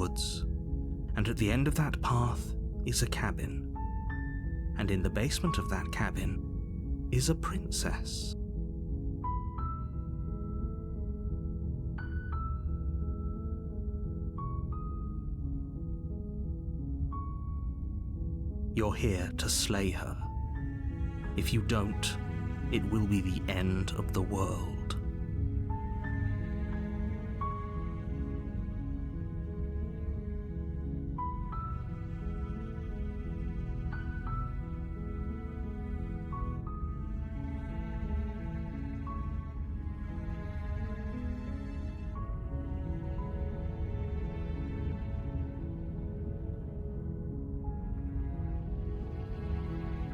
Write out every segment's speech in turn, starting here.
woods, and at the end of that path is a cabin, and in the basement of that cabin is a princess. You're here to slay her. If you don't, it will be the end of the world.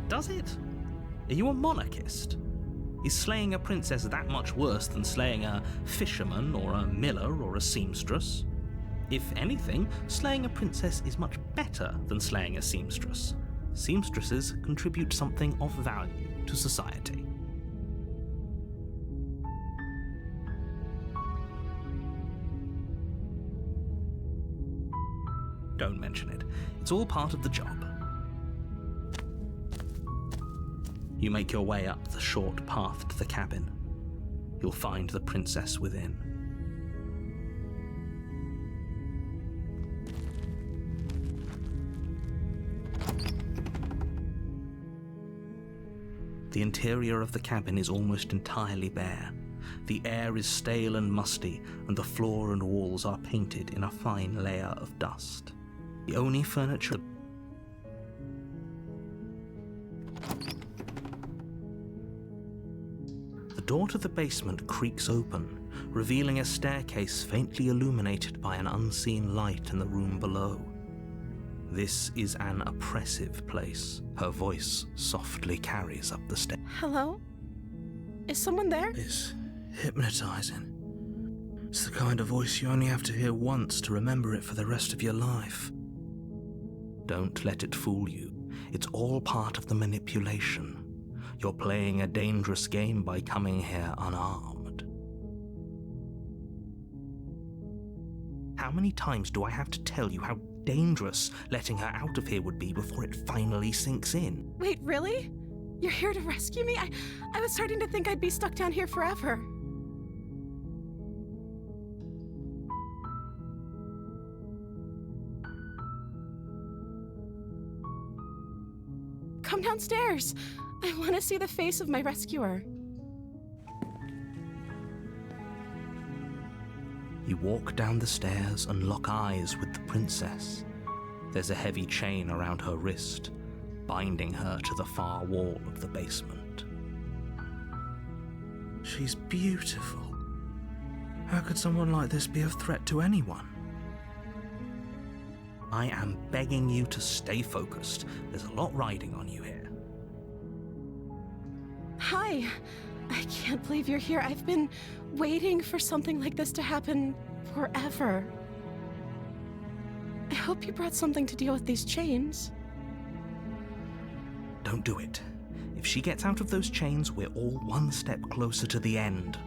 Does it? Are you a monarchist? Is slaying a princess that much worse than slaying a fisherman or a miller or a seamstress? If anything, slaying a princess is much better than slaying a seamstress. Seamstresses contribute something of value to society. Don't mention it. It's all part of the job. You make your way up the short path to the cabin. You'll find the princess within. The interior of the cabin is almost entirely bare. The air is stale and musty, and the floor and walls are painted in a fine layer of dust. The only furniture... The door to the basement creaks open, revealing a staircase faintly illuminated by an unseen light in the room below. This is an oppressive place. Her voice softly carries up the stairs. Hello? Is someone there? It's hypnotizing. It's the kind of voice you only have to hear once to remember it for the rest of your life. Don't let it fool you. It's all part of the manipulation. You're playing a dangerous game by coming here unarmed. How many times do I have to tell you how dangerous letting her out of here would be before it finally sinks in? Wait, really? You're here to rescue me? I was starting to think I'd be stuck down here forever. Come downstairs. I want to see the face of my rescuer. You walk down the stairs and lock eyes with the princess. There's a heavy chain around her wrist, binding her to the far wall of the basement. She's beautiful. How could someone like this be a threat to anyone? I am begging you to stay focused. There's a lot riding on you here. Hi. I can't believe you're here. I've been waiting for something like this to happen forever. I hope you brought something to deal with these chains. Don't do it. If she gets out of those chains, we're all one step closer to the end.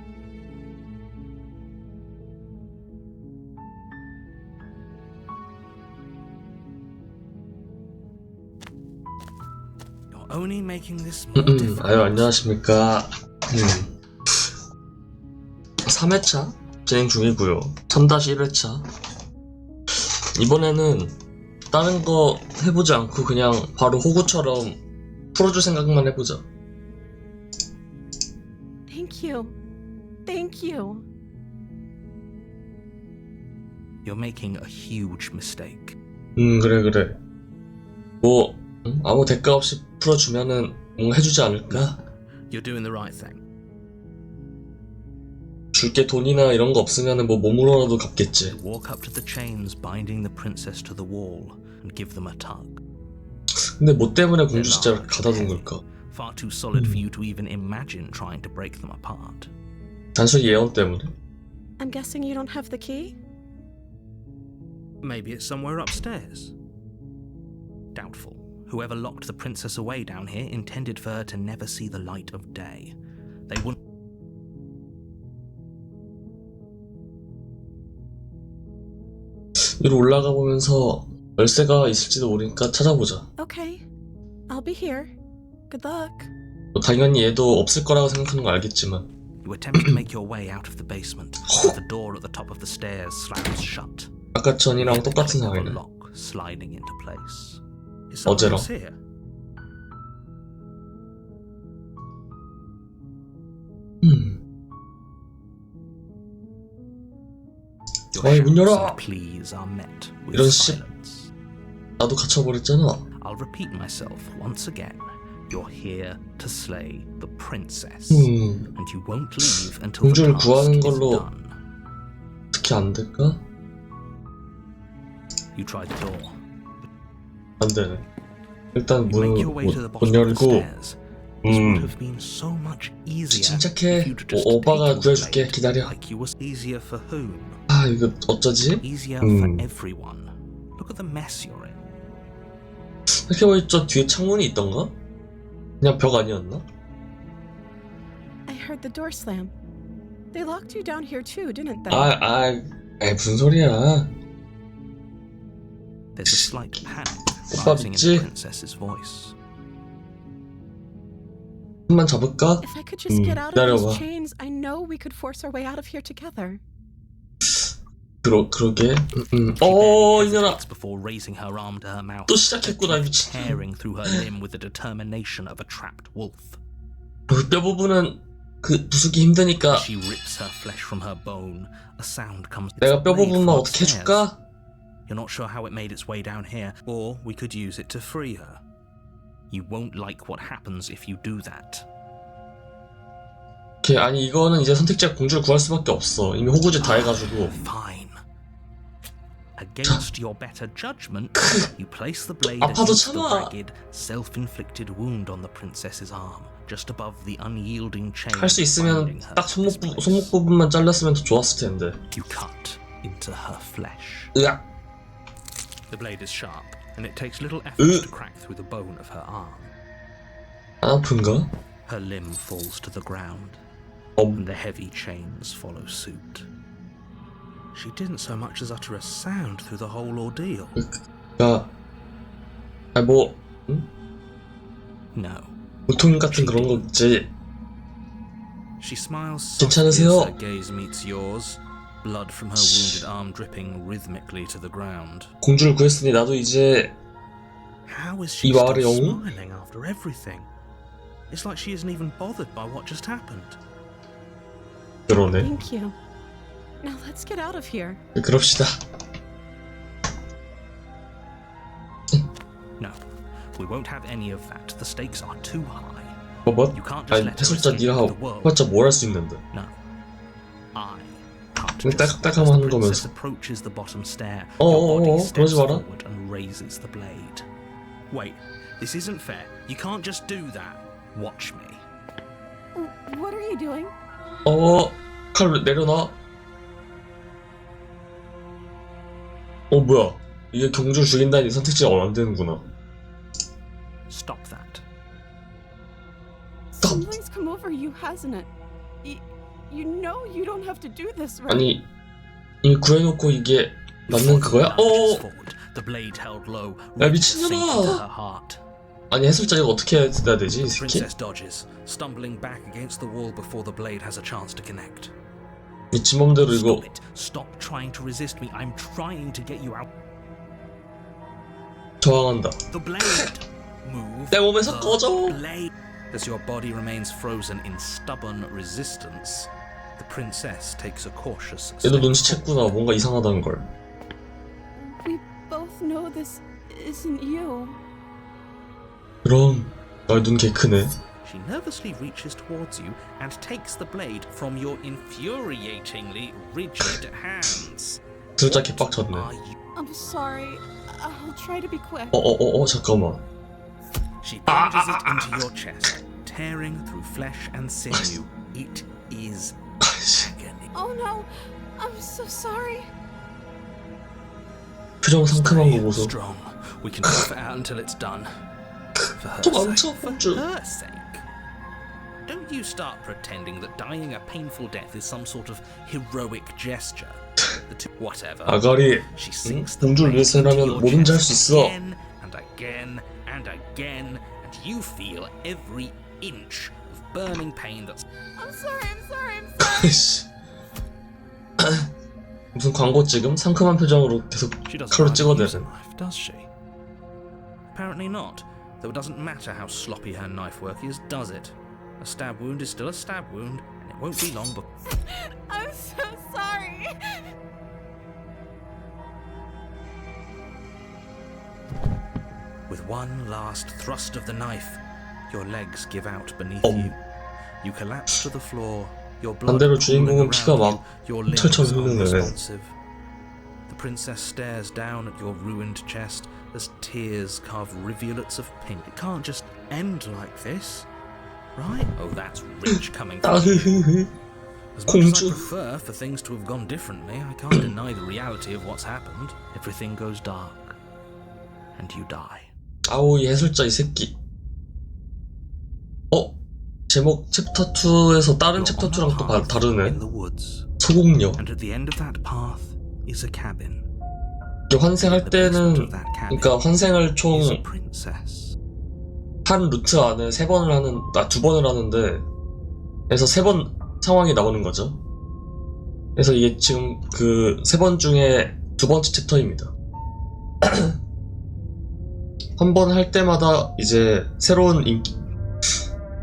You're only making this more difficult. 아유, 안녕하십니까. 3회차 진행 중이고요. 3-1회차. 이번에는 다른 거 해보지 않고 그냥 바로 호구처럼 풀어줄 생각만 해보자. Thank you. Thank you. You're making a huge mistake. 그래. 뭐 아무 대가 없이 풀어주면은 뭔가 해주지 않을까? You're doing the right thing. 줄게 돈이나 이런 거 없으면은 뭐 몸으로라도 갚겠지. Walk up to the chains binding the princess to the wall and give them a tug. 근데 뭐 때문에 공주 진짜를 가다둔 걸까? Far too solid for you to even imagine trying to break them apart. 단순히 예언 때문에. I'm guessing you don't have the key? Maybe it's somewhere upstairs. Doubtful. Whoever locked the princess away down here intended for her to never see the light of day. They wouldn't. 위로 올라가 보면서 열쇠가 있을지도 모르니까 찾아보자. Okay, I'll be here. Good luck. 당연히 얘도 없을 거라고 생각하는 거 알겠지만. You attempt to make your way out of the basement, but the door at the top of the stairs slams shut. 아까 전이랑 똑같은 The 상황이네. lock sliding into place. Is someone 어제랑. else here? Your 어이, 문 shouts 열어! and pleas are met with 이런 씨. silence. 나도 갇혀버렸잖아. I'll repeat myself once again. You're here to slay the princess, and you won't leave until the 공주를 task 구하는 is 걸로 done. 어떻게 안 될까? You try the door. 안 되네. 일단 You make 문 your way to the 못 bottom of the 열고. stairs. This would have been so much easier 침착해. if you'd just 오빠가 taken the 구해줄게. blade, 기다려. like you was easier for whom? 아 이거 어쩌지? Easier for everyone. Look at the mess you're in. 생각해보니 저 뒤에 창문이 있던가? 그냥 벽 아니었나? I heard the door slam. They locked you down here too, didn't they? 에이 무슨 소리야? There's a slight panic 오빠 rising in 믿지? the princess's voice. 한번 잡을까? If I could just get out of 기다려봐. these chains, I know we could force our way out of here together. 그러게. She 이년아. hesitates before raising her arm to her mouth, 또 시작했구나 미친. tearing through her limb with the determination of a trapped wolf. 뼈 부분은 그 부수기 힘드니까 She rips her flesh from her bone. A sound comes. 내가 뼈 Blade 부분만 from 어떻게 upstairs. 해줄까? You're not sure how it made its way down here, or we could use it to free her. You won't like what happens if you do that. 오케이, 아니 이거는 이제 선택지가 공주를 구할 수밖에 없어. 이미 호구짓 다 해가지고. Fine. Against your better judgment, you place the blade 아파도 against the 참아. ragged, self-inflicted wound on the princess's arm, just above the unyielding chain 할 수 있으면 binding her 딱 to this place. 손목 부분만 잘랐으면 더 좋았을 텐데. You cut into her flesh. 으악. The blade is sharp, and it takes little effort to crack through the bone of her arm. 안 아픈가? Her limb falls to the ground, 어, and the heavy chains follow suit. She didn't so much as utter a sound through the whole ordeal. 뭐 응? No. 보통 같은 그런 거지. She smiles softly as 괜찮으세요? her gaze meets yours, blood from her wounded arm dripping rhythmically to the ground. 공주를 구했으니 나도 이제 How is she 이 마을의 still 영웅? smiling after everything? It's like she isn't even bothered by what just happened. 그러네. Thank you. Now let's get out of here. 그럽시다. No, we won't have any of that. The stakes are too high. 뭐? You can't just 아니 let her 해설자 escape 네가 into the world. 해봤자 뭘 할 수 있는데. No. I can't 그냥 just 딱딱하면 as 하는 the princess 거면서. approaches the bottom stair. 어어어어, Your body steps 그러지 마라. forward and raises the blade. Wait, this isn't fair. You can't just do that. Watch me. What are you doing? 칼 내려놔. 뭐야? 이게 경주를 죽인다니 선택지가 안 되는구나. Stop that. Something's come over you, hasn't it? You know you don't have to do this, right? 아니 이미 구해놓고 이게 맞는 그거야? Forward, the blade held low, 야 ready to sink into 미친년아! her heart. 아니 해설자 이거 어떻게 해야 되지 이 새끼? Princess dodges, stumbling back against the wall before the blade has a chance to connect. 이 지맘대로 이거 Stop it. Stop trying to resist me. I'm trying to get you out. 저항한다. The blade. Move. 내 몸에서 the 꺼져. blade. As your body remains frozen in stubborn resistance, the princess takes a cautious 얘도 step. 눈치챘구나. 뭔가 이상하다는 걸. We both know this isn't you. 그럼 눈 개 크네. She nervously reaches towards you and takes the blade from your infuriatingly rigid hands. 해설자 개빡쳤네. Are you? I'm sorry. I'll try to be quick. 잠깐만. She plunges it into your chest, tearing through flesh and sinew. It is agony. Oh no. I'm so sorry. 표정 상큼한 거 Stay 보소. strong. We can tough it out until it's done. For her 도망쳐, sake. For 공주. her sake. Don't you start pretending that dying a painful death is some sort of heroic gesture. Whatever. 아가리, She 응? sinks the 공주를 blade into 위해서라면 your 뭐든지 할 수 chest 있어. again and again and again, and you feel every inch of burning pain that's. I'm sorry. 씨. 무슨 광고 찍음? 상큼한 표정으로 계속 She doesn't 칼로 hardly use a 찍어대는. knife, does she? Apparently not. Though it doesn't matter how sloppy her knife work is, does it? A stab wound is still a stab wound, and it won't be long before. I'm so sorry. With one last thrust of the knife, your legs give out beneath Oh. you. You collapse to the floor. Your blood 반대로 pooling 주인공은 around 피가 you, 막 your limbs 철철 흐르네. unresponsive. The princess stares down at your ruined chest as tears carve rivulets of pink. It can't just end like this, right? Oh, that's rich coming from you. As much as I 공주. prefer for things to have gone differently, I can't deny the reality of what's happened. Everything goes dark, and you die. 아우, 이 해설자 이 새끼. 제목 챕터 2에서 다른 챕터 2랑 또 다르네. In the woods, 소공녀. and at the end of that path is a cabin. 이게 환생할 At the basement 때는, of that cabin 그러니까 환생을 is a 총 princess. 한 루트 안에 2번을 하는데, 그래서 3번 상황이 나오는 거죠. 그래서 이게 지금 그 3번 중에 2번째 챕터입니다. 한 번 할 때마다 이제 새로운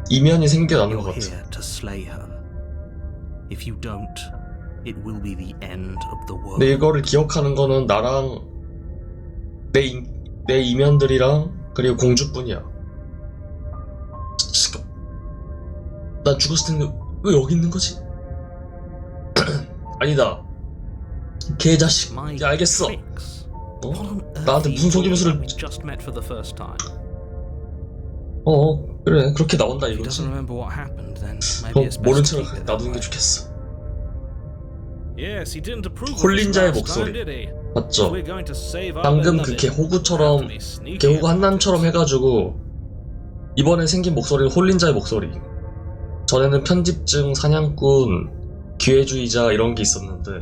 이면이 생겨나는 것 You're 같아. here to slay her. If you don't, it will be the end of the world. 근데 이거를 기억하는 거는 나랑 내 이면들이랑 그리고 공주뿐이야. 난 죽었을 텐데 왜 여기 있는 거지? 아니다. 개자식. My 야, 알겠어. tricks. 어? What on earth 나한테 are 무슨 you doing 속임수를. when we just met for the first time? 그래, 그렇게 나온다 If he 이거지. doesn't remember what happened, then maybe it's 모른 best to 척 keep it that 놔두는 게 way. 좋겠어. Yes, he didn't approve of 홀린 this 자의 last 목소리. time, did he? 맞죠? We're going to save our 방금 그 beloved. 개호구처럼, Have to be sneaky 개호구 about 한남처럼 it. 해가지고 이번에 생긴 목소리는 홀린 자의 목소리. 전에는 편집증, 사냥꾼, 기회주의자 이런 게 있었는데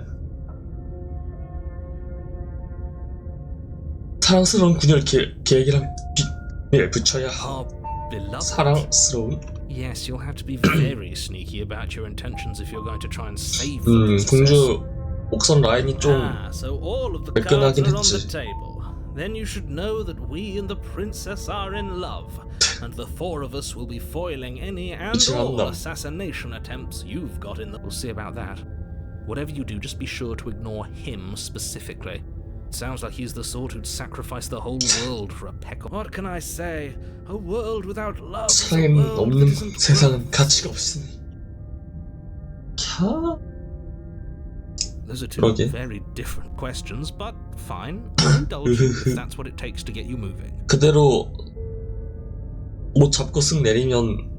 사랑스러운 그녀를 계획이랑 붙여야 Our beloved. 사랑스러운. Yes, you'll have to be very sneaky about your intentions if you're going to try and save the princess. 공주 목선 라인이 좀 So all of the cards 매끈하긴 are on the 했지. table. Then you should know that we and the princess are in love, and the four of us will be foiling any and all 미친놈다. assassination attempts you've got in the. We'll see about that. Whatever you do, just be sure to ignore him specifically. It sounds like he's the sort who'd sacrifice the whole world for a peck of. What can I say? A world without love is a 사랑은 world 없는 that isn't 세상은 worth. 가치가 없으니. 캬. Those are two 그러게. very different questions, but fine. I'll indulge you if that's what it takes to get you moving. 그대로 못 잡고 쓱 내리면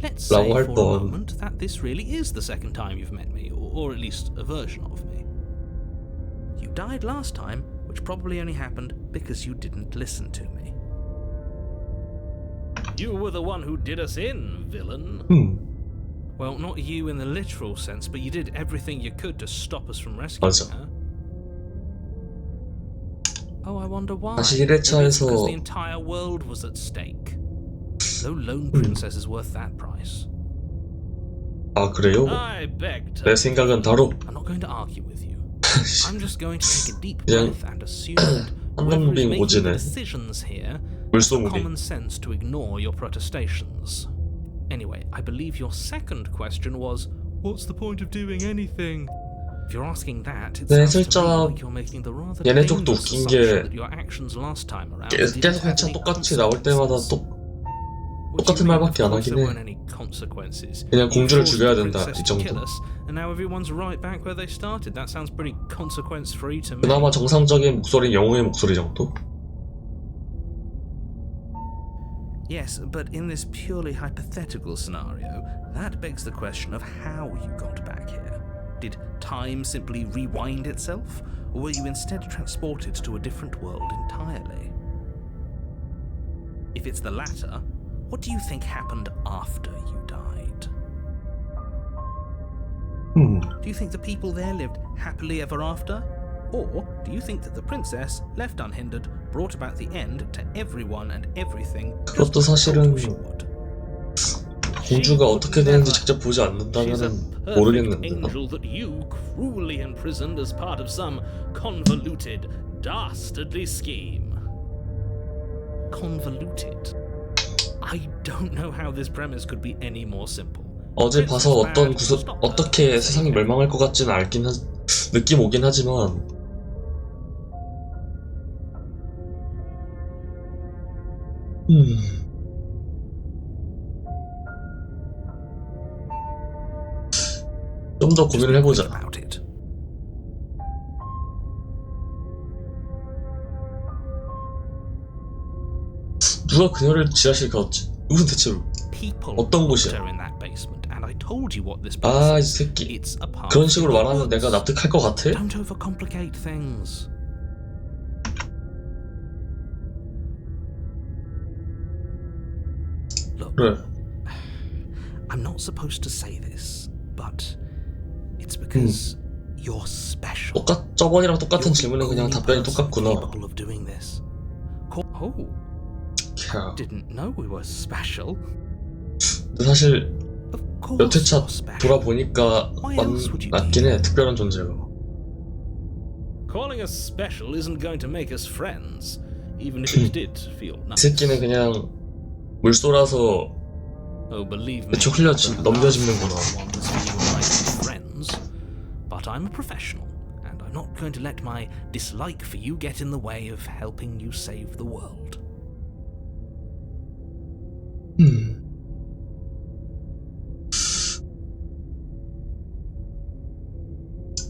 Let's say 라고 할 for a 뻔. moment that this really is the second time you've met me, or at least a version of me. You died last time, which probably only happened because you didn't listen to me. You were the one who did us in, villain. Well, not you in the literal sense, but you did everything you could to stop us from rescuing 맞아. her. Oh, I wonder why. 다시 Maybe it's 1회차에서 because the entire world was at stake. No lone princess is worth that price. 아 그래요? I beg to. 내 생각은 다로. I'm not going to argue with you. I'm just going to take a deep 그냥 breath and assume that whoever is 한강무빙 making the 오지네. decisions here 물소무빙. common sense to ignore your protestations. Anyway, I believe your second question was, what's the point of doing anything? If you're asking that, it 네, sounds to me 진짜 like you're making the rather 얘네 쪽도 dangerous 웃긴 assumption 게 that your actions last time around 계속 didn't have 회차 any 똑같이 나올 때마다 consequences. 똑같은 What do you mean? 말밖에 안 Of course 하긴 there 해. weren't any consequences. 그냥 You 공주를 forced 죽여야 the 된다, princess 이 to 정도. kill us, and now everyone's right back where they started. That sounds pretty consequence-free to me. 그나마 정상적인 목소리는 영웅의 목소리 정도? Yes, but in this purely hypothetical scenario, that begs the question of how you got back here. Did time simply rewind itself, or were you instead transported to a different world entirely? If it's the latter, what do you think happened after you died? Do you think the people there lived happily ever after? Or do you think that the princess, left unhindered, brought about the end to everyone and everything? 그것도 사실은 공주가 어떻게 되는지 직접 보지 She's a 않는다면은 perfect 모르겠는데. angel that you cruelly imprisoned as part of some convoluted, dastardly scheme. Convoluted? I don't know how this premise could be any more simple. 어제 봐서 어떻게 세상이 멸망할 것 같지는 느낌 오긴 하지만 좀 더 고민을 해보자. 누가 그녀를 지하실에 가뒀지? 이건 대체 어떤 곳이야? 아, 이 새끼. 그런 식으로 말하면 내가 납득할 것 같아? Don't overcomplicate things. Look, 그래. I'm not supposed to say this, but it's because you're special. 저번이랑 똑같은 질문에 그냥 답변이 똑같구나. Capable of doing this. Oh, 캬. didn't know we were special. 근데 사실 Of 몇 course 회차 you're special. 돌아보니까 맞긴 해. 특별한 존재가. Calling us special isn't going to make us friends, even if it did feel 이 nice. 새끼는 그냥 물 쏟아서 Oh, believe me, 대충 넘겨짚는구나. friends, but I'm a professional, and I'm not going to let my dislike for you get in the way of helping you save the world.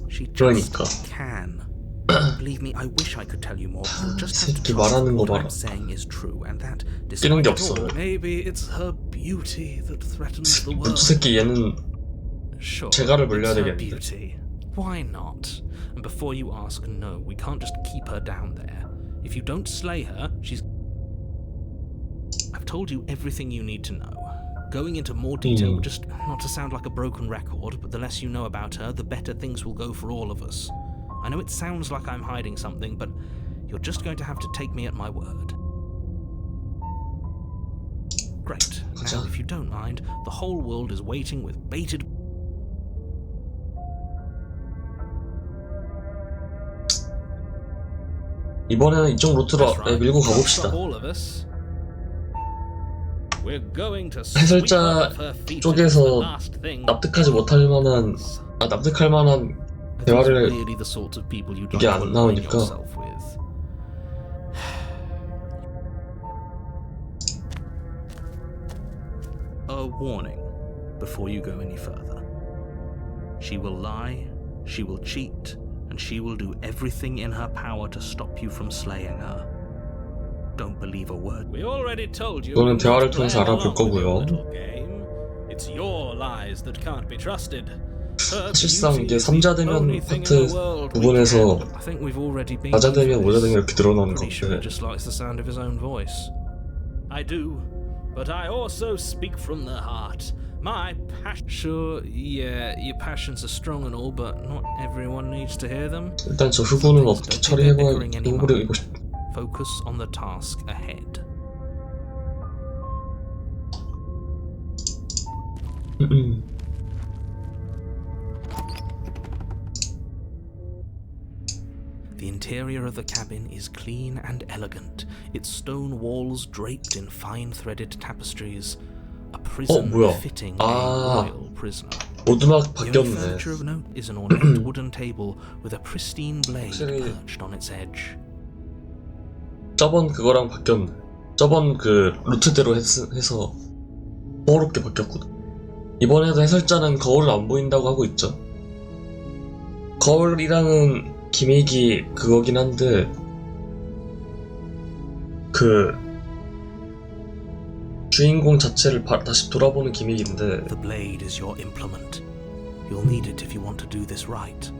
She just 그러니까. can. Believe me, I wish I could tell you more. You'll just have to 새끼 trust 말하는 거 what 봐라. I'm saying is true, and that 뛰는 despite 게 it 없어. all, maybe it's her beauty that threatens the world. 이 새끼 얘는 Sure, 재갈을 물려야 it's her 되겠는데. beauty. Why not? And before you ask, no, we can't just keep her down there. If you don't slay her, she's... I've told you everything you need to know. Going into more detail, just not to sound like a broken record, but the less you know about her, the better things will go for all of us. I know it sounds like I'm hiding something, but you're just going to have to take me at my word. Great. Now, if you don't mind, the whole world is waiting with bated... 이번에는 이쪽 루트로 밀고 가봅시다. 해설자 쪽에서 납득할 만한 대화를 이게 안 나오니까. A warning before you go any further. She will lie, she will cheat, and she will do everything in her power to stop you from slaying her. Don't believe a word. We already told you. 이거는 대화를 통해서 알아볼 거고요. It's your lies that can't be trusted. 사실상 이게 3자 대면 파트 부분에서 4자 대면, 5자 대면 이렇게 늘어나는 건데. Just likes the sound of his own voice. I do, but I also speak from the heart. My passion. Sure, yeah, your passions are strong and all, but not everyone needs to hear them. 일단 저 흑우는 어떻게 처리해보고 싶다. Focus on the task ahead. The interior of the cabin is clean and elegant, its stone walls draped in fine threaded tapestries. A prison fitting a royal prisoner. 모두막 The only 바뀌었네. furniture of note is an ornate wooden table with a pristine blade perched on its edge. 저번 그거랑 바뀌었네. 저번 그 루트대로 해서 호화롭게 바뀌었거든. 이번에도 해설자는 거울을 안 보인다고 하고 있죠. 거울이라는 기믹이 그거긴 한데 그 주인공 자체를 다시 돌아보는 기믹인데. The blade is your implement. You'll need it if you want to do this right.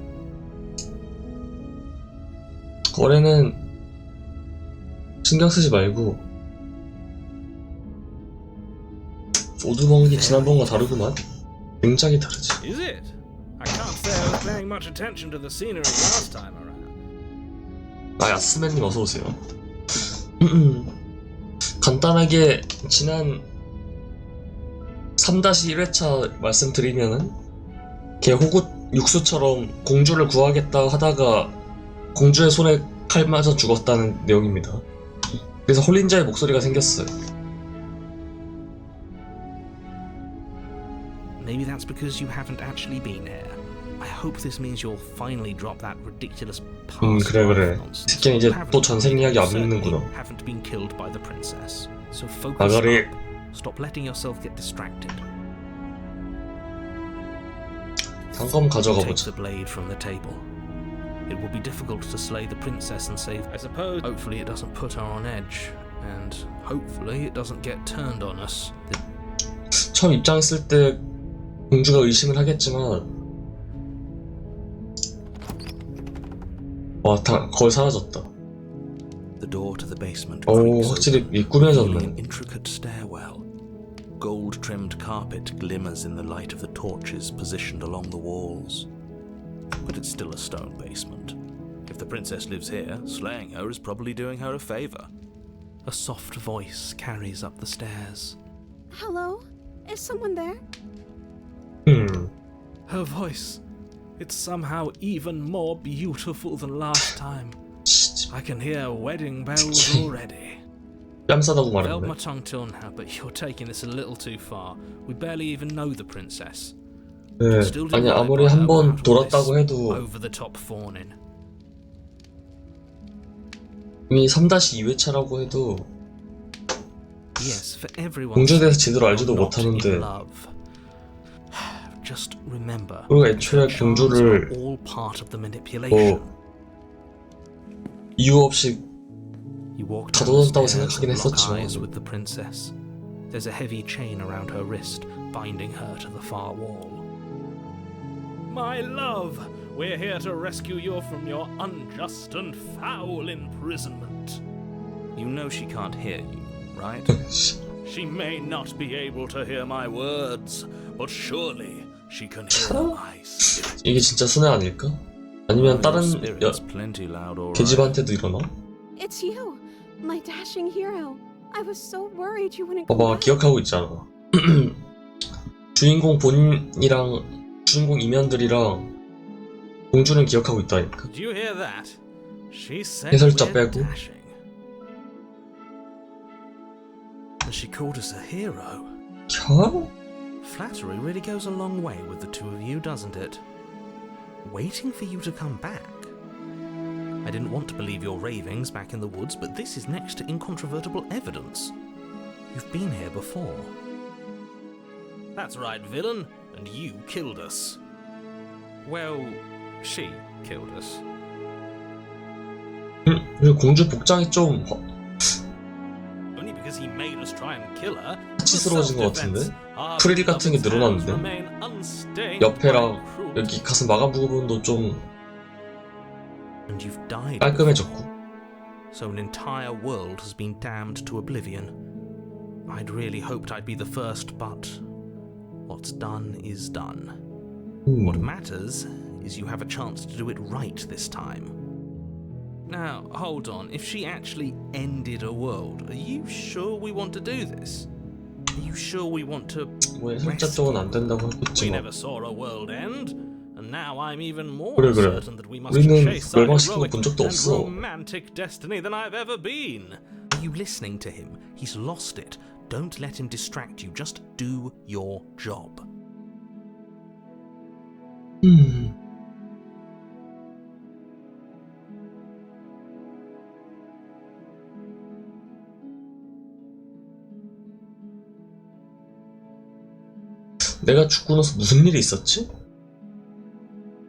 거울에는 신경 쓰지 말고. 오두먹이 지난번과 다르구만. 굉장히 다르지. Is it? I can't say I was paying much attention to the scenery last time around. 야스맨님 어서오세요. 간단하게 지난 3-1회차 말씀드리면은 걔 호구 육수처럼 공주를 구하겠다 하다가 공주의 손에 칼 맞아 죽었다는 내용입니다. 그래서 홀린자의 목소리가 생겼어요. Maybe that's because you haven't actually been here. I hope this means you'll finally drop that ridiculous past 그래. nonsense. 새끼는 이제 또 전생 이야기 안 믿는구나. Haven't been killed by the princess. So focus 나가리. up. Stop letting yourself get distracted. 단검 가져가 Take 보자. the blade from the table. It will be difficult to slay the princess and save. I suppose. Hopefully, it doesn't put her on edge, and hopefully, it doesn't get turned on us. 처음 입장했을 때 공주가 의심을 하겠지만, 와, 거의 사라졌다. The door to the basement. 오, 확실히 꾸며졌네. An intricate stairwell. Gold-trimmed carpet glimmers in the light of the torches positioned along the walls. But it's still a stone basement. If the princess lives here, slaying her is probably doing her a favor. A soft voice carries up the stairs. Hello? Is someone there? Her voice. It's somehow even more beautiful than last time. I can hear wedding bells already. 뺨싸다고 I held my 말했네. tongue till now, but you're taking this a little too far. We barely even know the princess. 네, 아니 아무리 한 번 돌았다고 해도 Over the top fawning. 이미 3-2회차라고 해도 Yes, for everyone. 공주에 대해서 제대로 알지도 you're not in 못하는데 love. Just remember. 우리가 애초에 공주를 all part of the manipulation. 이유 없이 You walk 가둬놓았다고 downstairs 생각하긴 and lock 했었지만 eyes with the princess. There's a heavy chain around her wrist, binding her to the far wall. My love, we're here to rescue you from your unjust and foul imprisonment. You know she can't hear you, right? She may not be able to hear my words, but surely she can hear my spirit. 이게 진짜 순애 아닐까? 아니면 다른 plenty loud, all right. 계집한테도 일어나? It's you, my dashing hero. I was so worried you wouldn't come 봐봐, back. 기억하고 있잖아. 주인공 본인이랑 주인공 이면들이랑 공주는 기억하고 있다니까. Did you hear that? She said 해설자 we're 빼고. dashing. And she called us a hero. 캬? Flattery really goes a long way with the two of you, doesn't it? Waiting for you to come back. I didn't want to believe your ravings back in the woods, but this is next to incontrovertible evidence. You've been here before. That's right, villain, and you killed us. Well, she killed us. 공주 복장이 좀 Only because he made us try and kill her. 사치스러워진 것 같은데? 프릴 같은 게 늘어났는데? 옆에랑 여기 가슴 마감 부분도 좀 And you've died. 깔끔해졌고. So an entire world has been damned to oblivion. I'd really hoped I'd be the first, but what's done is done. What matters is you have a chance to do it right this time. Now, hold on. If she actually ended a world, are you sure we want to do this? Are you sure we want to 뭐 해설자 쪽은 안 된다고 We 했겠지만 never saw a world end, and now I'm even more 그래. certain that we must 우리는 chase our 멸망시킨 거 heroic 본 적도 and 없어. romantic destiny than I've ever been. Are you listening to him? He's lost it. Don't let him distract you. Just do your job. 내가 죽고 나서 무슨 일이 있었지?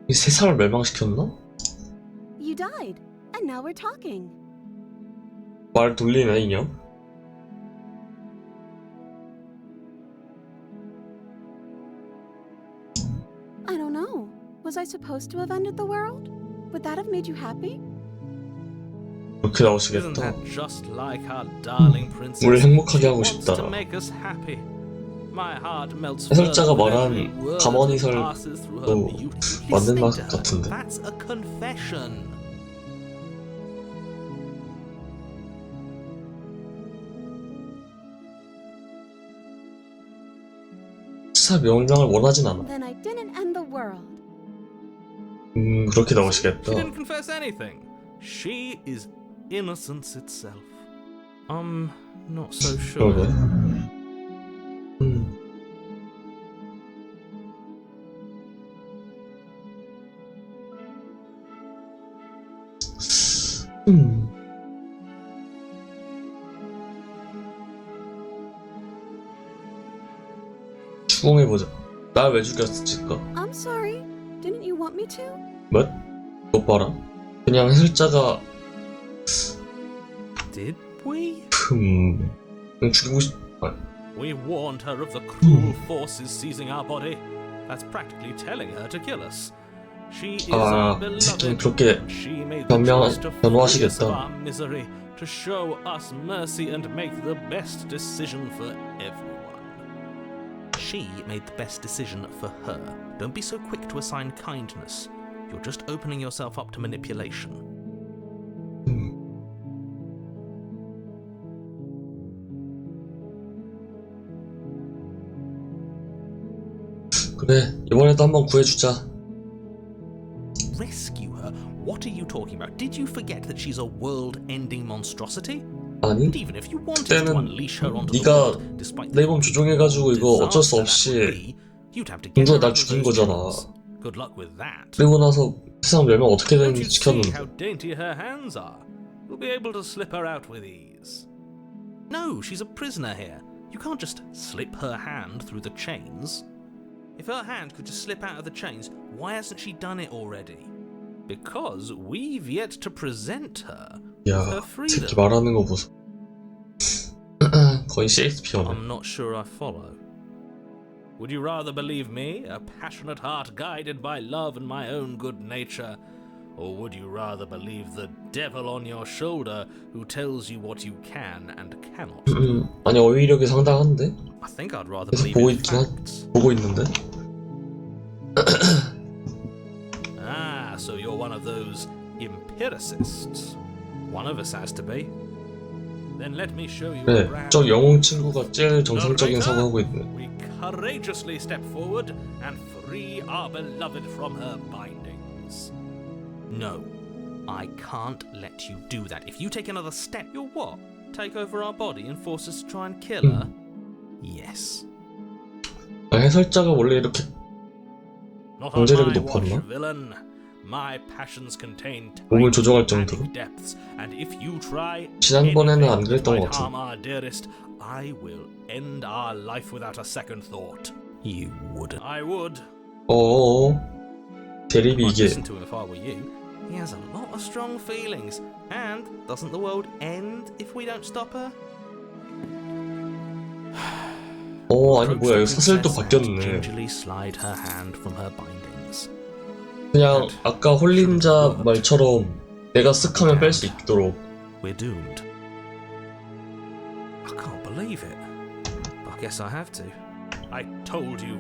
이 세상을 멸망시켰나? You died, and now we're talking. 말 돌리네 인형. I don't know. Was I supposed to have ended the world? Would that have made you happy? 그렇게 Isn't 나오시겠다. that just like our darling princess? 우리 행복하게 She 하고 wants 싶다. to make us happy. My heart melts 해설자가 further with 말한 every word 감언이설도 that passes through her beauty. 맞는 말 Listen to her. 같은데. That's a confession. 수사 명령을 원하진 않아. Then I didn't end the world. 그렇게 She 나오시겠다. didn't confess anything. She is innocence itself. I'm not so sure. 그러게. 추궁해보자. 날 왜 죽였을까? I'm sorry. Didn't you want me to? 뭐? 못 봐라. 그냥 해설자가 Did we? 그냥 죽이고 싶... We warned her of the cruel forces seizing our body. That's practically telling her to kill us. She is our 이 새끼는 beloved. 그렇게 She made the 변명, choice to free us of 변호하시겠다. our misery, to show us mercy and make the best decision for everyone. She made the best decision for her. Don't be so quick to assign kindness. You're just opening yourself up to manipulation. 그래, 이번에도 한번 구해주자. Rescue her? What are you talking about? Did you forget that she's a world-ending monstrosity? 아니, And even if you wanted to 그때는 unleash her onto the 네가 world, despite the 내 몸 조종해가지고 이거 어쩔 수 disaster that 없이 would be, you'd have to get 공주가 her 날 out of 죽인 those 거잖아. chains. Good luck with that. 그리고 나서 세상 멸망 어떻게 Don't 되는지 you see how 지켰는데. dainty her hands are? You'll be able to slip her out with ease. No, she's a prisoner here. You can't just slip her hand through the chains. If her hand could just slip out of the chains, why hasn't she done it already? Because we've yet to present her with her 야, freedom. 새끼 말하는 거 보소. 거의 셰익스피어네. I'm not sure I follow. Would you rather believe me, a passionate heart guided by love and my own good nature? Or would you rather believe the devil on your shoulder who tells you what you can and cannot do? 아니 어휘력이 상당한데? I think I'd rather 계속 believe 보고 in 있긴 하, facts. 보고 있는데? Ah, so you're one of those empiricists. One of us has to be. Then let me show you a 그래, brand 저 영웅 친구가 제일 정상적인 사고하고 있네. We courageously step forward and free our beloved from her bindings. No, I can't let you do that. If you take another step, you'll what? Take over our body and force us to try and kill her? Yes. 아, 해설자가 원래 이렇게 Not on 경제력이 my watch, 높았나? villain. My passions contain 몸을 tiny 조종할 panic 정도로? depths, and if you try 지난번에는 안 anything that 그랬던 것 might 같은데. harm our dearest, I will end our life without a second thought. You wouldn't. I would. 어어어. 대립이 I'd 이게 listen to him if I were you. He has a lot of strong feelings, and doesn't the world end if we don't stop her? 아니 뭐야 여기 사슬도 바뀌었네. Gingerly slide her hand from her bindings. 그냥 아까 홀린 자 말처럼 내가 쓱 하면 뺄 수 있도록. We're doomed. I can't believe it. I guess I have to. I told you.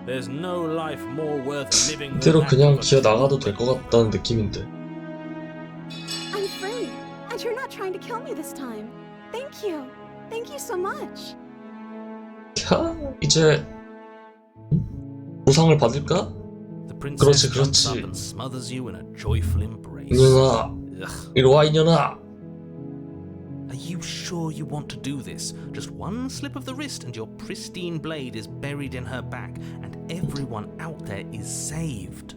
There's no life more worth living than 이대로 that 그냥 of a 기어 나가도 true 될 것 같다는 느낌인데. I'm free, and you're not trying to kill me this time. Thank you. Thank you so much. 야, 이제 보상을 받을까? The princess 그렇지, jumps 그렇지. up and smothers you in a joyful embrace. 이년아, Ugh. 이리 와 이년아. Are you sure you want to do this? Just one slip of the wrist and your pristine blade is buried in her back, and everyone out there is saved.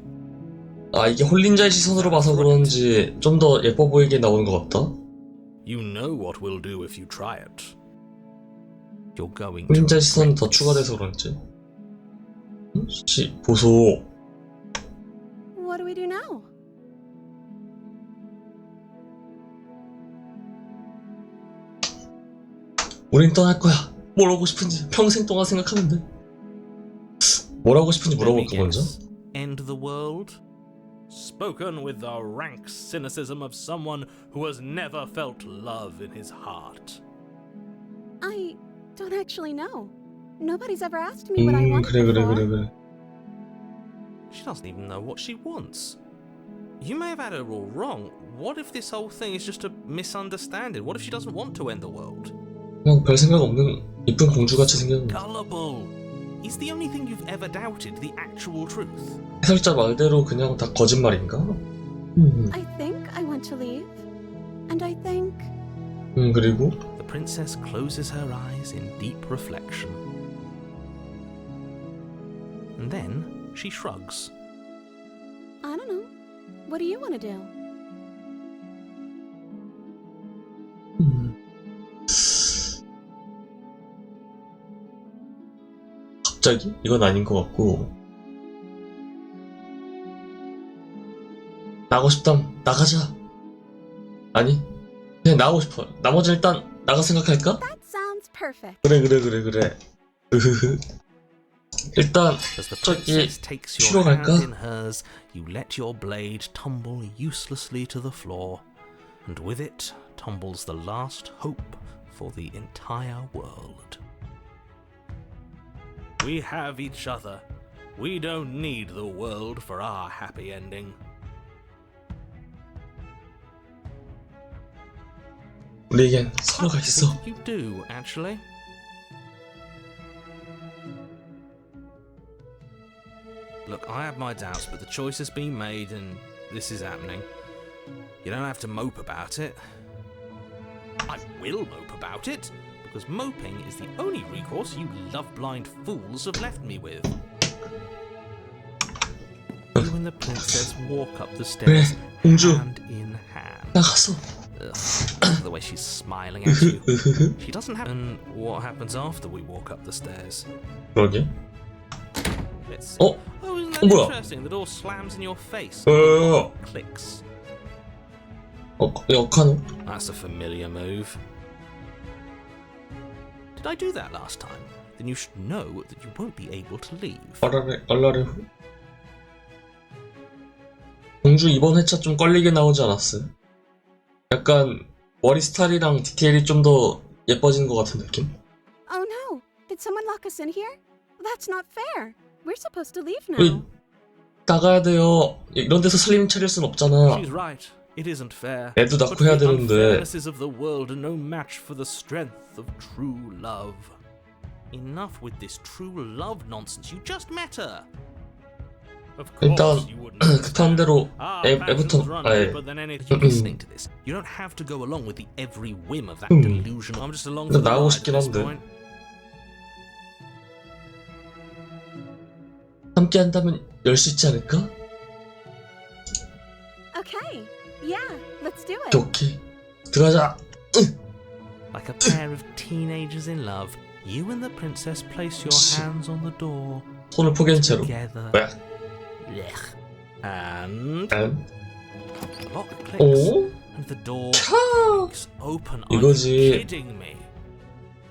아 이게 홀린 자의 시선으로 봐서 그런지 좀 더 예뻐 보이게 나오는 것 같다. You know what we'll do if you try it. You're going 홀린 to 자의 시선이 regret 더 this. 추가돼서 그런지. 보소. What do we do now? 우린 떠날 거야. 뭘 하고 싶은지 평생 동안 생각하면 돼. 뭘 하고 싶은지 Let me 물어볼까 먼저? guess. End the world? Spoken with the rank cynicism of someone who has never felt love in his heart. I don't actually know. Nobody's ever asked me what I want 그래. before. She doesn't even know what she wants. You may have had her all wrong. What if this whole thing is just a misunderstanding? What if she doesn't want to end the world? 그냥 별 생각 없는 이쁜 공주같이 생겼는데. Gullible. Is the only thing you've ever doubted the actual truth? 해설자 말대로 그냥 다 거짓말인가? I think I want to leave. And I think... 그리고 The princess closes her eyes in deep reflection. And then she shrugs. I don't know. What do you want to do? 갑자기? 이건 아닌 것 같고. 나가고 싶담 나가자. 아니 그냥 나가고 싶어. 나머지 일단 나가 생각할까? That sounds perfect. 그래. 으흐흐. 일단 As the 저기 princess takes 쉬러 your hand 갈까? in hers, you let your blade tumble uselessly to the floor, and with it tumbles the last hope for the entire world. We have each other. We don't need the world for our happy ending. 우리에겐 서로가 I 있어. think you do, actually. Look, I have my doubts, but the choice has been made and this is happening. You don't have to mope about it. I will mope about it, because moping is the only recourse you love-blind fools have left me with. You and the princess walk up the stairs, 공주. hand in hand. 나갔어. Ugh, the way she's smiling at you. She doesn't have... And what happens after we walk up the stairs? 그러게. Let's see. 어? Oh, isn't that 뭐야? interesting? The door slams in your face. 어. Clicks. 역하노? That's a familiar move. Did I do that last time? Then you should know that you won't be able to leave. 얼라레 후. 공주 이번 회차 좀 껄리게 나오지 않았어요? 약간 머리 스타일이랑 디테일이 좀 더 예뻐진 것 같은 느낌? Oh no! Did someone lock us in here? That's not fair. We're supposed to leave 우리 now. 나가야 돼요. 이런 데서 살림 차릴 순 없잖아. She's right. It isn't fair. 애도 But 낳고 해야 the 되는데. unfairnesses of the world are no match for the strength of true love. Enough with this true love nonsense. You just met her. Of 일단 course you wouldn't 급한 understand. 대로 Our 애부터 passions run 아예 deeper than anything. Listening to this, you don't have to go along with the every whim of that delusion. I'm just along for the 나가고 ride 싶긴 at this 한데. point. 함께 한다면 열 수 있지 않을까? Okay. Yeah, let's do it. 오케이. 들어가자. Like a pair of teenagers in love, you and the princess place your hands on the door 손을 포개한 채로. together. 뭐야? Blech. And the lock clicks, 오? and the door 차! creaks open. Are you 이거지. kidding me?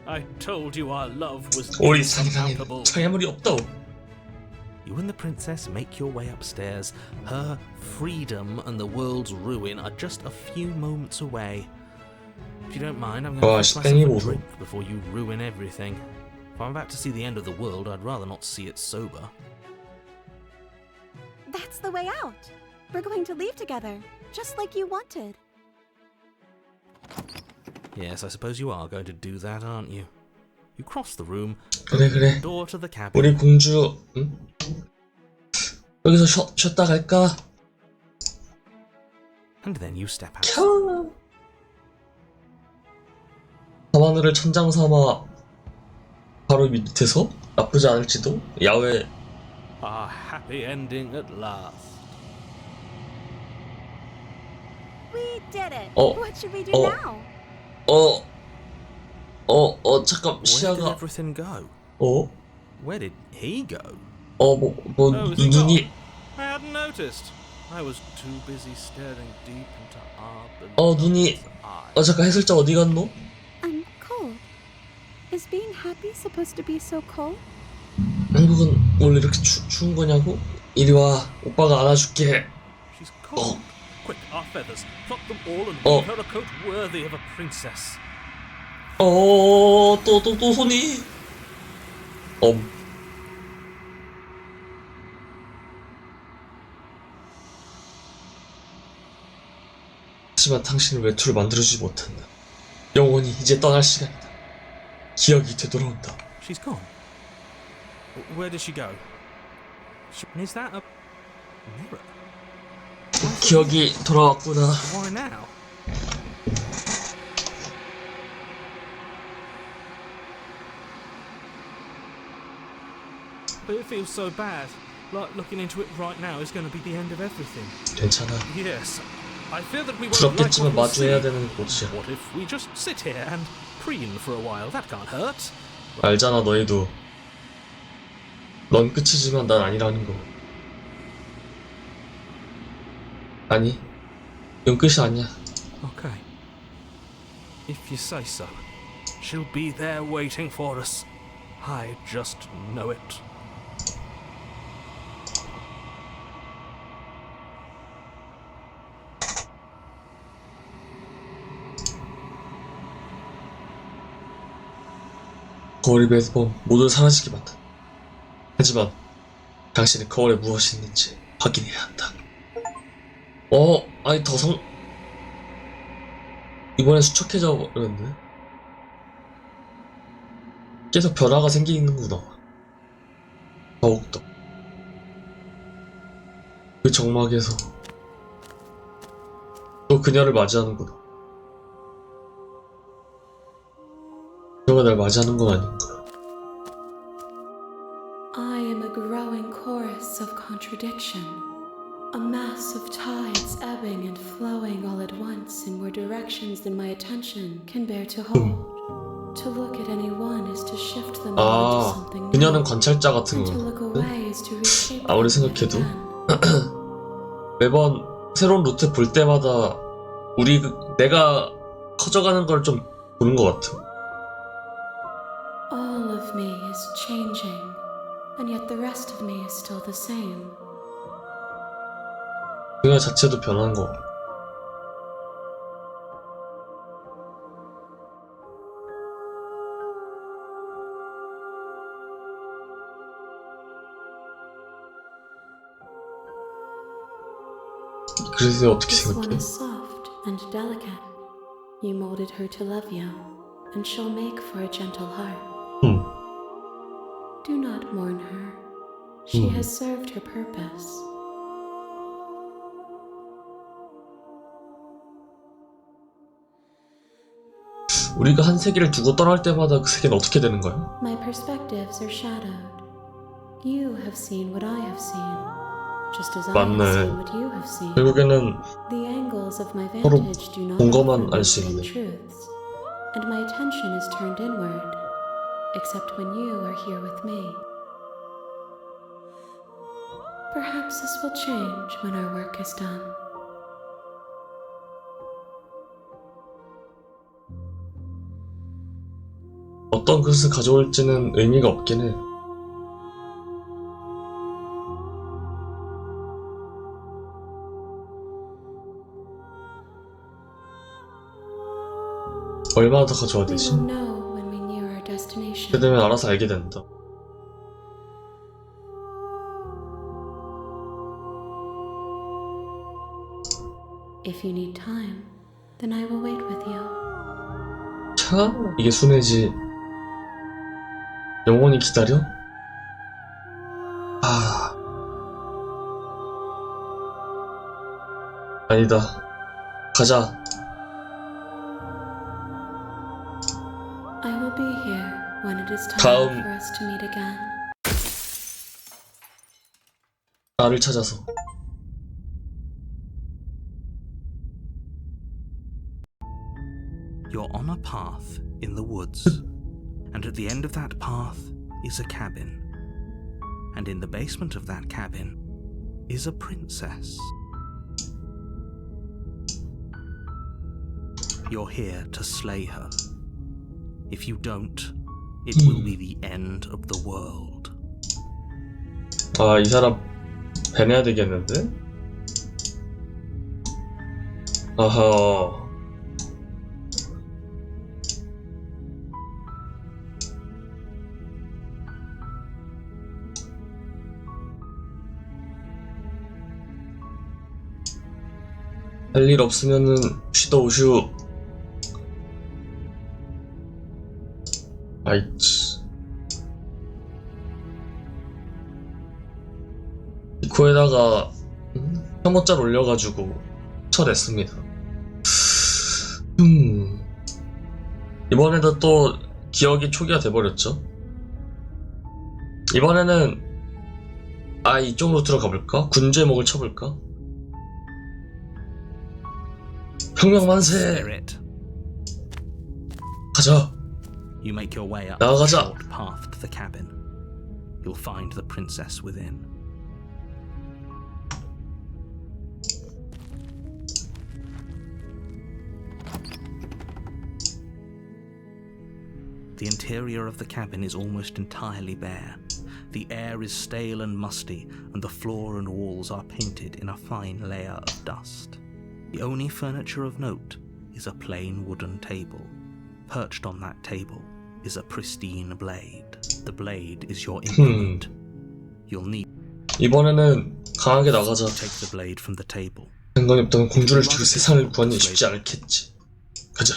I told you our love was 우리 사랑에는 insurmountable. 장애물이 없다오. You and the princess make your way upstairs. Her freedom and the world's ruin are just a few moments away. If you don't mind, I'm going 와, to fix 땡이 myself a 보소. drink before you ruin everything. If I'm about to see the end of the world, I'd rather not see it sober. That's the way out. We're going to leave together, just like you wanted. Yes, I suppose you are going to do that, aren't you? You cross the room, 그래 open 그래. the door to the cabin. 우리 공주 응? 여기서 쉬었다 갈까? And then you step out. 캬. 밤하늘을 천장 삼아 바로 밑에서 나쁘지 않을지도 야외. Our happy ending at last. We did it. Oh. What should we do Oh. now? 잠깐 Where did 시야가 everything go? 어? Where did he go? 뭐 Oh, is he 눈이 gone? I hadn't noticed. I was too busy staring deep into our 눈이 beloved's eyes. 잠깐 해설자 어디 갔노? I'm cold. Is being happy supposed to be so cold? 한국은 원래 이렇게 추운 거냐고? 이리 와 오빠가 안아줄게. She's cold. Oh. Quick, our feathers. Pluck them all and Oh. weave her a coat worthy of a princess. 또 손이. 엄. 하지만 당신은 외투를 만들어주지 못한다. 영원히 이제 떠날 시간이다. 기억이 되돌아온다. She's gone. Where did she go? Is that a mirror? 기억이 돌아왔구나. Why now? But it feels so bad. Like looking into it right now is going to be the end of everything. 괜찮아. Yes. I fear that we won't like 부럽겠지만 what we'll see. 마주해야 되는 곳이야. What if we just sit here and preen for a while? That can't hurt. 알잖아 너희도. 넌 끝이지만 난 아니라는 거. 아니, 이건 끝이 아니야. Okay. If you say so. She'll be there waiting for us. I just know it. 거울이 매번 모두 사라지게 만다. 하지만 당신은 거울에 무엇이 있는지 확인해야 한다. 아니 이번에 수척해져 버렸는데? 계속 변화가 생기는구나. 더욱더 그 정막에서 또 그녀를 맞이하는구나. 그녀가 날 맞이하는 건 아닌가. I am a growing chorus of contradiction, a mass of tides ebbing and flowing all at once in more directions than my attention can bear to hold. To look at any one is to shift them into something new. 그녀는 관찰자 같은 And to look 거. away is to reshape 아무리 them 생각해도 again. 매번 새로운 루트 볼 때마다 내가 커져가는 걸 좀 보는 것 같아. All of me is changing, and yet the rest of me is still the same. 그녀 자체도 변하는 것 같아. 그래서 어떻게 This one 생각해? is soft and delicate. You molded her to love you, and she'll make for a gentle heart. Do not mourn her. She has served her purpose. 우리가 한 세계를 두고 떠날 때마다 그 세계는 어떻게 되는 거야? My perspectives are shadowed. You have seen what I have seen, just as I have 맞네. seen what you have seen. 결국에는 The angles of my 서로 vantage do not 본 것만 offer 알 수 hidden 있네. truths, and my attention is turned inward, except when you are here with me. Perhaps this will change when our work is done. 어떤 것을 가져올지는 의미가 없긴 해. 얼마나 더 가져와야 We 되지? will know when we near our destination. 그때 되면 알아서 알게 된다. If you need time, then I will wait with you. 차? 이게 순애지. 영원히 기다려? 아니다. 가자. I will be here when it is time 다음. for us to meet again. 나를 찾아서. You're on a path in the woods, and at the end of that path is a cabin. And in the basement of that cabin is a princess. You're here to slay her. If you don't, it will be the end of the world. 이 사람 배내야 되겠는데? 아하. 할 일 없으면은 쉬다 오슈. 아이치. 이코에다가 혐오짤 올려가지고 처냈습니다. 이번에도 또 기억이 초기화 돼버렸죠. 이번에는 이쪽으로 들어가볼까? 군제목을 쳐볼까? 혁명 만세! Spirit. 가자! You make your way up 나가자. the short path to the cabin. You'll find the princess within. The interior of the cabin is almost entirely bare. The air is stale and musty, and the floor and walls are painted in a fine layer of dust. The only furniture of note is a plain wooden table. Perched on that table is a pristine blade. The blade is your implement. You'll need 이번에는 강하게 나가자. to take the blade from the table. 생각이 없다면 공주를 죽여 세상을 구하는 게 쉽지 않겠지. 가자.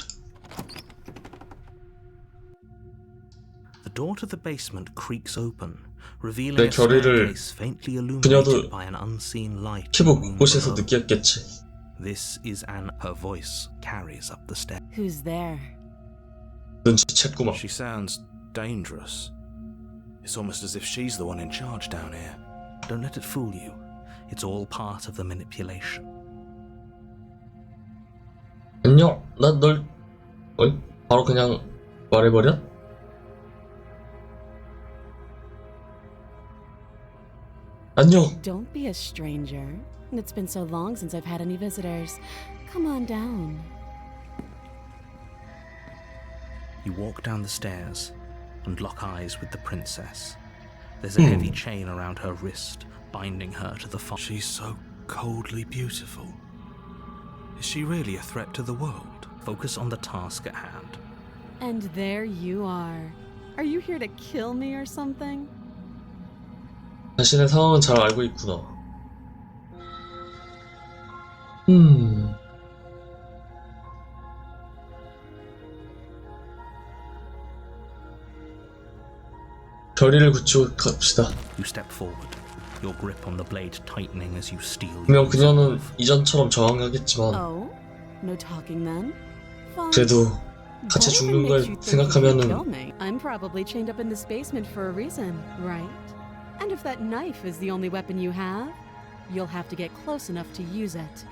The door to the basement creaks open, revealing 내 a 결의를 staircase faintly 그녀도 illuminated by an unseen light. 피부 곳곳에서 느꼈겠지. This is her voice carries up the stairs. Who's there? 눈치챘구만. She sounds dangerous. It's almost as if she's the one in charge down here. Don't let it fool you. It's all part of the manipulation. 안녕. 난 널 바로 그냥 말해버려? 안녕. Don't be a stranger. It's been so long since I've had any visitors. Come on down. You walk down the stairs and lock eyes with the princess. There's a heavy chain around her wrist, binding her to the fire. She's so coldly beautiful. Is she really a threat to the world? Focus on the task at hand. And there you are. Are you here to kill me or something? 자신의 상황은 잘 알고 있구나. 결의를 굳히고 갑시다. You step forward, your grip on the blade tightening as you steal. 분명 그녀는 이전처럼 저항하겠지만 Oh? No talking then? Fine. 그래도 같이 죽는 걸 생각하면은 I'm probably chained up in this basement for a reason, right? And if that knife is the only weapon you have, you'll have to get close enough to use it.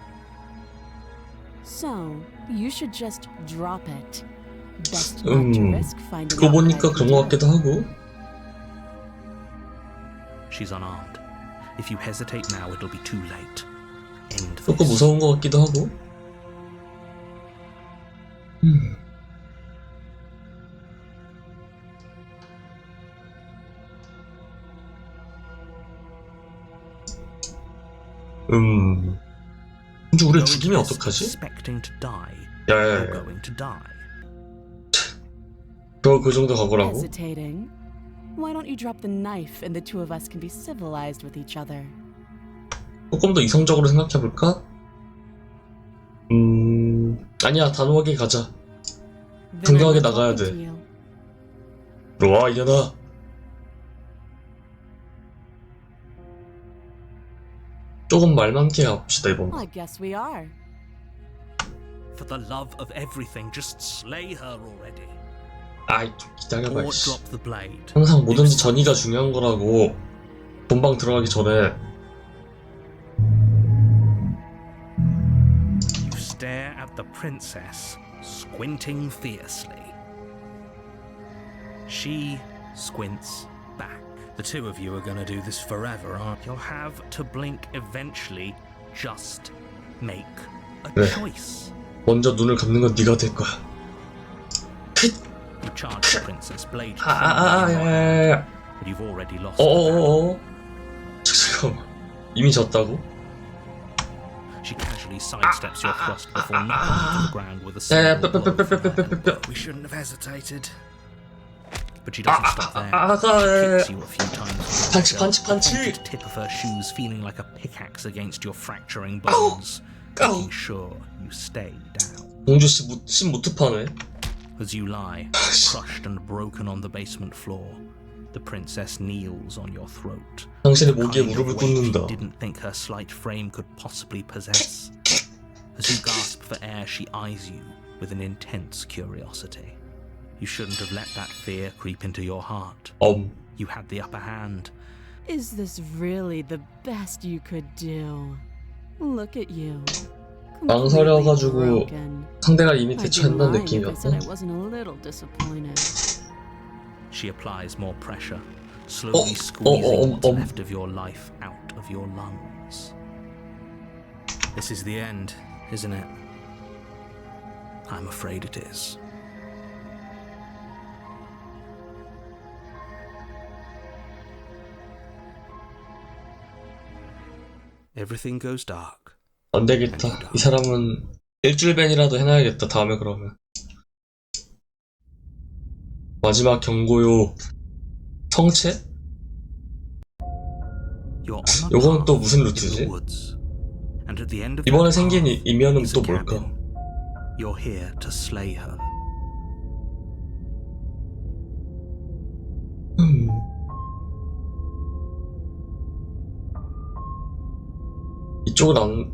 So, you should just drop it. Best not to risk finding 그거 out what I 보니까 can 그런 것 do. 같기도 하고. She's unarmed. If you hesitate now, it'll be too late. End 조금 this. 무서운 것 같기도 하고. 근데 우리를 죽이면 어떡하지? Expecting to die, 야야야. you're going to die. 그 정도 각오라고? Hesitating? Why don't you drop the knife and the two of us can be civilized with each other? 조금 더 이성적으로 생각해볼까? 아니야, 단호하게 가자. Then 당당하게 I'm not 나가야 talking 돼. to you. 들어와, 이년아. 조금 말 많게 합시다, 이번. I guess we are. For the love of everything, just slay her already. 아이, 좀 기다려봐, Or 씨. drop the blade. 항상 뭐든지 전이가 중요한 거라고. 본방 들어가기 전에. You stare at the princess, squinting fiercely. She squints back. The two of you are gonna do this forever, aren't you? You'll have to blink eventually. Just make a 그래. choice. 먼저 눈을 감는 건 네가 될 거야. You charge the princess, blade 야야야. but you've already lost the battle. 어어어어. 잠깐만. 이미 졌다고? She casually sidesteps your thrust before knocking you to the ground with a 야야, single blow from her gun. 뼈뼈뼈뼈뼈뼈. We shouldn't have hesitated. But she doesn't stop there. She kicks you a few times with 반칙, the 반칙, 반칙. pointed tip of her shoes feeling like a pickaxe against your fracturing bones. making sure you stay down. 공주 씨 무트파네. As you lie, crushed and broken on the basement floor, the princess kneels on your throat. 당신의 The 목에 kind of 무릎을 weight 꿇는다. you didn't think her slight frame could possibly possess. As you gasp for air, she eyes you with an intense curiosity. You shouldn't have let that fear creep into your heart. You had the upper hand. Is this really the best you could do? Look at you. 망설여가지고 상대가 이미 I'd be 대처한다는 lying if I said 느낌이었나? I wasn't a little disappointed. She applies more pressure, slowly squeezing what's left of your life out of your lungs. This is the end, isn't it? I'm afraid it is. Everything goes dark. 안 되겠다. 이 사람은 일주일 밴이라도 해놔야겠다. 다음에 그러면. 마지막 경고요. 성체? You're on a 요건 또 path 무슨 in 루트지? the woods. And at the end of 이번에 that 생긴 path 인면은 is 또 a 뭘까? cabin. You're here to slay her. 이쪽은 안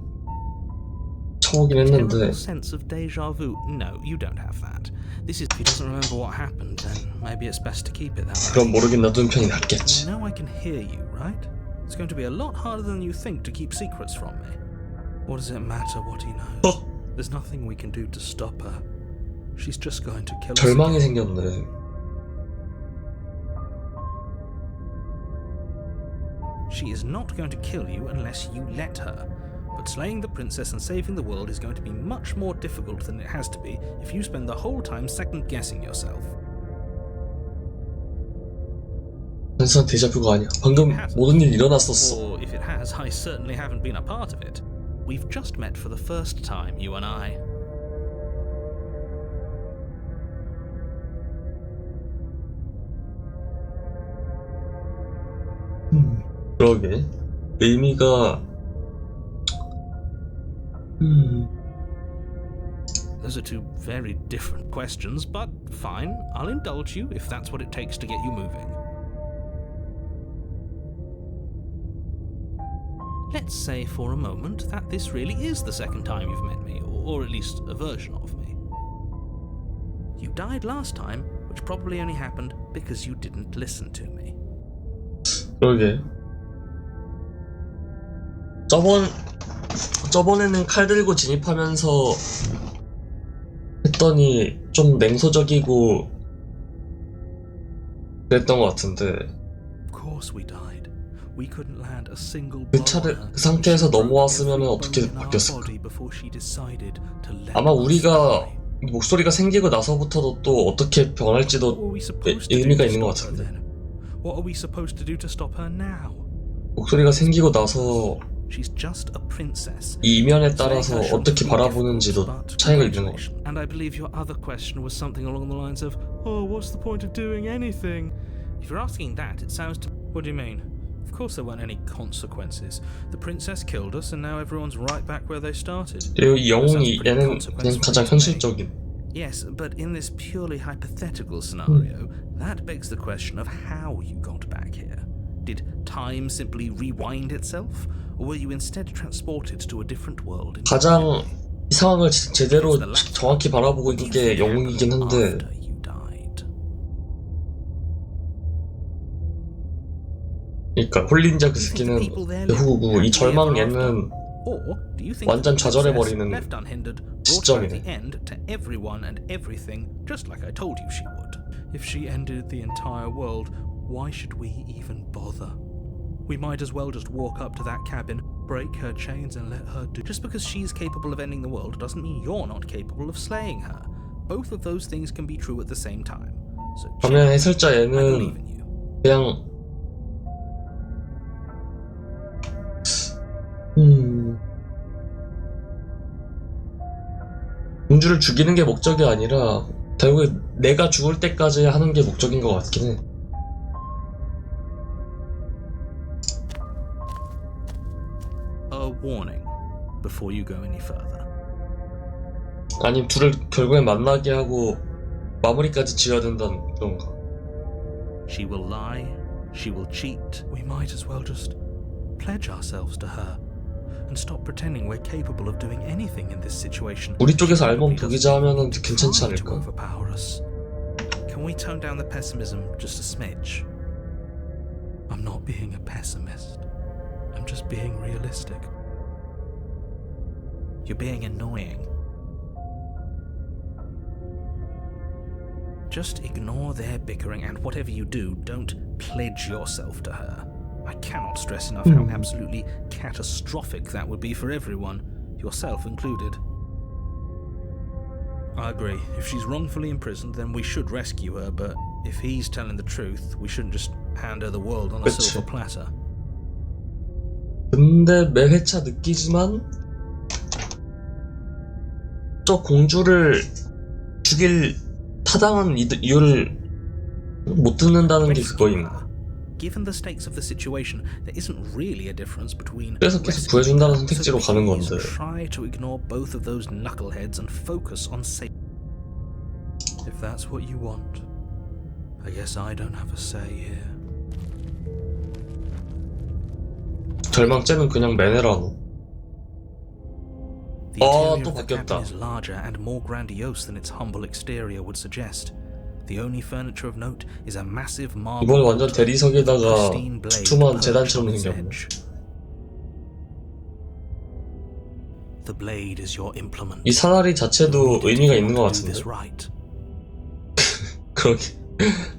쳐보긴 했는데 Terrible sense of deja vu. No, you don't have that. This is. If he doesn't remember what happened, then maybe it's best to keep it that way. 그럼 모르긴 놔두는 편이 낫겠지. You know I can hear you, right? It's going to be a lot harder than you think to keep secrets from me. What does it matter what he knows? There's nothing we can do to stop her. She's just going to kill us. 절망이 생겼네. She is not going to kill you unless you let her. But slaying the princess and saving the world is going to be much more difficult than it has to be if you spend the whole time second-guessing yourself. 단순한 데자뷰가 아니야. 방금 모든 일 일어났었어. Or if it has, I certainly haven't been a part of it. We've just met for the first time, you and I. 그러게. 의미가 Those are two very different questions, but fine, I'll indulge you if that's what it takes to get you moving. Let's say for a moment that this really is the second time you've met me, or at least a version of me. You died last time, which probably only happened because you didn't listen to me. 그러게. 저번에는 칼 들고 진입하면서 했더니 좀 냉소적이고 그랬던 것 같은데 Of course we died. We couldn't land a single 그 blow 차를 on her. 그 상태에서 She broke 넘어왔으면 every 어떻게 bone in our 바뀌었을까? body before she decided to let 아마 us 우리가 die. 목소리가 생기고 나서부터도 또 어떻게 What 변할지도 were we supposed to do 의미가 to 있는 것 stop her 같은데 then? What are we supposed to do to stop her now? 목소리가 생기고 나서 She's just a princess. 이 이면에 따라서 어떻게 바라보는지도 차이가 있는 것 같아요. And I believe your other question was something along the lines of, "Oh, what's the point of doing anything?" If you're asking that, it sounds to. What do you mean? Of course there weren't any consequences. The princess killed us, and now everyone's right back where they started. 그리고 이 영웅이 얘는 그냥 가장 현실적인. Yes, but in this purely hypothetical scenario, that begs the question of how you got back here. Did time simply rewind itself, or were you instead transported to a different world? 가장 이 상황을 제대로 정확히 바라보고 있는 게 영웅이긴 한데 After you died. 그러니까 홀린자 그 새끼는 배후고 이 절망 얘는 Or do you think 완전 the princess 좌절해버리는 left unhindered brought about the 시점이네. end to everyone and everything, just like I told you she would? If she ended the entire world, why should we even bother? We might as well just walk up to that cabin, break her chains and let her do. Just because she's capable of ending the world doesn't mean you're not capable of slaying her. Both of those things can be true at the same time. So 반면 해설자 I believe 얘는 in you. 그냥 공주를 죽이는 게 목적이 아니라 결국에 내가 죽을 때까지 하는 게 목적인 것 같긴 해. A warning. before you go any further. 아니면 둘을 결국엔 만나게 하고 마무리까지 지어야 된다는 그런가? She will lie, she will cheat. We might as well just pledge ourselves to her and stop pretending we're capable of doing anything in this situation. 우리 쪽에서 알몸 독이자 하면은 괜찮지 Try to 않을까? overpower us. Can we tone down the pessimism just a smidge? I'm not being a pessimist. I'm just being realistic. You're being annoying. Just ignore their bickering, and whatever you do, don't pledge yourself to her. I cannot stress enough how absolutely catastrophic that would be for everyone, yourself included. I agree. If she's wrongfully imprisoned, then we should rescue her, but if he's telling the truth, we shouldn't just hand her the world on a 그치. silver platter. 근데 매 회차 느끼지만 저 공주를 죽일 타당한 이유를 못 듣는다는 게 그거임. Given the stakes of the situation, there isn't really a difference between 그래서 계속 구해준다는 선택지로 가는 건데. Try to ignore both of those knuckleheads and focus on safety. If that's what you want, I guess I don't have a say here. 절망죄는 그냥 매네라노. The interior 또 of the 바뀌었다. cabin is larger and more grandiose than its humble exterior would suggest. The only furniture of note is a massive marble. 이번에 완전 대리석에다가 pristine blade 두툼한 perched 재단처럼 on its 생겼네. edge. The blade is your implement. 이 사나리 자체도 의미가 있는 것 Do this 같은데. right. 그러게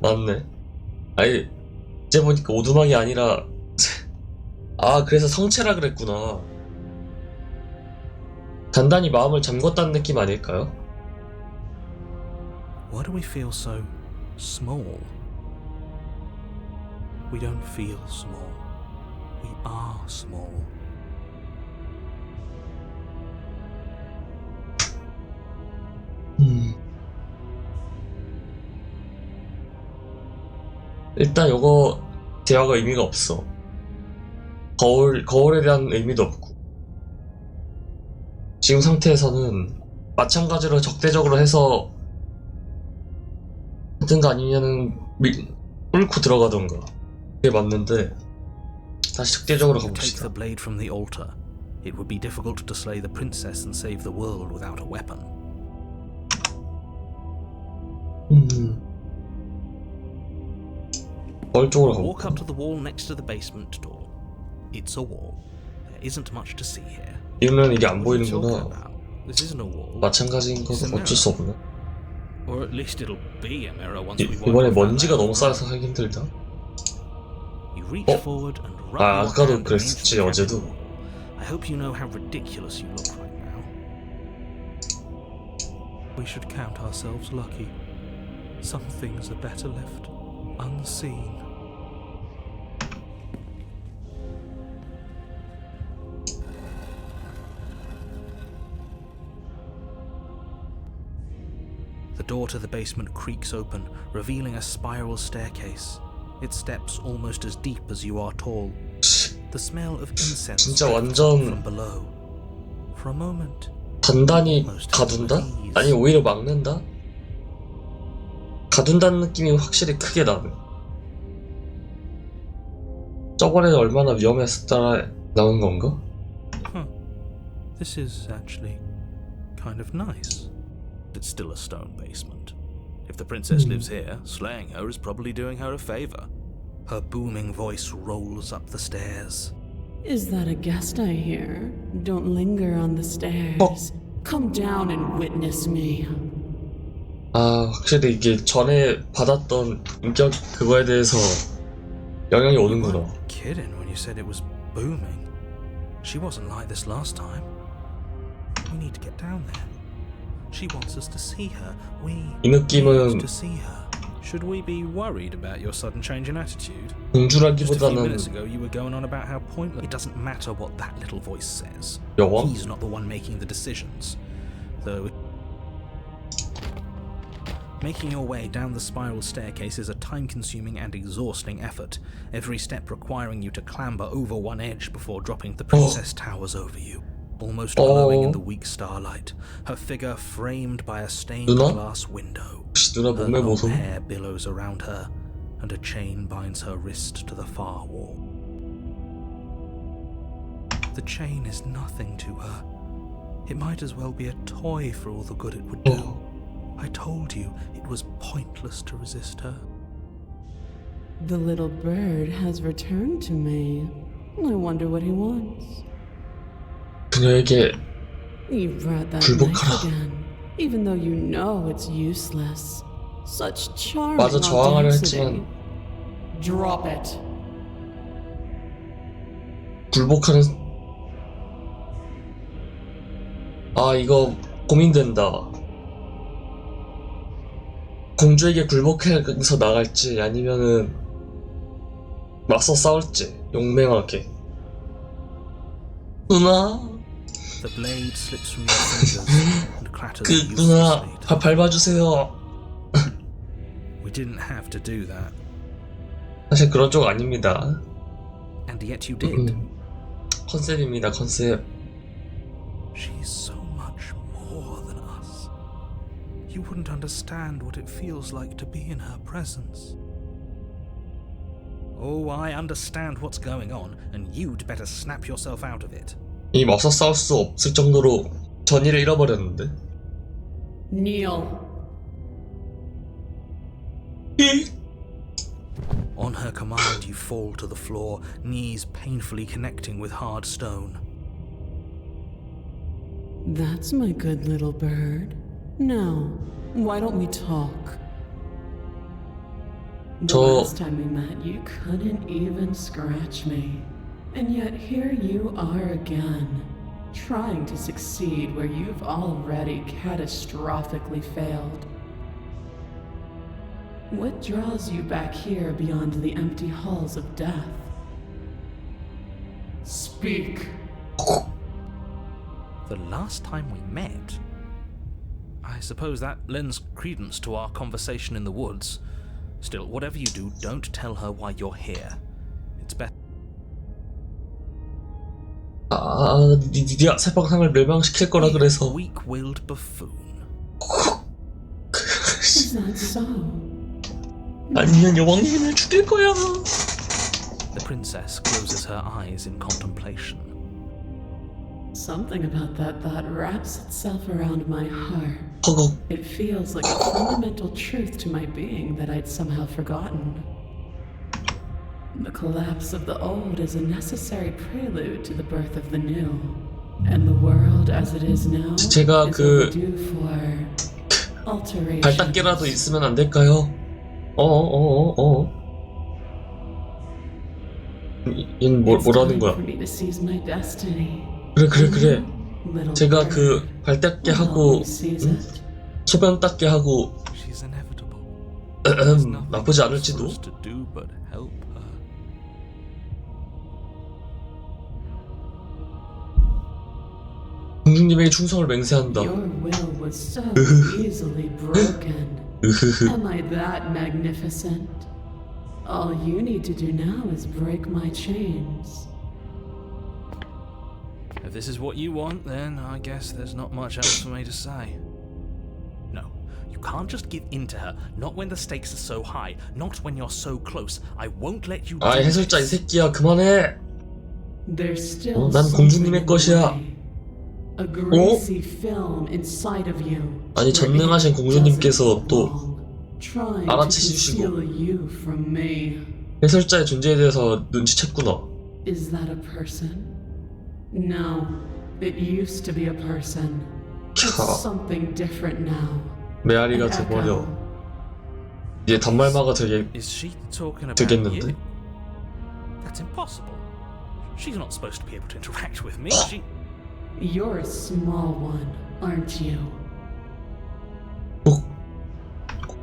맞네. 아니 이제 보니까 오두막이 아니라 아 그래서 성체라 그랬구나. 단단히 마음을 잠궜다는 느낌 아닐까요? Why do we feel so small? We don't feel small. We are small. 일단 요거 대화가 의미가 없어. 거울에 대한 의미도 없고 지금 상태에서는 마찬가지로 적대적으로 해서 하든가 아니면은 뚫고 들어가던가 그게 맞는데 다시 적대적으로 Take 가봅시다. the blade from the altar. It would be difficult to slay the princess and save the world without a weapon. 거울 쪽으로 Walk 가볼까? up to the wall next to the basement door. It's a wall. There isn't much to see here. 이러면 이게 안 What are you talking 보이는구나. about? This isn't a wall. 마찬가지인 건 어쩔 수 없네. Or at least it'll be a mirror once we wipe 이번에 off that 먼지가 layer 너무 of 쌓여서 rubble. 하기 힘들다. You reach forward and rub 아, your 아까도 hand against 그랬었지, the cabin 어제도. wall. I hope you know how ridiculous you look right now. We should count ourselves lucky. Some things are better left unseen. The door to the basement creaks open, revealing a spiral staircase. Its steps almost as deep as you are tall. The smell of incense 진짜 drifts up 완전 from below. For a moment, 단단히 가둔다? 아니 오히려 막는다? 가둔다는 느낌이 확실히 크게 나네. 저번에 얼마나 위험했었더라 나온 건가? this is actually kind of nice. It's still a stone basement. If the princess lives here, slaying her is probably doing her a favor. Her booming voice rolls up the stairs. Is that a guest I hear? Don't linger on the stairs. Come down and witness me. 아 확실히 이게 전에 받았던 인격 그거에 대해서 영향이 오는구나. Kidding when you said it was booming. She wasn't like this last time. We need to get down there. She wants us to see her. We 이 느낌은 need to see her. Should we be worried about your sudden change in attitude? Just a few 공주라기보다는 minutes ago, you were going on about how pointless. It doesn't matter what that little voice says. 여왕? He's not the one making the decisions. Though, making your way down the spiral staircase is a time-consuming and exhausting effort. Every step requiring you to clamber over one edge before dropping the princess towers over you. almost glowing in the weak starlight, her figure framed by a stained 누나? glass window. 혹시 누나 Her 몸매 long 보소? hair billows around her, and a chain binds her wrist to the far wall. The chain is nothing to her. It might as well be a toy for all the good it would do. I told you it was pointless to resist her. The little bird has returned to me. I wonder what he wants. 그녀에게 You brought that 굴복하라. knife again, even though you know it's useless. Such charming 맞아, 저항하려 audacity. 했지만 Drop it. 굴복하는 이거 고민된다. 공주에게 굴복해서 나갈지 아니면은 맞서 싸울지 용맹하게. 누나 The blade slips from your fingers and clatters 누나 uselessly. 밟아주세요. We didn't have to do that, 사실 그런 쪽 아닙니다. and yet you did. 컨셉입니다, 컨셉. She's so much more than us. You wouldn't understand what it feels like to be in her presence. Oh, I understand what's going on, and you'd better snap yourself out of it. 이 맞서 싸울 수 없을 정도로 전의를 잃어버렸는데. Kneel. On her command, you fall to the floor, knees painfully connecting with hard stone. That's my good little bird. Now, why don't we talk? The last time we met, you couldn't even scratch me. And yet here you are again, trying to succeed where you've already catastrophically failed. What draws you back here beyond the empty halls of death? Speak. The last time we met? I suppose that lends credence to our conversation in the woods. Still, whatever you do, don't tell her why you're here. It's better. 니가 세방상을 멸망시킬 거라 그래서. Weak-willed buffoon. Is that so? 아니면 여왕님을 죽일 거야. The princess closes her eyes in contemplation. Something about that thought wraps itself around my heart. 허걱. It feels like a fundamental truth to my being that I'd somehow forgotten. The collapse of the old is a necessary prelude to the birth of the new. And the world as it is now 제가 is 그 overdue for alteration. 발닦개라도 있으면 안 될까요? 얘는 뭐라는 거야? 그래. 제가 그 발닦개 하고 소변 닦게 하고 She's inevitable. 나쁘지 않을지도. For us to do but help her. 공주님에게 충성을 맹세한다. Your will was so easily broken. Am I that magnificent? All you need to do now is break my chains. If this is what you want, then I guess there's not much else for me to say. No, you can't just give in to her. Not when the stakes are so high. Not when you're so close. I won't let you do 해설자 이 this. 새끼야 그만해. There's still 난 공주님의 것이야. a greasy film inside of you. 아니, 전능하신 공주님께서 또 알아채시고 you from me. 해설자의 존재에 대해서 눈치챘구나. Is that a person? No, it used to be a person. It's something different now. 메아리가 돼버려. 이제 단말마가 Is she talking about 되겠는데? you? That's impossible. She's not supposed to be able to interact with me. She... You're a small one, aren't you?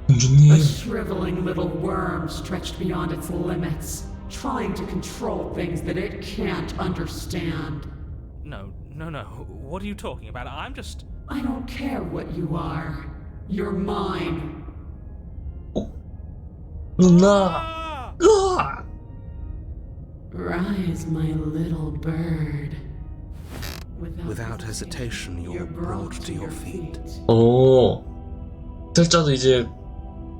공주님. A shriveling little worm stretched beyond its limits, trying to control things that it can't understand. No. What are you talking about? I'm just... I don't care what you are. You're mine. 누나. Rise, my little bird. Without hesitation, you're brought to your feet. 살자도 이제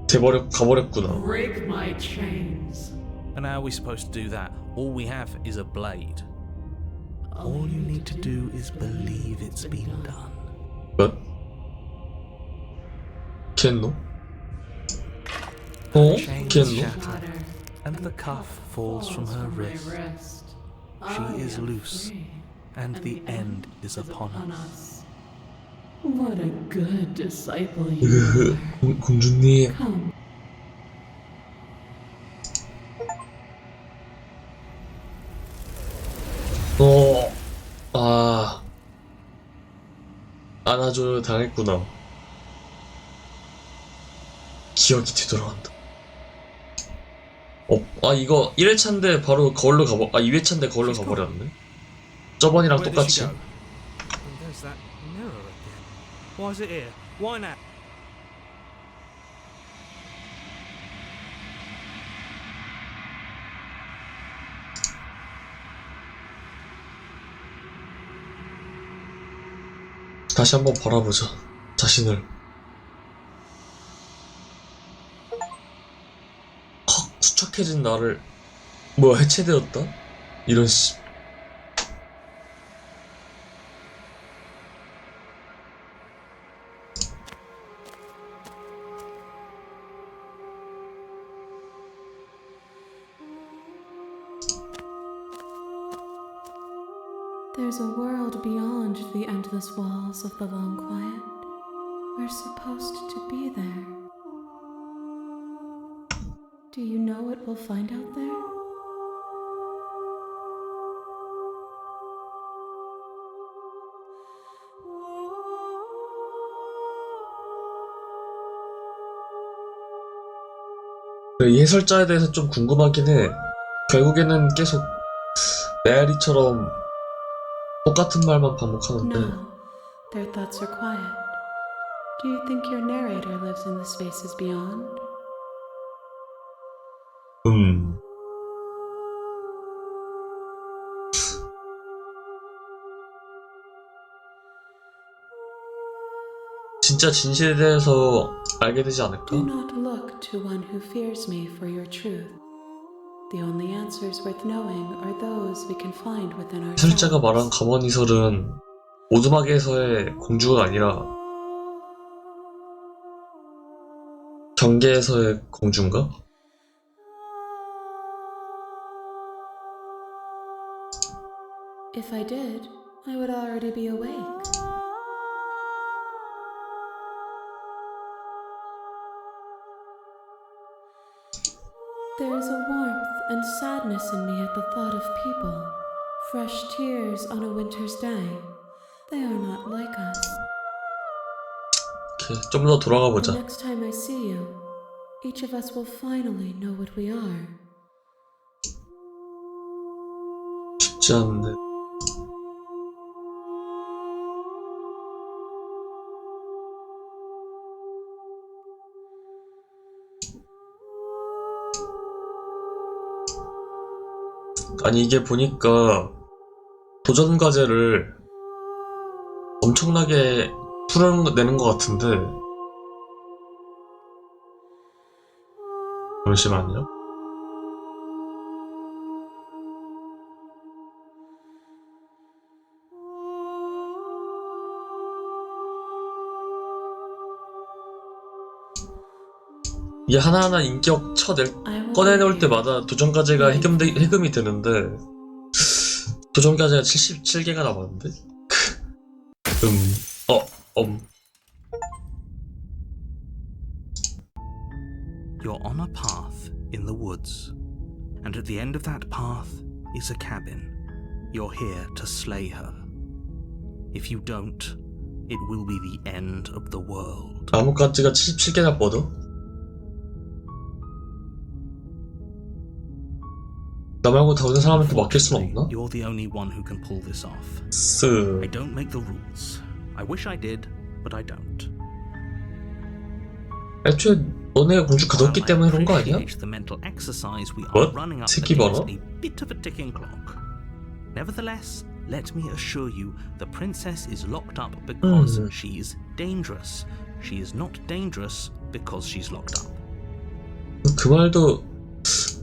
가버렸구나. Break my chains. And how are we supposed to do that? All we have is a blade. All you need to do is believe it's been done. 몇? 겠노? Chains 겠노? shatter, and the cuff falls from her wrist. She is loose, and the end is upon us. What a good disciple you are. 공주님. Come. 안아줘요 당했구나. 기억이 되돌아간다. 이거 1회차인데 바로 거울로 2회차인데 거울로 가버렸네. 저번이랑 Where did 똑같이. she go? And there's that mirror again. Why is it here? Why now? 다시 한번 바라보자. 자신을. 수척해진 나를. 뭐야, 해체되었다? 이런 씨. There's a world beyond the endless walls of the long quiet. We're supposed to be there. Do you know what we'll find out there? 이 해설자에 대해서 좀 궁금하긴 해. 결국에는 계속 메아리처럼 똑같은 말만 반복하는데. No, their thoughts are quiet. Do you think your narrator lives in the spaces beyond? 진짜 진실에 대해서 알게 되지 않을까? Do not look to one who fears me for your truth. The only answers worth knowing are those we can find within 해설자가 ourselves. 말한 가버니설은 오두막에서의 공주가 아니라 경계에서의 공주인가? If I did, I would already be awake. There is a warmth and sadness in me at the thought of people. Fresh tears on a winter's day. They are not like us. 오케이, 좀 더 돌아가 The 보자. next time I see you, each of us will finally know what we are. 쉽지 않네. 아니 이게 보니까 도전 과제를 엄청나게 풀어내는 것 같은데. 잠시만요. 이게 하나하나 인격 꺼내놓을 때마다 도전 과제가 해금이 되는데 도전 과제가 77개가 남았는데? You're on a path in the woods, and at the end of that path is a cabin. You're here to slay her. If you don't, it will be the end of the world. 나뭇가지가 77개나 뻗어? 나 말고 다른 사람한테 맡길 순 없나? You're the only one who can pull this off. I don't make the rules. I wish I did, but I don't. 애초에 너네가 공주 가뒀기 때문에 그런 거 아니야? The mental exercise we are What? running up 새끼 봐라. against a bit of a ticking clock. Nevertheless, Let me assure you, the princess is locked up because she's dangerous. She is not dangerous because she's locked up. 그 말도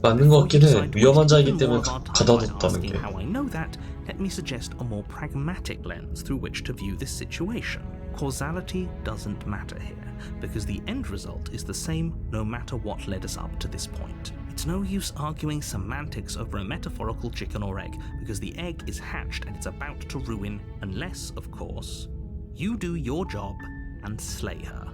맞는 것 같긴 해. Before you decide 위험한 to 자이기 waste even 때문에 more of our time by 가둬뒀다는 asking 게. how I know that, let me suggest a more pragmatic lens through which to view this situation. Causality doesn't matter here, because the end result is the same no matter what led us up to this point. It's no use arguing semantics over a metaphorical chicken or egg, because the egg is hatched and it's about to ruin, unless, of course, you do your job and slay her.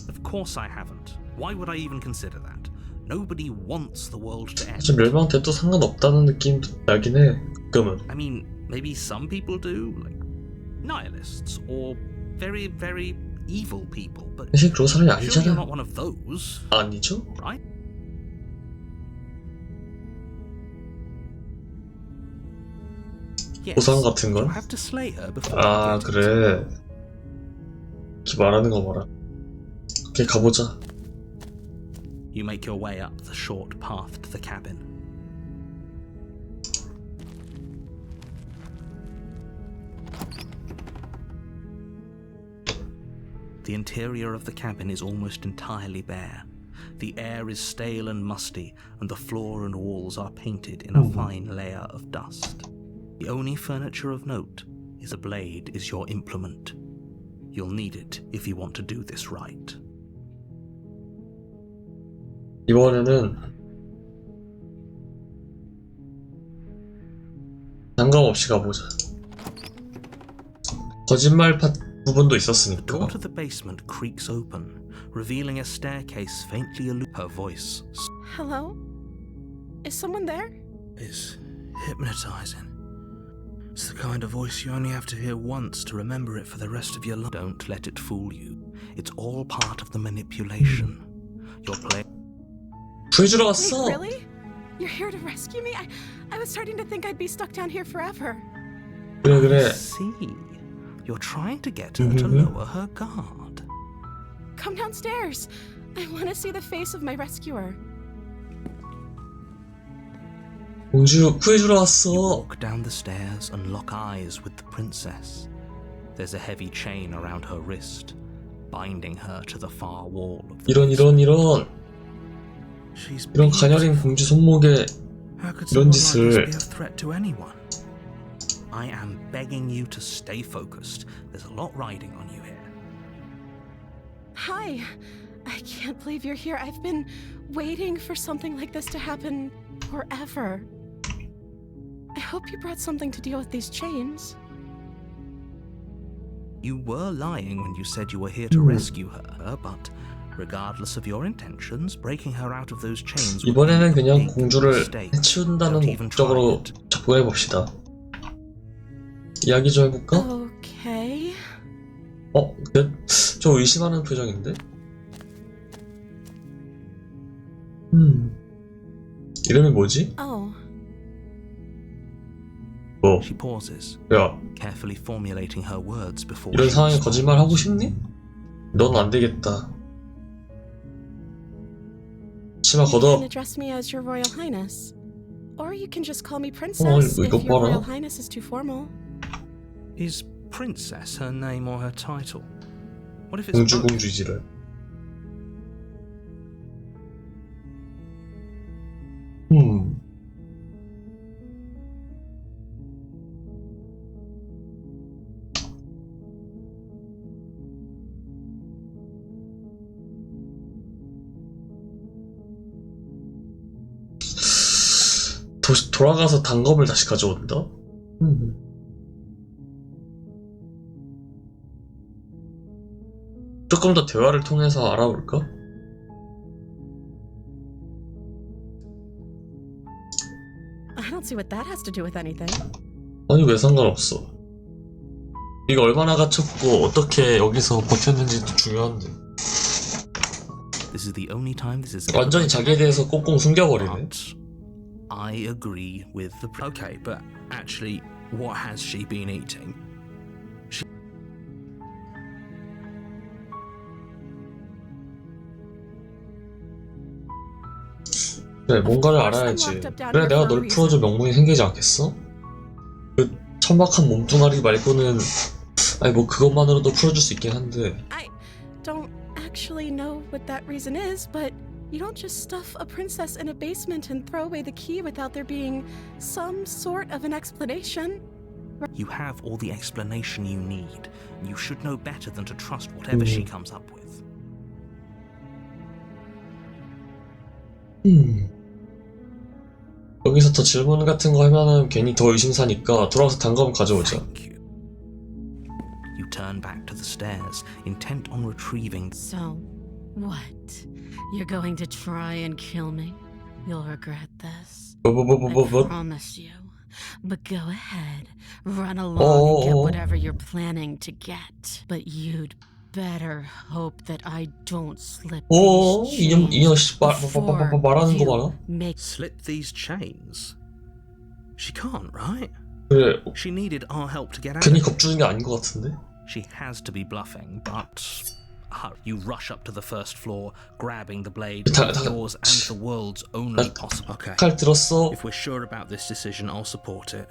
Of course I haven't. Why would I even consider that? Nobody wants the world to end. 사실 멸망돼도 상관없다는 느낌 나긴 해. 가끔은. I mean, maybe some people do, like nihilists or very, very evil people, but 사실 그런 사람이 surely you're 아니잖아요. not one of those, 아니죠? right? Yes, 보상 같은 you 건? have to slay her before 아, you get it. 그래. 이렇게 말하는 거 봐라. 오케이, 가보자. You make your way up the short path to the cabin. The interior of the cabin is almost entirely bare. The air is stale and musty, and the floor and walls are painted in a fine layer of dust. The only furniture of note is a blade is your implement. You'll need it if you want to do this right. 이번에는 장갑 없이 가보자. 거짓말 부분도 The 있었으니까. door to the basement creaks open, revealing a staircase faintly aloof. Her voice Hello? Is someone there? is hypnotizing. It's the kind of voice you only have to hear once to remember it for the rest of your life. Don't let it fool you. It's all part of the manipulation. You're playing. 구해주러 Wait, 왔어. really? You're here to rescue me? I was starting to think I'd be stuck down here forever. 그래 그래. See, you're trying to get her to lower her guard. Come downstairs. I want to see the face of my rescuer. 공주 구해주러 You 왔어. walk down the stairs and lock eyes with the princess. There's a heavy chain around her wrist, binding her to the far wall of the 이런 She's 이런 가녀린 공주 손목에 How could 이런 someone like this 짓을. be a threat to anyone? I am begging you to stay focused. There's a lot riding on you here. Hi. I can't believe you're here. I've been waiting for something like this to happen forever. I hope you brought something to deal with these chains. You were lying when you said you were here to rescue her, but regardless of your intentions, breaking her out of those chains would be 이번에는 a 그냥 big 공주를 mistake. 해치운다는 Don't even try 목적으로 it. 접근해 봅시다. 이야기 좀 해볼까? Okay. 저 의심하는 표정인데? 이름이 뭐지? Oh. 뭐? She pauses, 야, carefully formulating her words before 이런 she 상황에 responds. 거짓말 하고 싶니? 넌 안 되겠다. 치마 You can 걷어. address me as Your Royal Highness. Or you can just call me Princess 이거 if Your 봐라. Royal Highness is too formal. Is princess her name or her title? What if it's both? 공주지를. 돌아가서 단검을 다시 가져온다? 조금 더 대화를 통해서 알아볼까? I don't see what that has to do with anything. 아니 왜 상관없어. 이거 얼마나 갇혔고 어떻게 여기서 버텼는지도 중요한데. This is the only time this is 완전히 자기에 대해서 꽁꽁 숨겨버리네. But I agree with the. Okay, but actually, what has she been eating? 그래, 뭔가를 Of course I'm 알아야지. locked up down 그래, here 내가 for a 널 풀어줘 reason. 명분이 생기지 않겠어? 그 천박한 몸뚱아리 말고는 아니 뭐 그것만으로도 풀어줄 수 있긴 한데 I don't actually know what that reason is, but you don't just stuff a princess in a basement and throw away the key without there being some sort of an explanation. You have all the explanation you need. You should know better than to trust whatever she comes up with. 여기서 더 질문 같은 거 하면은 괜히 더 의심사니까 돌아가서 단검 가져오자. Thank you. You turn back to the stairs, intent on retrieving. So, what? You're going to try and kill me? You'll regret this. I 뭐? promise you. But go ahead, run along and get Oh. whatever you're planning to get. But you'd better hope that I don't slip 오, these 인형 chains 씨 before 말하는 거 you 봐라. make Slip these chains? She can't, right? 그래, She needed our help to get out. 괜히 겁주는 게 아닌 것 같은데? She has to be bluffing, but you rush up to the first floor, grabbing the blade, yours and the world's only possible. Okay. 칼 들었어? If we're sure about this decision, I'll support it.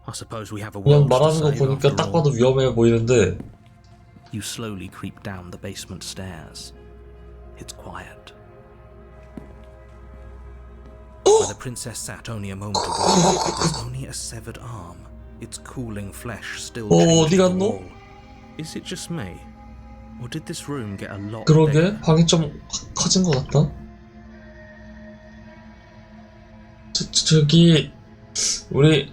I suppose we have a 그냥 world to 말하는 거 save 보니까 after 딱 all. 봐도 위험해 보이는데 You slowly creep down the basement stairs. It's quiet. Where the princess sat only a moment ago, there's only a severed arm. Its cooling flesh still chained 어디 to the 갔노? wall. Is it just me? Or did this room get a lot 그러게 bigger? 방이 좀 커진 것 같다. 저기 우리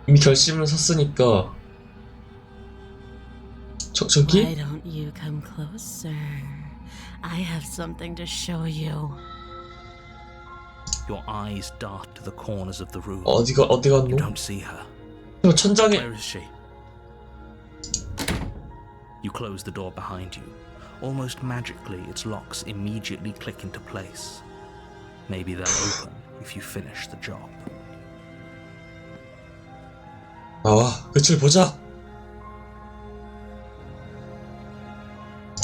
이미 결심을 섰으니까 Why 저기 don't you come closer? I have something to show you. Your eyes dart to the corners of the room. 어디 You 갔노? don't see her. 저 천장에 Where is she? You close the door behind you. Almost magically, its locks immediately click into place. Maybe they'll open if you finish the job. 나와 끝을 보자.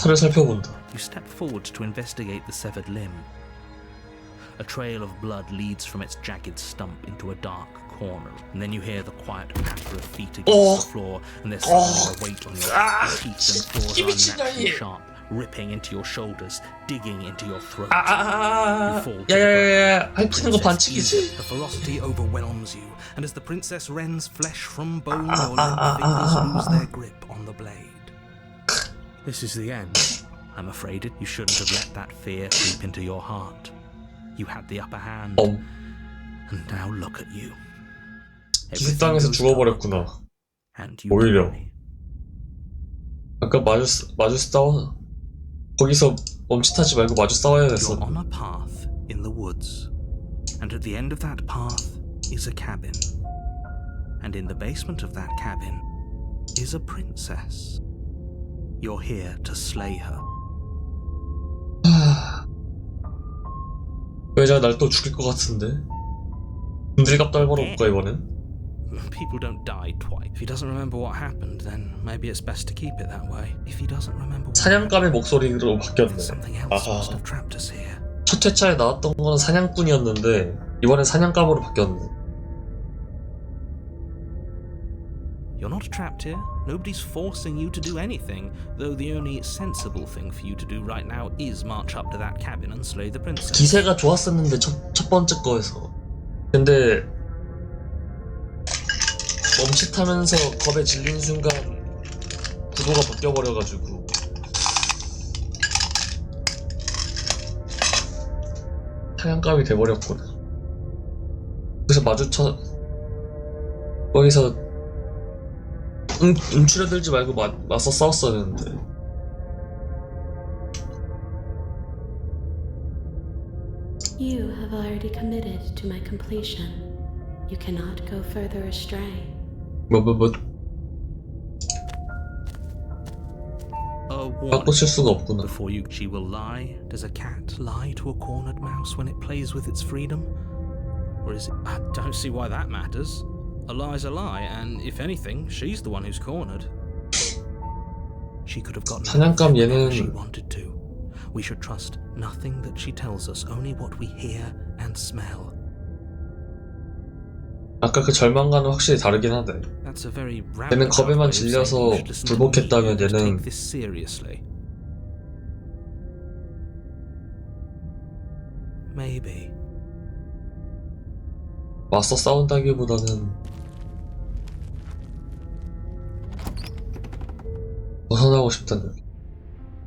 탈을 살펴본다. You step forward to investigate the severed limb. A trail of blood leads from its jagged stump into a dark corner, and then you hear the quiet patter of feet against the floor, and there's suddenly a weight on your teeth and claws are unnaturally sharp, ripping into your shoulders, digging into your throat. You fall to the 야야야야 ground. 핥히는 거 Princess 반칙이지. Eve, the ferocity overwhelms you, and as the princess rends flesh from bone, your limp fingers lose their grip on the blade. This is the end. I'm afraid you shouldn't have let that fear creep into your heart. You had the upper hand, and now look at you. 기습 당해서 죽어버렸구나. And you 오히려. die. 아까 마주 싸워 거기서 멈칫하지 말고 마주 싸워야 됐어. You're on a path in the woods, and at the end of that path is a cabin. And in the basement of that cabin is a princess. You're here to slay her. 그 여자가 날 또 죽일 것 같은데. 군들갑 떨궈러 볼까 이번엔? People don't die twice. If he doesn't remember what happened, then maybe it's best to keep it that way. If he doesn't remember what 사냥감의 목소리로 바뀌었네. something else 아하. must have trapped us here. 첫 회차에 나왔던 거는 사냥꾼이었는데 이번엔 사냥감으로 바뀌었네. You're not trapped here. Nobody's forcing you to do anything, though the only sensible thing for you to do right now is march up to that cabin and slay the princess. 기세가 좋았었는데 첫 번째 거에서. 근데 멈칫하면서 겁에 질린 순간 구도가 바뀌어버려가지고 사냥감이 돼버렸구나. 그래서 거기서 움츠려들지 말고 맞서 싸웠어야 했는데. You have already committed to my completion. You cannot go further astray. A warning. 바꿔칠 수가 없구나. Before you, she will lie. Does a cat lie to a cornered mouse when it plays with its freedom? Or is it? I don't see why that matters. A lie's a lie, and if anything, she's the one who's cornered. She could have gotten 사냥감 whenever she 얘는 wanted to. We should trust nothing that she tells us, only what we hear and smell. 아까 그 절망과는 확실히 다르긴 하대. That's a very 얘는 roundabout 겁에만 way of saying 질려서 you should listen to me 굴복했다면 and take 얘는 this seriously. Maybe. 맞서 싸운다기보다는 벗어나고 싶다는 느낌.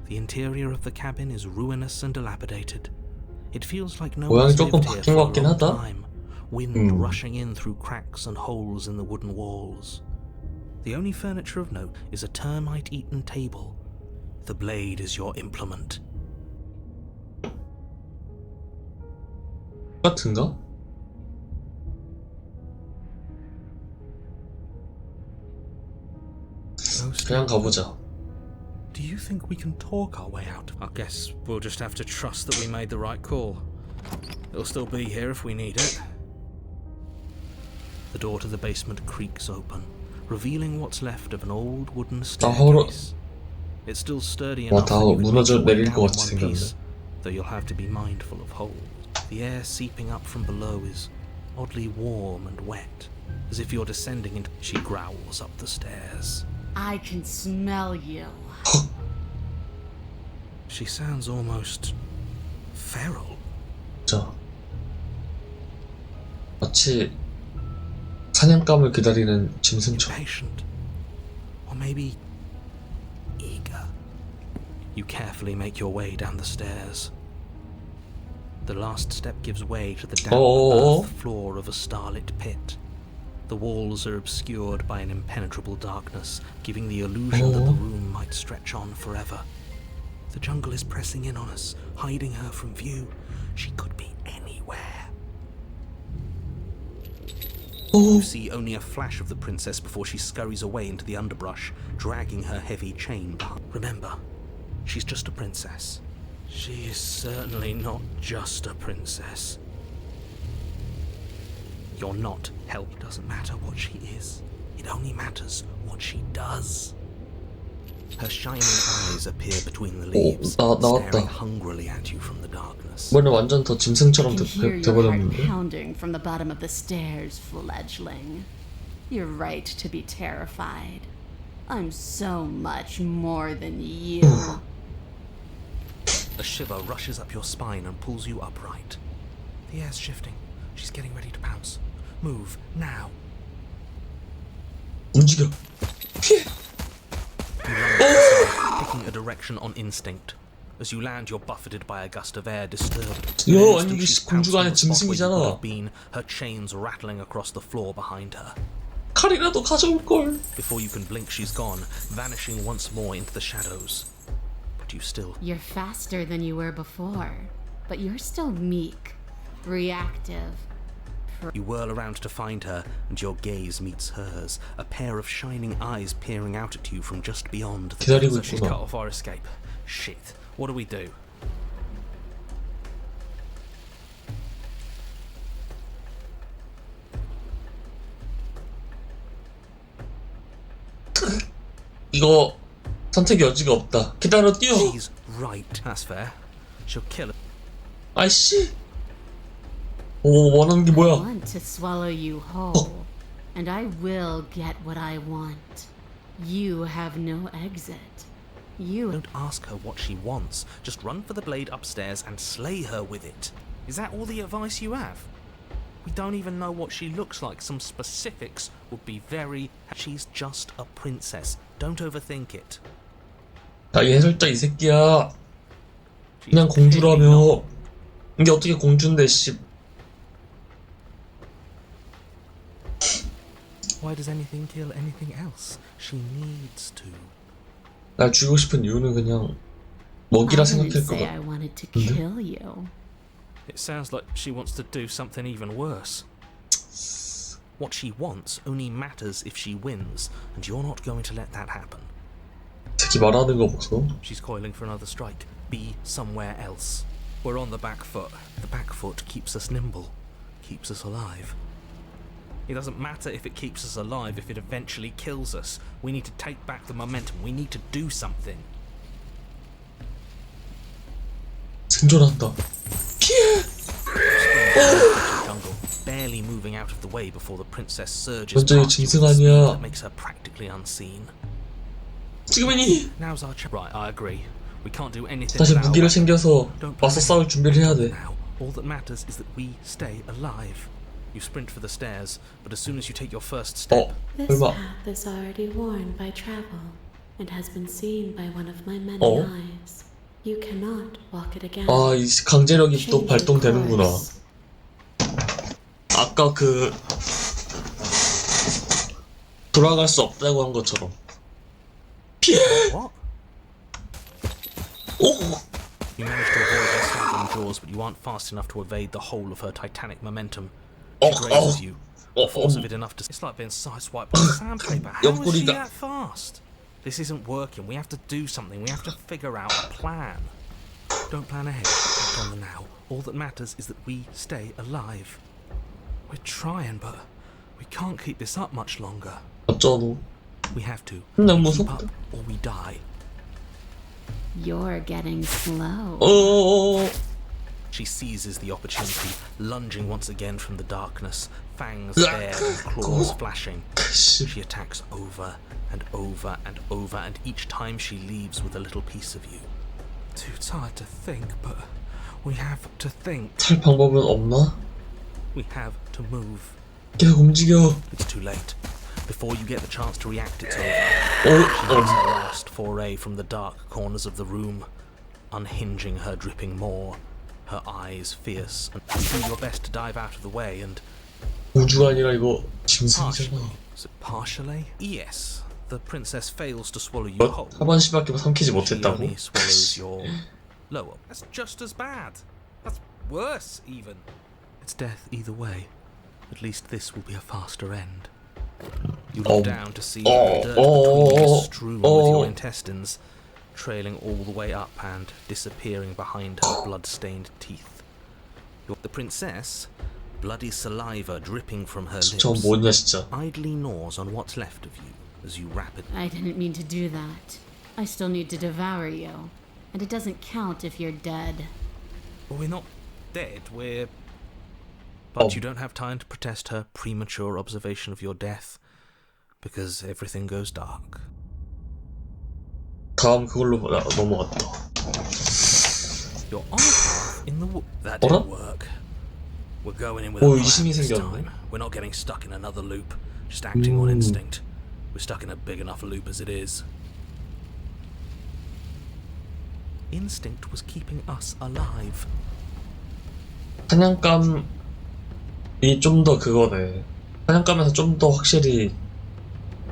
The interior of the cabin is ruinous and dilapidated. It feels like no 모양이 one's 조금 lived here 바뀐 for 것 a 같긴 long 하다. time. Wind rushing in through cracks and holes in the wooden walls. The only furniture of note is a termite-eaten table. The blade is your implement. 똑같은가? 그냥 가보자. Do you think we can talk our way out? I guess we'll just have to trust that we made the right call. It'll still be here if we need it. The door to the basement creaks open, revealing what's left of an old wooden staircase. It's still sturdy enough that you can make your way down in one piece, though you'll have to be mindful of holes. The air seeping up from below is oddly warm and wet, as if you're descending into... She growls up the stairs. I can smell you. She sounds almost feral. 자, 마치 사냥감을 기다리는 짐승처럼. Impatient. Or maybe eager. You carefully make your way down the stairs. The last step gives way to the damp earth floor of a starlit pit. The walls are obscured by an impenetrable darkness, giving the illusion that the room might stretch on forever. The jungle is pressing in on us, hiding her from view. She could be anywhere. You see only a flash of the princess before she scurries away into the underbrush, dragging her heavy chain behind. Remember, she's just a princess. She is certainly not just a princess. You're not help. It doesn't matter what she is. It only matters what she does. Her shining eyes appear between the leaves, staring hungrily at you from the darkness. 이번에 완전 더 짐승처럼 I can hear your heart 돼버렸는데. pounding from the bottom of the stairs, fledgling. You're right to be terrified. I'm so much more than you. A shiver rushes up your spine and pulls you upright. The air's shifting. She's getting ready to pounce. Move, now. 움직여. 피해. You run aside, picking a direction on instinct. As you land, you're buffeted by a gust of air, disturbed. In an 야, instant, 아니 이게 she's pounced 공주가 on 아니라 the spot where you could 짐승이잖아. have been, her chains rattling across the floor behind her. 칼이라도 가져올 걸. Before you can blink, she's gone, vanishing once more into the shadows. But you still... You're faster than you were before, but you're still meek, reactive. You whirl around to find her, and your gaze meets hers, a pair of shining eyes peering out at you from just beyond the... 기다리고 So she's 있구나. cut off our escape. Shit. What do we do? 이거 선택의 여지가 없다. 기다려 뛰어. She's right. That's fair. She'll kill us. 아이씨. 오, 원하는 게 I 뭐야? want to swallow you whole, and I will get what I want. You have no exit. You Don't ask her what she wants. Just run for the blade upstairs and slay her with it. Is that all the advice you have? We don't even know what she looks like. Some specifics would be very... She's just a princess. Don't overthink it. 야, 얘 해설자 이 새끼야. She's 그냥 clearly not. 공주라며. 이게 어떻게 공주인데, 씨. Why does anything kill anything else? She needs to. 날 죽이고 싶은 이유는 그냥 먹이라 I didn't 생각할 것 say I 같아. wanted to kill you. It sounds like she wants to do something even worse. What she wants only matters if she wins, and you're not going to let that happen. 새끼 말하는 거 보소. She's coiling for another strike. Be somewhere else. We're on the back foot. The back foot keeps us nimble, keeps us alive. It doesn't matter if it keeps us alive, if it eventually kills us. We need to take back the momentum. We need to do something. 생존한다. 피해! Jungle, barely moving out of the way before the princess surges 완전히 past you 짐승 with a speed 아니야. that makes her practically unseen. 지금이니! Now's our chance. Right, I agree. We can't do anything 다시 without 무기를 our weapon. 챙겨서 Don't 맞서 싸울 준비를 해야 돼. now. All that matters is that we stay alive. You sprint for the stairs, but as soon as you take your first step, This 설마. path is already worn by travel and has been seen by one of my many 어? eyes. You cannot walk it again. 아, 이 강제력이 Change 또 your 발동되는구나. course. 아까 그 돌아갈 수 없다고 한 것처럼. 피해! what? 오! You manage to avoid her slapping jaws, but you aren't fast enough to evade the whole of her titanic momentum. She grazes you. The force of it enough to... It's like being sideswiped by sandpaper. How is she 옆구리가. that fast? This isn't working. We have to do something. We have to figure out a plan. Don't plan ahead. Act on the now. All that matters is that we stay alive. We're trying, but we can't keep this up much longer. 어쩌노? We have to. 너무 We keep 무섭다. up or we die. You're getting slow. 어어어어. She seizes the opportunity, lunging once again from the darkness, fangs bared and claws flashing. 씨. She attacks over and over and over, and each time she leaves with a little piece of you. Too tired to think, but we have to think. 살 방법은 없나? We have to move. 계속 움직여. It's too late. Before you get the chance to react, it's over. 어, It's her last foray from the dark corners of the room, unhinging her dripping maw, her eyes fierce, and you do your best to dive out of the way and... 우주가 아니라 이거 짐승이잖아. Partially. Is it partially? Yes. The princess fails to swallow you 뭐, whole. 하반신밖에 삼키지 She 못했다고? only swallows your lower. That's just as bad. That's worse, even. It's death either way. At least this will be a faster end. You look down to see the dirt between you strewn with your intestines, trailing all the way up and disappearing behind her blood-stained teeth. The princess, bloody saliva dripping from her 저 lips, 뭐냐 진짜. idly gnaws on what's left of you as you rapidly... I didn't mean to do that. I still need to devour you. And it doesn't count if you're dead. Well, we're not dead, we're... But you don't have time to protest her premature observation of your death, because everything goes dark. 다음 그걸로 넘어갔다. You're on a path in the wood. That 어라? didn't work. We're going in with 오, a plan 의심이 this 생겼네. time. We're not getting stuck in another loop, just acting on instinct. We're stuck in a big enough loop as it is. Instinct was keeping us alive. 사냥감이 좀 더 그거네. 사냥감에서 좀 더 확실히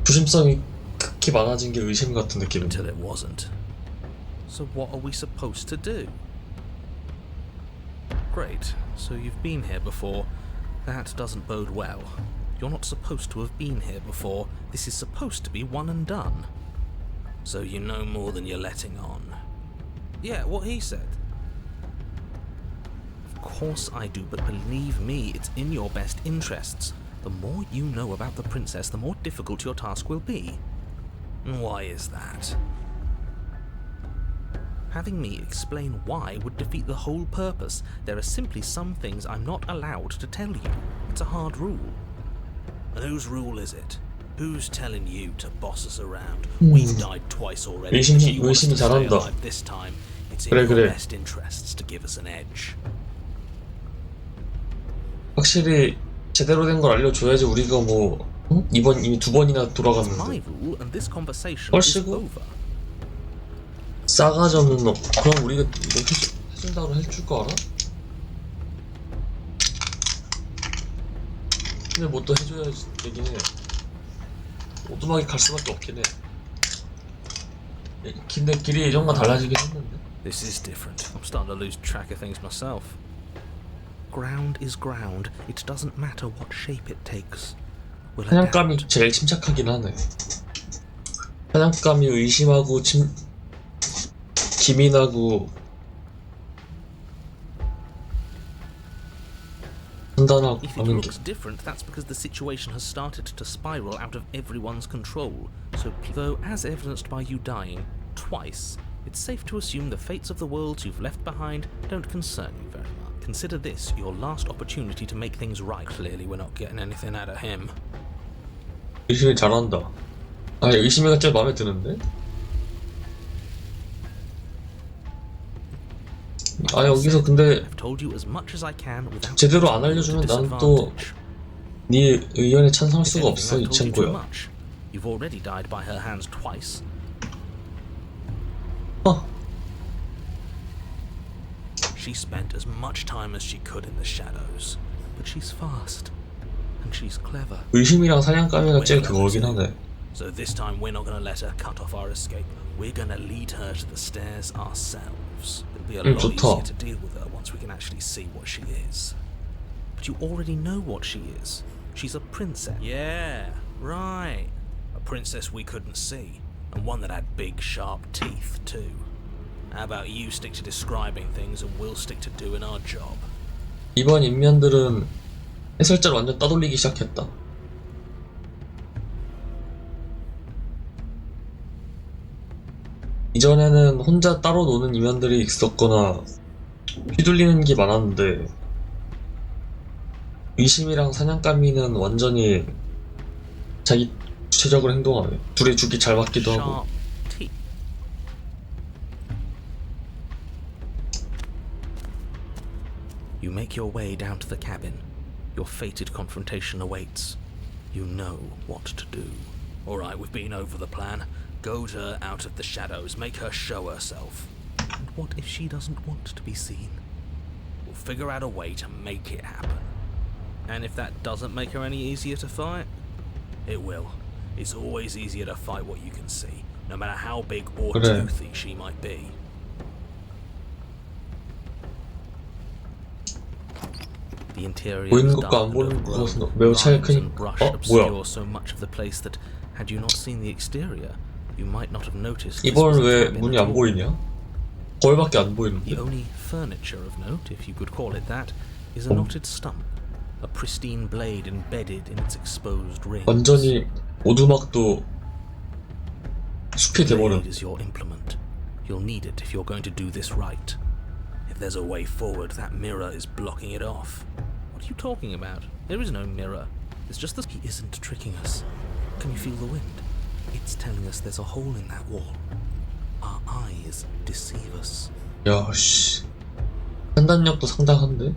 조심성이 극히 많아진 게 의심 같은 느낌인데. Until it wasn't. So what are we supposed to do? Great, so you've been here before. That doesn't bode well. You're not supposed to have been here before. This is supposed to be one and done. So you know more than you're letting on. Yeah, what he said. Of course I do, but believe me, it's in your best interests. The more you know about the princess, the more difficult your task will be. Why is that? Having me explain why would defeat the whole purpose. There are simply some things I'm not allowed to tell you. It's a hard rule. And whose rule is it? Who's telling you to boss us around? We've died twice already. If you want us to stay 잘한다. alive this time, it's in 그래, your 그래. best interests to give us an edge. 확실히 제대로 된 걸 알려줘야지 우리가 뭐 응? 이미 두 번이나 My 돌아갔는데 rule, and this conversation is 얼씨구? over. 싸가지 없는 놈. 그럼 우리가 뭐 해준다고 해줄 거 알아? 근데 뭐 또 해줘야지 되긴 해. 오두막이 갈 수밖에 없긴 해. 근데 길이 예전과 달라지긴 했는데. This is different. I'm starting to lose track of things myself. Ground is ground. It doesn't matter what shape it takes. We'll 사냥감이 adapt. 제일 침착하긴 하네. 사냥감이 의심하고 기민하고 판단하고 If it 하는 게 looks different, that's because the situation has started to spiral out of everyone's control. So, though as evidenced by you dying twice, it's safe to assume the fates of the worlds you've left behind don't concern you very much. Consider this your last opportunity to make things right. Clearly we're not getting anything out of him. 의심이 잘한다. 아, 의심이가 제일 마음에 드는데? 아, 여기서 근데 I've told you as much as I can without 제대로 안 알려주면 난 또 네 의견에 찬성할 수가 없어, 이 친구야. You've already died by her hands twice. She spent as much time as she could in the shadows, but she's fast and she's clever. 의심이랑 사냥감이가 제일 그거긴 하네. So this time we're not going to let her cut off our escape. We're going to lead her to the stairs ourselves. It'll be a lot 좋다. easier to deal with her once we can actually see what she is. But you already know what she is. She's a princess. Yeah, right. A princess we couldn't see, and one that had big sharp teeth too. How about you stick to describing things and we'll stick to doing our job. 이번 인면들은 해설자를 완전 따돌리기 시작했다. 이전에는 혼자 따로 노는 인면들이 있었거나 휘둘리는 게 많았는데 의심이랑 사냥감이는 완전히 자기 주체적으로 행동하네. 둘이 죽이 잘 맞기도 하고. You make your way down to the cabin. Your fated confrontation awaits. You know what to do. Alright, we've been over the plan. Goad her out of the shadows, make her show herself. And what if she doesn't want to be seen? We'll figure out a way to make it happen. And if that doesn't make her any easier to fight, it will. It's always easier to fight what you can see, no matter how big or toothy she might be. The interior 보이는 is 것과 dark 안 and 보이는 것은 overgrown. 매우 차이가 Vines and 크니까. brush 뭐야? obscure so much of the place that had you not seen the exterior, you might not have noticed. This was 이번은 a 왜 cabin 문이 at 안 all. 보이냐? 거울밖에 안 The 보이는데. only furniture of note, if you could call it that, is a knotted stump, a pristine blade embedded in its exposed ring. 완전히 오두막도 숲이 The 돼버렸네. blade is your implement. You'll need it if you're going to do this right. If there's a way forward, that mirror is blocking it off. What are you talking about? There is no mirror. It's just that he isn't tricking us. Can you feel the wind? It's telling us there's a hole in that wall. Our eyes deceive us. 야, 씨. 판단력도 상당한데?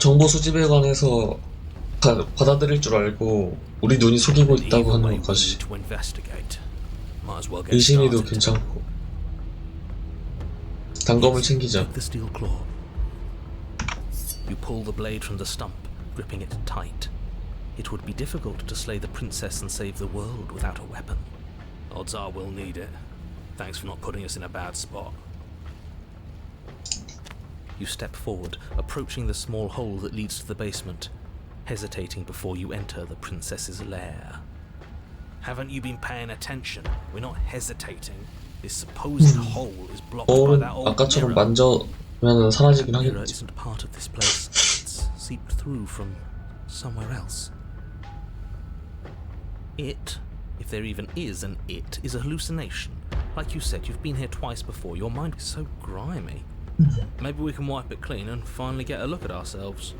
정보 수집에 관해서 받아들일 줄 알고 우리 눈이 속이고 있다고 하는 것까지. 의심이도 괜찮고. 단검을 챙기자. The steel claw. You pull the blade from the stump, gripping it tight. It would be difficult to slay the princess and save the world without a weapon. Odds are we'll need it. Thanks for not putting us in a bad spot. You step forward, approaching the small hole that leads to the basement, hesitating before you enter the princess's lair. Haven't you been paying attention? We're not hesitating. This supposed hole is blocked by 거울은 that old 아까처럼 mirror. 만져면 사라지긴 The mirror 하겠지. isn't part of this place. It's seeped through from somewhere else. It, if there even is an it, is a hallucination. Like you said, you've been here twice before. Your mind is so grimy. Maybe we can wipe it clean and finally get a look at ourselves.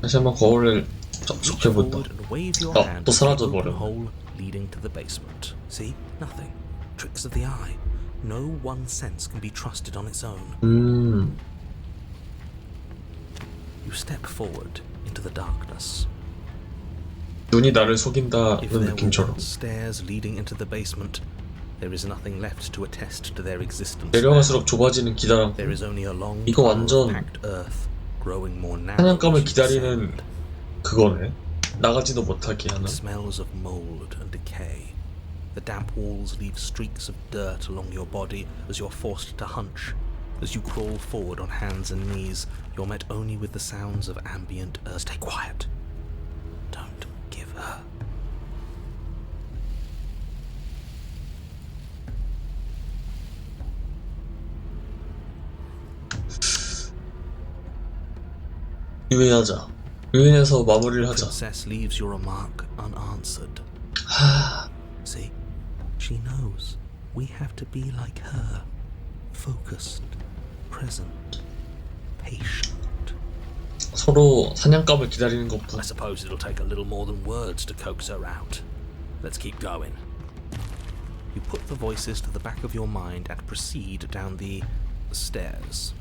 다시 한번 거울을 Reach 접촉해본다. forward and wave your 또 hand at the 사라져버려. open hole leading to the basement. See? Nothing. Tricks of the eye. No one sense can be trusted on its own. You step forward into the darkness. 눈이 나를 If 속인다는 there were 느낌처럼. stairs leading into the basement, there is nothing left to attest to their existence. 내려갈수록 좁아지는 기다람. There is only a long 이거 tunnel of 완전 packed earth, growing more narrow 사냥감을 as you 기다리는 descend. 그거네. 나가지도 못하게 하는. It smells of mold and decay. The damp walls leave streaks of dirt along your body as you're forced to hunch. As you crawl forward on hands and knees, you're met only with the sounds of ambient earth. Stay quiet. Don't give her. 유인하자. 유인해서 마무리를 하자. Princess leaves your remark unanswered. See, she knows we have to be like her, focused, present, patient. 서로 사냥감을 기다리는 I 것뿐. suppose it'll take a little more than words to coax her out. Let's keep going. You put the voices to the back of your mind and proceed down the stairs.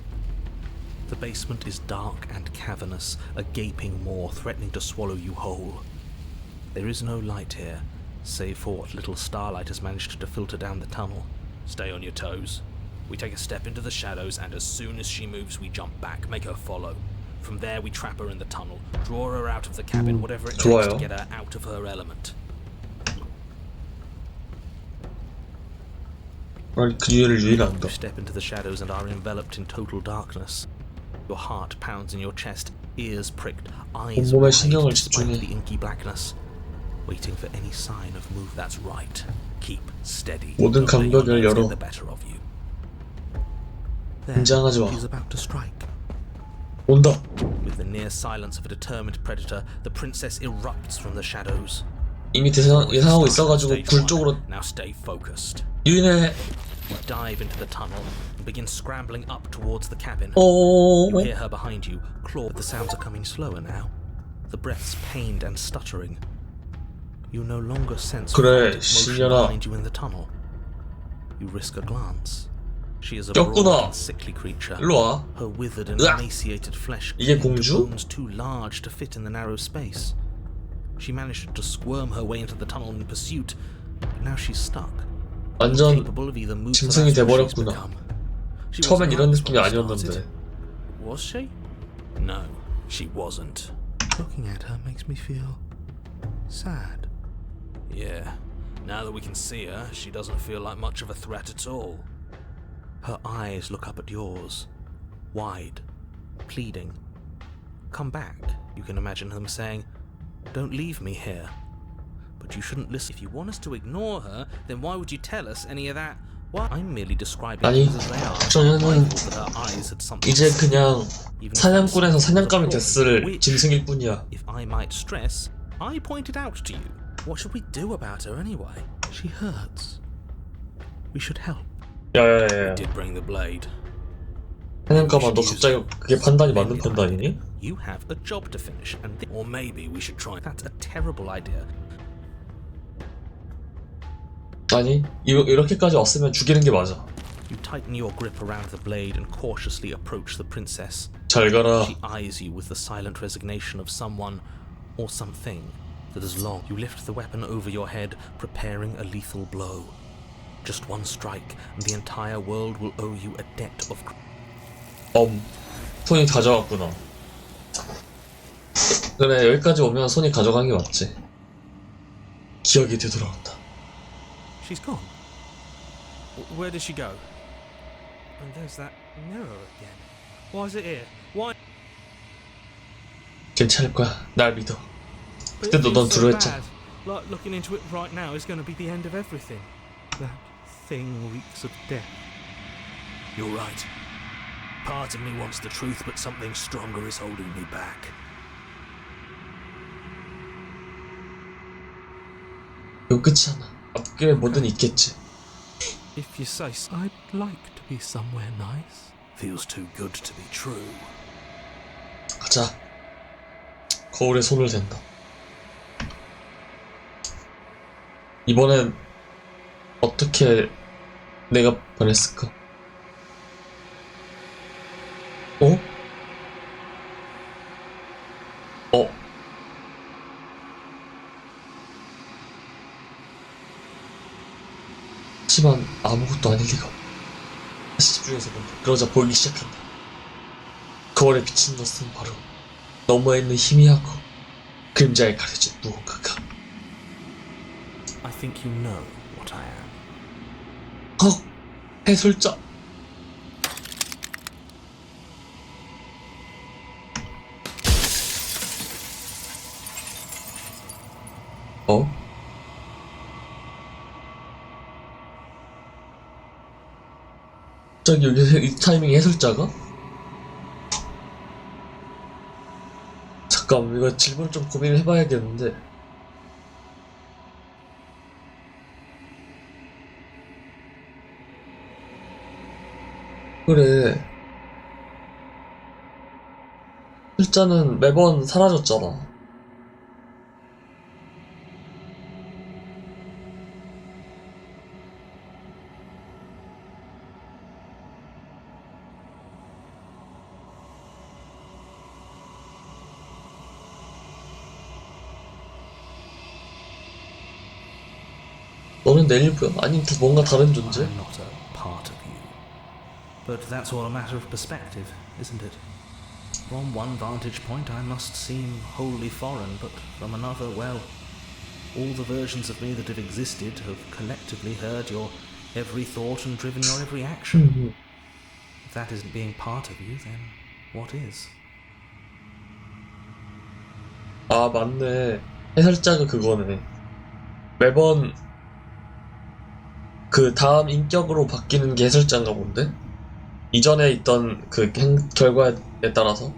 The basement is dark and cavernous, a gaping maw threatening to swallow you whole. There is no light here, save for what little starlight has managed to filter down the tunnel. Stay on your toes. We take a step into the shadows, and as soon as she moves, we jump back, make her follow. From there, we trap her in the tunnel, draw her out of the cabin, whatever it takes 좋아요. to get her out of her element. 아니 그녀를 유인한다. You step into the shadows and are enveloped in total darkness. Your heart pounds in your chest, ears pricked, eyes 온몸에 wide 신경을 despite 집중해. the inky blackness, waiting for any sign of move that's right. Keep steady. 모든 Don't let your 감각을 nerves 열어. get the better of you. There, 긴장하지 마. she's about to strike. 온다. With the near silence of a determined predator, the princess erupts from the shadows. 이미 예상하고 있어가지고 굴 쪽으로 Now stay focused. 유인해. You dive into the tunnel and begin scrambling up towards the cabin. 오. You hear her behind you, claw, but the sounds are coming slower now. The breaths pained and stuttering. You no longer sense 그래, frantic motion 신년아. behind you in the tunnel. You risk a glance. She is a 꼈구나. broad and sickly creature. 일로 와. Her withered and 으악! emaciated flesh 이게 cling to 공주? bones too large to fit in the narrow space. She managed to squirm her way into the tunnel in pursuit, but now she's stuck. 완전 Capable of either moving 짐승이 or she's 돼버렸구나. become. She 처음엔 wasn't 이런 like this 느낌이 when we 아니었는데. started. Was she? No, she wasn't. Looking at her makes me feel sad. Yeah, now that we can see her, she doesn't feel like much of a threat at all. Her eyes look up at yours, wide, pleading. Come back, you can imagine them saying, don't leave me here. But you shouldn't listen. If you want us to ignore her, then why would you tell us any of that? Well, I'm merely describing 아니, things as they are. 저녀는 I thought that her eyes had something 이제 to say, 그냥 even if 사냥꾼에서 that's 사냥감이 the 됐을 which, 짐승일 뿐이야. if I might stress, I pointed out to you. What should we do about her anyway? She hurts. We should help. 야야야야. Did bring the blade. 사냥감아 너 갑자기 그게 판단이 맞는 판단이니? You have a job to finish, and or maybe we should try. That's a terrible idea. 아니 이렇게까지 왔으면 죽이는 게 맞아. You tighten your grip around the blade and cautiously approach the princess. 잘 가라. She eyes you with the silent resignation of someone or something that has long. You lift the weapon over your head, preparing a lethal blow. Just one strike, and the entire world will owe you a debt of. 손이 가져갔구나. 그래 여기까지 오면 손이 가져간 게 맞지. 기억이 되돌아온다. She's gone. Where did she go? And there's that mirror again. Why is it here? Why? 괜찮을 거야. 날 믿어. But 그때도 it 넌 feels so 두려워했잖아. bad. Like looking into it right now is going to be the end of everything. That thing reeks of death. You're right. Part of me wants the truth, but something stronger is holding me back. 이거 끝이잖아. 앞길에 뭐든 있겠지. If you say so, I'd like to be somewhere nice. Feels too good to be true. 가자. 거울에 손을 댄다. 이번엔 어떻게 내가 변했을까? 어? 하지만 아무것도 아닐 리가. 다시 집중해서 본다. 그러자 보이기 시작한다. 거울에 비친 것은 바로 너머에 있는 희미하고 그림자에 가려진 무언가가. I think you know what I am. 헉! 해설자. 갑자기 여기 이 타이밍에 해설자가? 잠깐 이거 질문 좀 고민을 해봐야겠는데. 그래, 글자는 매번 사라졌잖아. 너는 내 일부야? 아니면 또 뭔가 다른 존재? I'm not a part of you. But that's all a matter of perspective, isn't it? From one vantage point I must seem wholly foreign, but from another, well, all the versions of me that have existed have collectively heard your every thought and driven your every action. If that isn't being part of you, then what is? 아, 맞네. 해설자가 그거네. 매번 그 다음 인격으로 바뀌는 게 해설자인가 본데? 이전에 있던 그 결과에 따라서?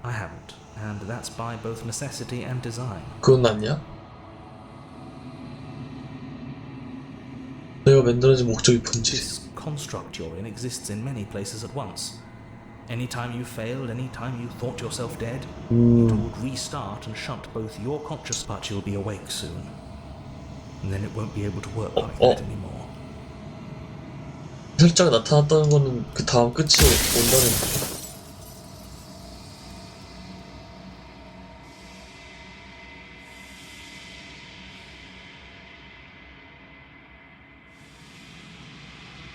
I haven't, and that's by both necessity and design. 그건 낫냐? 내가 만들어진 목적이 뭔지. This construct you're in exists in many places at once. Anytime you failed, anytime you thought yourself dead, it would restart and shut both your conscious, but you'll be awake soon. And then it won't be able to work like that anymore. 해설자가 나타났다는 거는 그 다음 끝이 온다는 거야.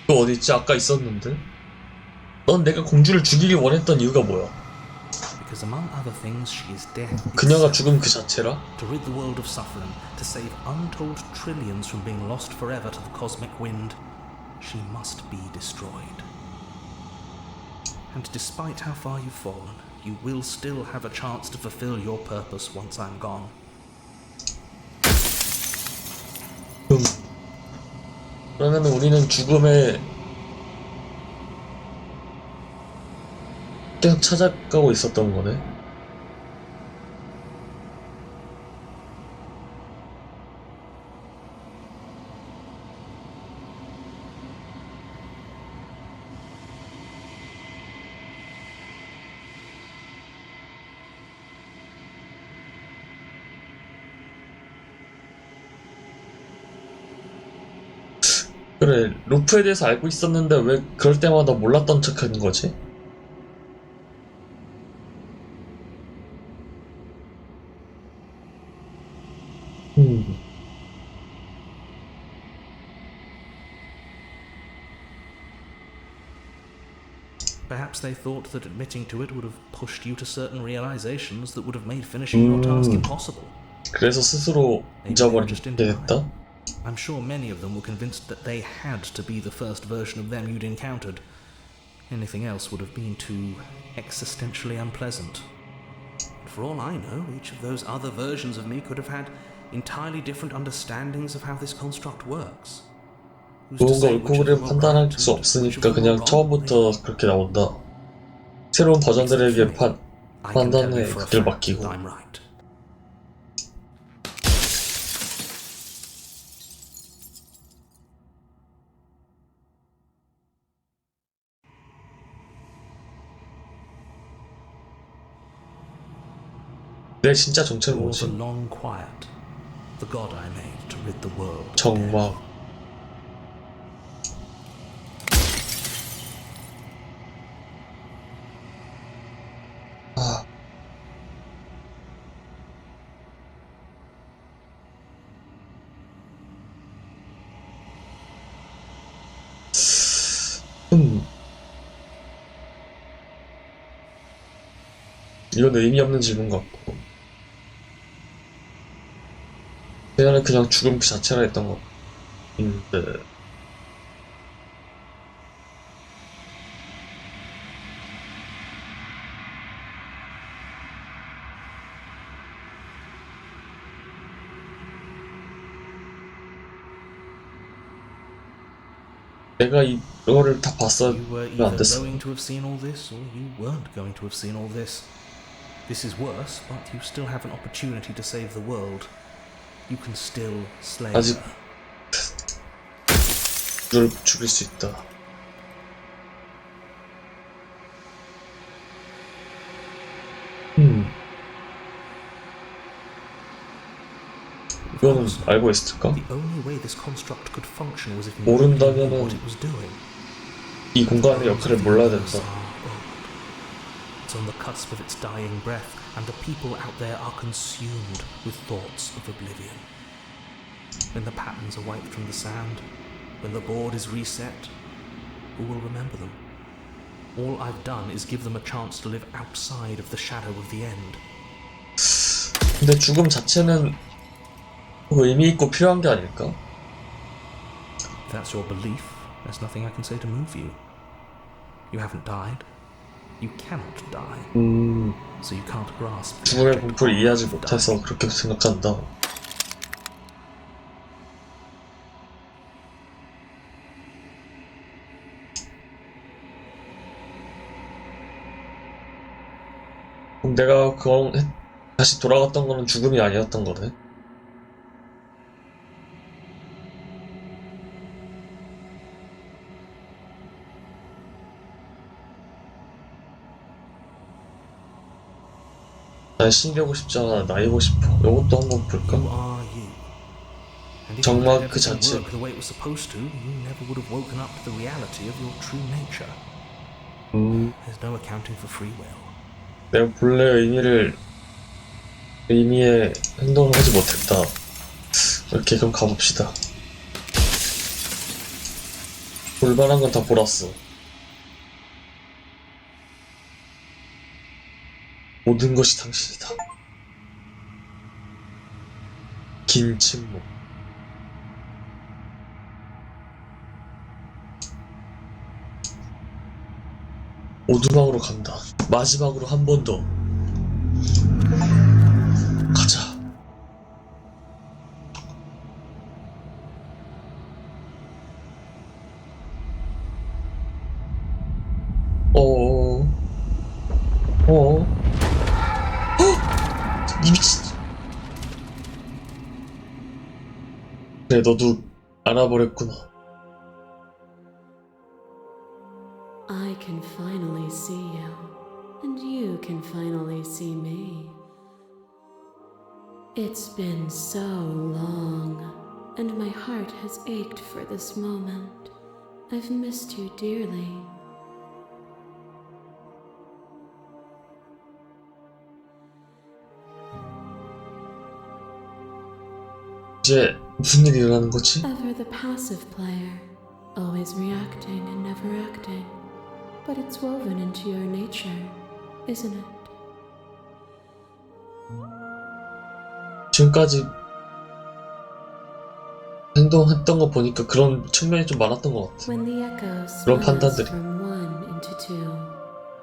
또 어디 있지? 아까 있었는데? 넌 내가 공주를 죽이길 원했던 이유가 뭐야? Because among other things, she is death 그녀가 itself. 죽음 그 자체라? To rid the world of suffering, to save untold trillions from being lost forever to the cosmic wind, she must be destroyed. And despite how far you've fallen, you will still have a chance to fulfill your purpose once I'm gone. 그러면 우리는 죽음에 계속 찾아가고 있었던 거네. 그래, 루프에 대해서 알고 있었는데 왜 그럴 때마다 몰랐던 척 하는 거지? Perhaps they thought that admitting to it would have pushed you to certain realizations that would have made finishing your task impossible. 그래서 스스로 잊어버리게 됐다? I'm sure many of them were convinced that they had to be the first version of them you'd encountered. Anything else would have been too existentially unpleasant. For all I know, each of those other versions of me could have had entirely different understandings of how this construct works. 무언가 옳고 그름을 판단할 수 없으니까 그냥 처음부터 그렇게 나온다. 새로운 버전들에게 판단에 그길 맡기고. 내 진짜 정체는 뭐지? 정막. 이건 의미 없는 질문 같고 대안은 그냥 죽음 그 자체라 했던 것 같은데 내가 이거를 다 봤어야 You were 안 either 됐어. going to have seen all this, or you weren't going to have seen all this. This is worse, but you still have an opportunity to save the world. You can still slay 아직 her. 를 죽일 수 있다. 이거는 알고 있을까? The only way this construct could function was if 모른다면은 nobody knew what it was doing. 이 공간의 역할을 몰라야 된다. It's on the cusp of its dying breath, and the people out there are consumed with thoughts of oblivion. When the patterns are wiped from the sand, when the board is reset, who will remember them? All I've done is give them a chance to live outside of the shadow of the end. 근데 죽음 자체는 의미 있고 필요한 게 아닐까? If that's your belief, there's nothing I can say to move you. You haven't died. You cannot die. So you can't grasp the 죽음의 abject 공포를 horror 이해하지 of 못해서 dying. 그렇게 생각한다. 그럼 내가 다시 돌아갔던 거는 죽음이 아니었던 거네. 난 신기하고 싶잖아. 나이고 싶어. 이것도 한번 볼까? You are you. And if 정말 you let 그 everything 자체. work the way it was supposed to, you never would have woken up to the reality of your true nature. There's no accounting for free will. 내가 본래 의미의 행동을 하지 못했다. 이렇게 그럼 가봅시다. 볼만한 건 다 몰았어. 모든 것이 당신이다. 긴 침묵. 오두막으로 간다. 마지막으로 한 번 더. 가자. 이 미친. 그래, 너도 알아버렸구나. I can finally see you, and you can finally see me. It's been so long, and my heart has ached for this moment. I've missed you dearly. 이제 무슨 일이 일어나는 거지? Ever the passive player, always reacting and never acting. But it's woven into your nature, isn't it? 지금까지 행동했던 거 보니까 그런 측면이 좀 많았던 것 같아. When the echo 그런 spun us 판단들이. from one into two,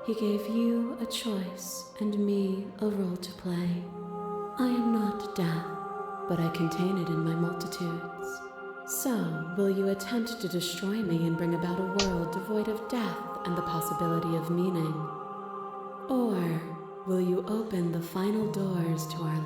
he gave you a choice and me a role to play. I am not death, but I contain it in my multitudes. So, will you attempt to destroy me and bring about a world devoid of death and the possibility of meaning? Or will you open the final doors to our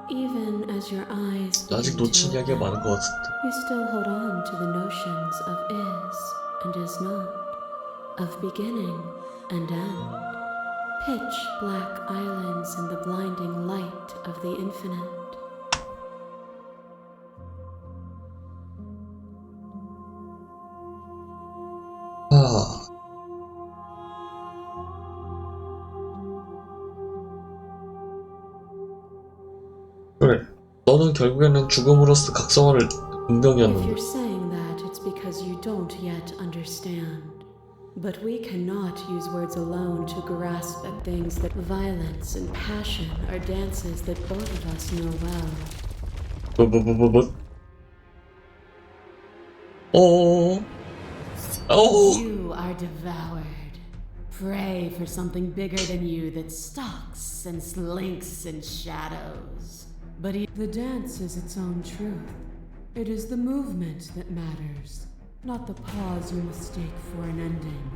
Even as your eyes 아직 begin to 놓친 이야기가 open, 많은 것 같은데. you still hold on to the notions of is and is not, of beginning and end, pitch black islands in the blinding light of the infinite. 아, 그래. 너는 결국에는 죽음으로써 각성할 If 운명이었는데. you're saying that, it's because you don't yet understand. But we cannot use words alone to grasp at things that violence and passion are dances that both of us know well. 뭐? 오. You are devoured. Pray for something bigger than you that stalks and slinks in shadows. But The dance is its own truth. It is the movement that matters, not the pause you mistake for an ending.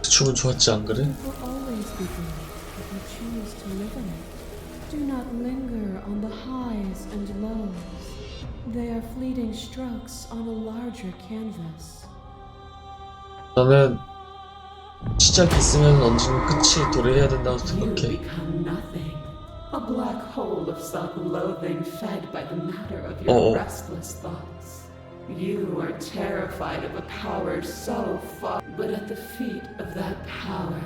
춤은 좋았지 안 그래? It will always be good if you choose to live in it. Do not linger on the highs and lows. They are fleeting strokes on a larger canvas. 나는 시작이 있으면 언젠가 끝이 도래해야 된다고 You 생각해. become nothing. A black hole of self-loathing fed by the matter of Oh. your restless thoughts. You are terrified of a power so far, but at the feet of that power,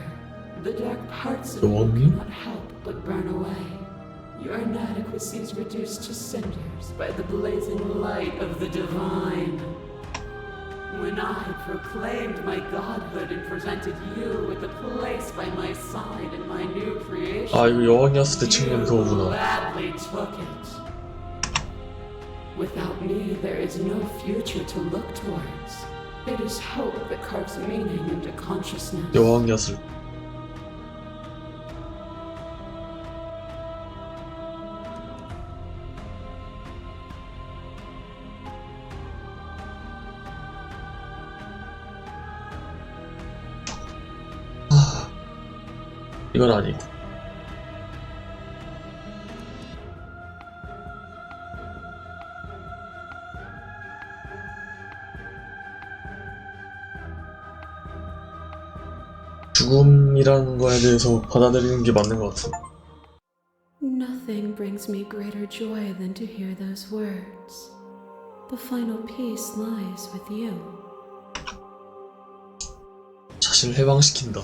the dark parts of you Yawning? cannot help but burn away. Your inadequacies reduced to cinders by the blazing light of the divine. When I proclaimed my godhood and presented you with a place by my side in my new creation, 아 이거 여왕이었을 때 측면 you 그거구나. gladly took it. Without me, there is no future to look towards. It is hope that carves meaning into consciousness. 여왕이었을. 이건 아니고. 죽음이라는 거에 대해서 받아들이는 게 맞는 것 같아. Nothing brings me greater joy than to hear those words. The final peace lies with you. 자신을 해방시킨다.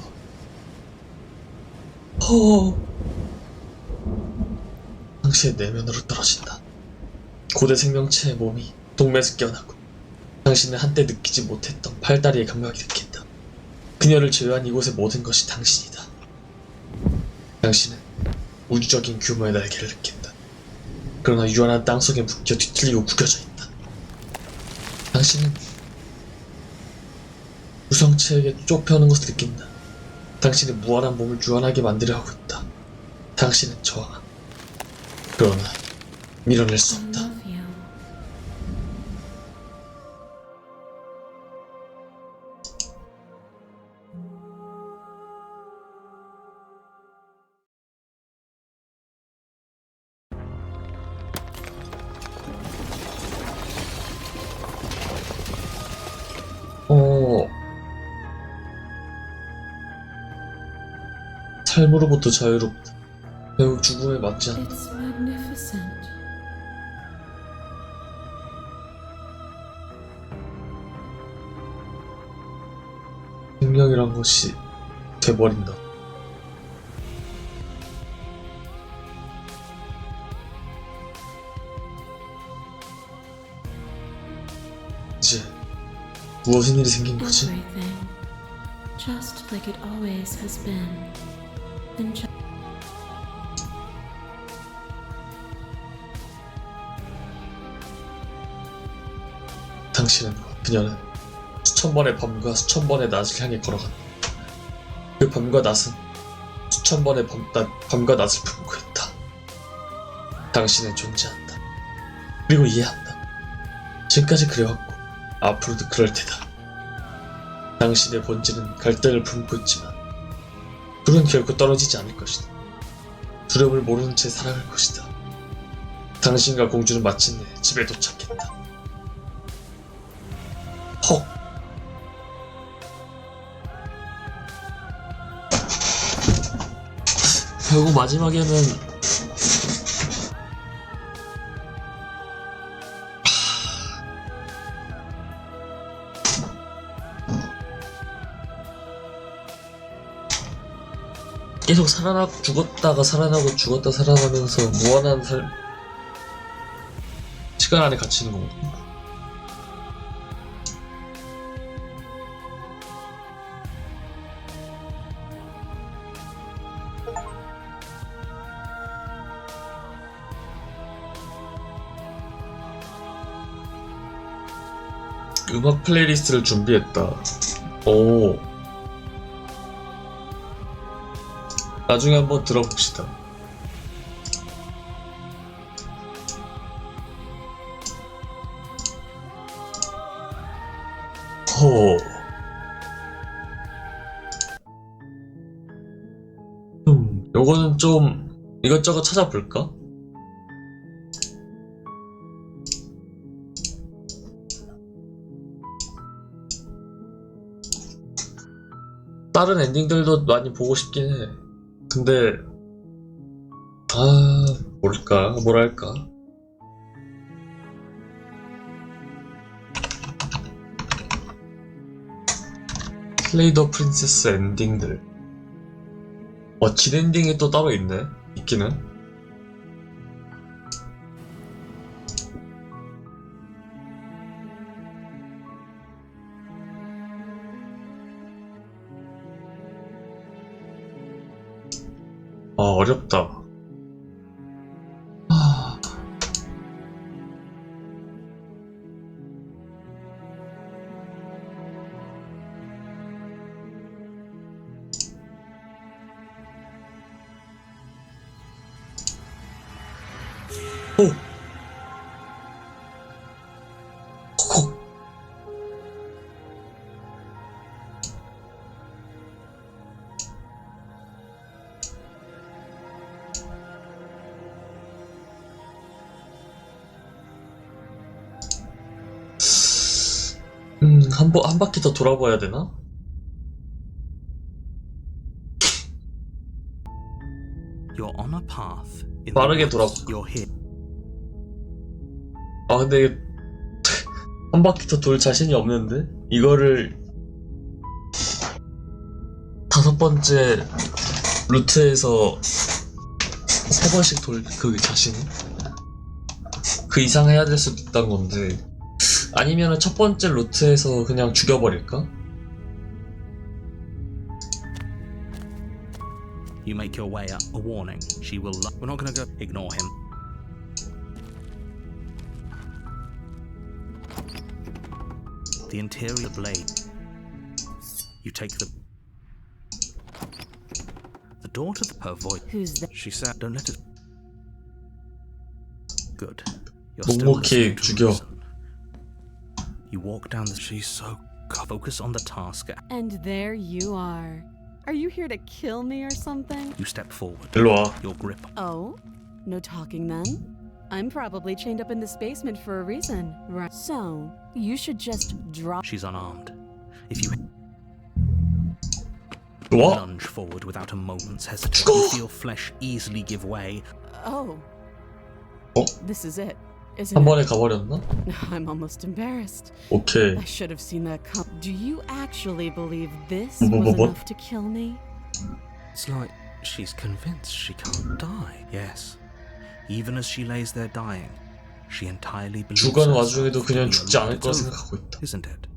허. 당시의 내면으로 떨어진다. 고대 생명체의 몸이 동맥에서 깨어나고 당신은 한때 느끼지 못했던 팔다리의 감각이 느낀다. 그녀를 제외한 이곳의 모든 것이 당신이다. 당신은 우주적인 규모의 날개를 느낀다. 그러나 유한한 땅속에 묶여 뒤틀리고 구겨져 있다. 당신은 유성체에게 쫓겨오는 것을 느낀다. 당신은 무한한 몸을 유한하게 만들려 하고 있다. 당신은 저항. 그러나 밀어낼 수 I 없다. love you. 삶으로부터 자유롭다. 결국 죽음에 맞지 않다. It's magnificent. 생명이란 것이 돼버린다. 이제 무슨 일이 생긴 거지? Everything. Just like it always has been. And just 당신은, 그녀는 수천 번의 밤과 수천 번의 낮을 향해 걸어간다. 그 밤과 낮은 수천 번의 밤과 낮을 품고 있다. 당신은 존재한다. 그리고 이해한다. 지금까지 그래왔고 앞으로도 그럴 테다. 당신의 본질은 갈등을 품고 있지만 둘은 결코 떨어지지 않을 것이다. 두려움을 모르는 채 살아갈 것이다. 당신과 공주는 마침내 집에 도착했다. 헉. 결국 마지막에는 계속 살아나고 죽었다가 살아나고 죽었다 살아나면서 무한한 시간 안에 갇히는 거거든. 음악 플레이리스트를 준비했다. 오. 나중에 한번 들어봅시다. 호. 요거는 좀 이것저것 찾아볼까? 다른 엔딩들도 많이 보고 싶긴 해. 근데 뭐랄까 플레이 더 프린세스 엔딩들. 진 엔딩이 또 따로 있네. 있기는. 어렵다. 오! 콕! 한 바퀴 더 돌아봐야 되나? You're on a path. In 빠르게 the woods. 돌아볼까? You're here. 근데 한 바퀴 더 돌 자신이 없는데? 이거를 5번째 루트에서 3번씩 돌 그 자신이? 그 이상 해야 될 수도 있다는 건데, 아니면은 첫 번째 루트에서 그냥 죽여버릴까? You make your way up. A warning. She will. We're not gonna go. Ignore him. The interior blade. You take the door to her voice. Who's that? She said, "Don't let it." Good. You're still 묵묵히 listening to 죽여. reason. You walk down the. She's so. Focus on the task. And there you are. Are you here to kill me or something? You step forward. 일로 와. Your grip. Oh? No talking then? I'm probably chained up in this basement for a reason, right? So, you should just drop. She's unarmed. If you 와? lunge forward without a moment's hesitation, 죽어! you feel flesh easily give way. Oh. 어? This is it, isn't 한 it? 번에 가버렸나? I'm almost embarrassed. 오케이. I should have seen that come. Do you actually believe this What? was enough to kill me? It's like she's convinced she can't die. Yes. Even as she lays there dying, she entirely believes 죽어가는 herself 와중에도 to 그냥 be 죽지 alive. 않을 It's 거라 over, 생각하고 있다. isn't it?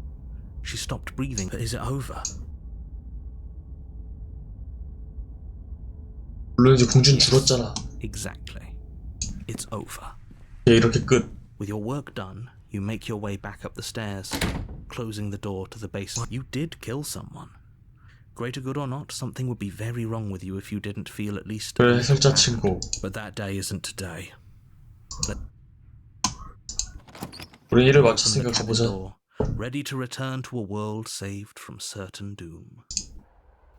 She stopped breathing, but is it over? 물론 이제 공주는 죽었잖아. Exactly. It's over. 이렇게 끝. With your work done, you make your way back up the stairs, closing the door to the basement. You did kill someone. Greater good or not, something would be very wrong with you if you didn't feel at least. 그래, 해설자 친구. But that day isn't today. 우리 일을 Open 마쳤으니까 the cabin 가보자. door, ready to return to a world saved from certain doom.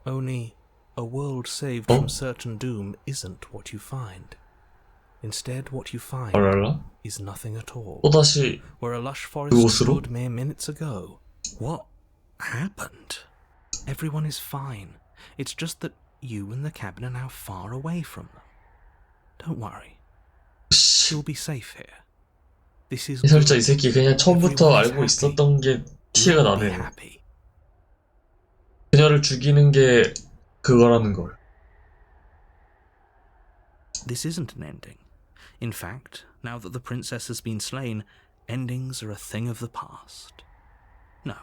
Only a world saved from certain doom isn't what you find. Instead, what you find 알랄라? is nothing at all. 또다시 Where a lush forest 그곳으로? stood mere minutes ago. What happened? Everyone is fine. It's just that you and the cabin are now far away from them. Don't worry. 씨, You'll be safe here. This is 해설자 이 good. 새끼 그냥 처음부터 Everyone is 알고 happy. 있었던 게 티가 You'll be 나네. happy. 그녀를 죽이는 게 그거라는 걸. This isn't an ending. In fact, now that the princess has been slain, endings are a thing of the past. No,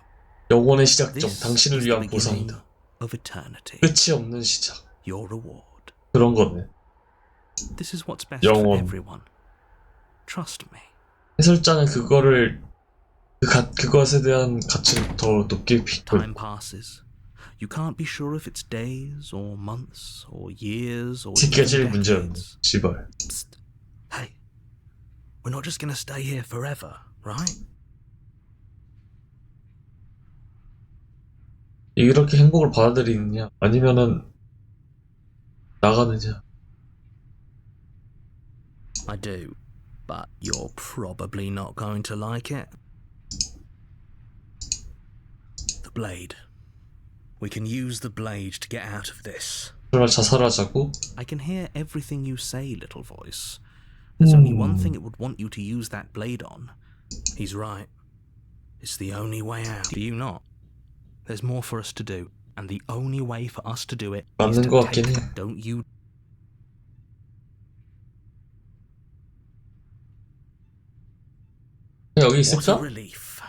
영원의 시작점, this 당신을 is the 위한 beginning 보상이다. of eternity. 끝이 없는 시작. Your reward. 그런 거네. This is what's best for 영원. everyone. Trust me. 해설자는 그거를 그것에 대한 가치를 더 높게 비고 Time passes. You can't be sure if it's days or months or years or 지키가 제일 even 문제였네. decades. 지발. Psst. Hey, we're not just gonna stay here forever, right? 이렇게 행복을 받아들이느냐 아니면은 나가느냐. I do, but you're probably not going to like it. The blade. We can use the blade to get out of this. 정말 자살하자고? I can hear everything you say, little voice. There's only one thing it would want you to use that blade on. He's right. It's the only way out. Do you not? There's more for us to do, and the only way for us to do it is 맞는 것 to 같긴 take. 해. Don't you? 여기 What a 있을까? relief.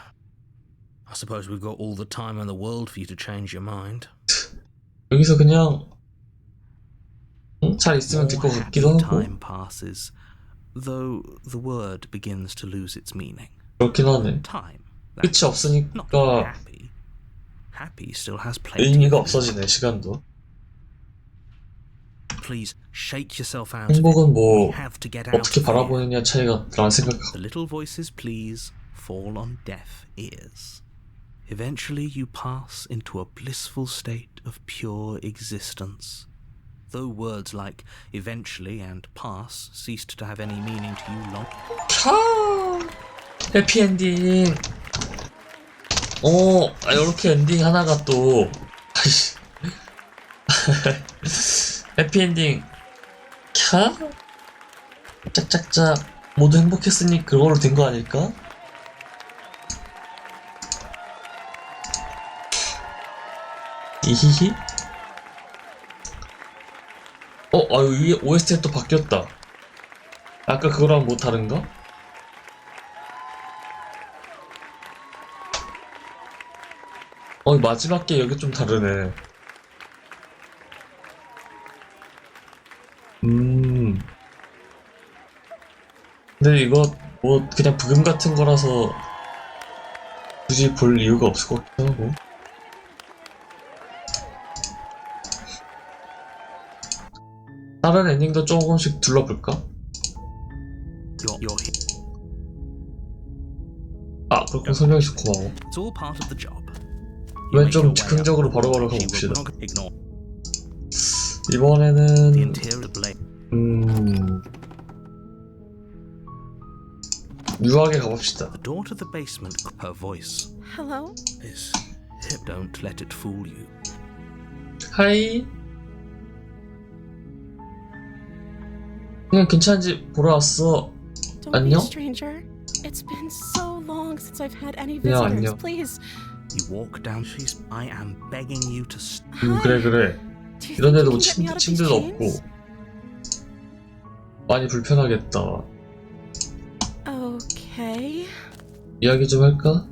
I suppose we've got all the time in the world for you to change your mind. 여기서 그냥 잘 있으면 될 것 More 같기도 happy 하고 time passes, though the word begins to lose its meaning. 그렇긴 하네. Time. 끝이 Not 없으니까 happy. Happy still has plenty. 의미가 of it. 없어지네. 시간도. Please shake yourself out of it. 행복은 뭐 We have to get out 어떻게 of here. 바라보느냐 차이가 나는 생각하고. The little voices, please, fall on deaf ears. Eventually you pass into a blissful state of pure existence. Though words like eventually and pass ceased to have any meaning to you long. 해피엔딩. 이렇게 엔딩 하나가 또 아이씨. 해피엔딩. 짝짝짝 모두 행복했으니 그걸로 된 거 아닐까? 이히히. 이 OST가 또 바뀌었다. 아까 그거랑 뭐 다른가? 마지막 게 여기 좀 다르네. 근데 이거 뭐 그냥 부금 같은 거라서 굳이 볼 이유가 없을 것 같기도 하고. 다른 엔딩도 조금씩 둘러볼까? You're here. 그렇군. 설명해줘서 고마워. It's all part of the job. 왜 좀 즉흥적으로 바로바로 가봅시다. 이번에는 The interior blade. 유하게 가봅시다. The door to the basement. Her voice Hello? is hip. Don't let it fool you. 하이. 그냥 괜찮은지 보러 왔어. Don't 안녕? be a stranger. It's been so long since I've had any 야, visitors. 안녕. Please. You walk down. I am begging you to. 그래. Do you 이런 think 데도 you can get me out of these 침대도 chains? 없고 많이 불편하겠다. Okay. 이야기 좀 할까?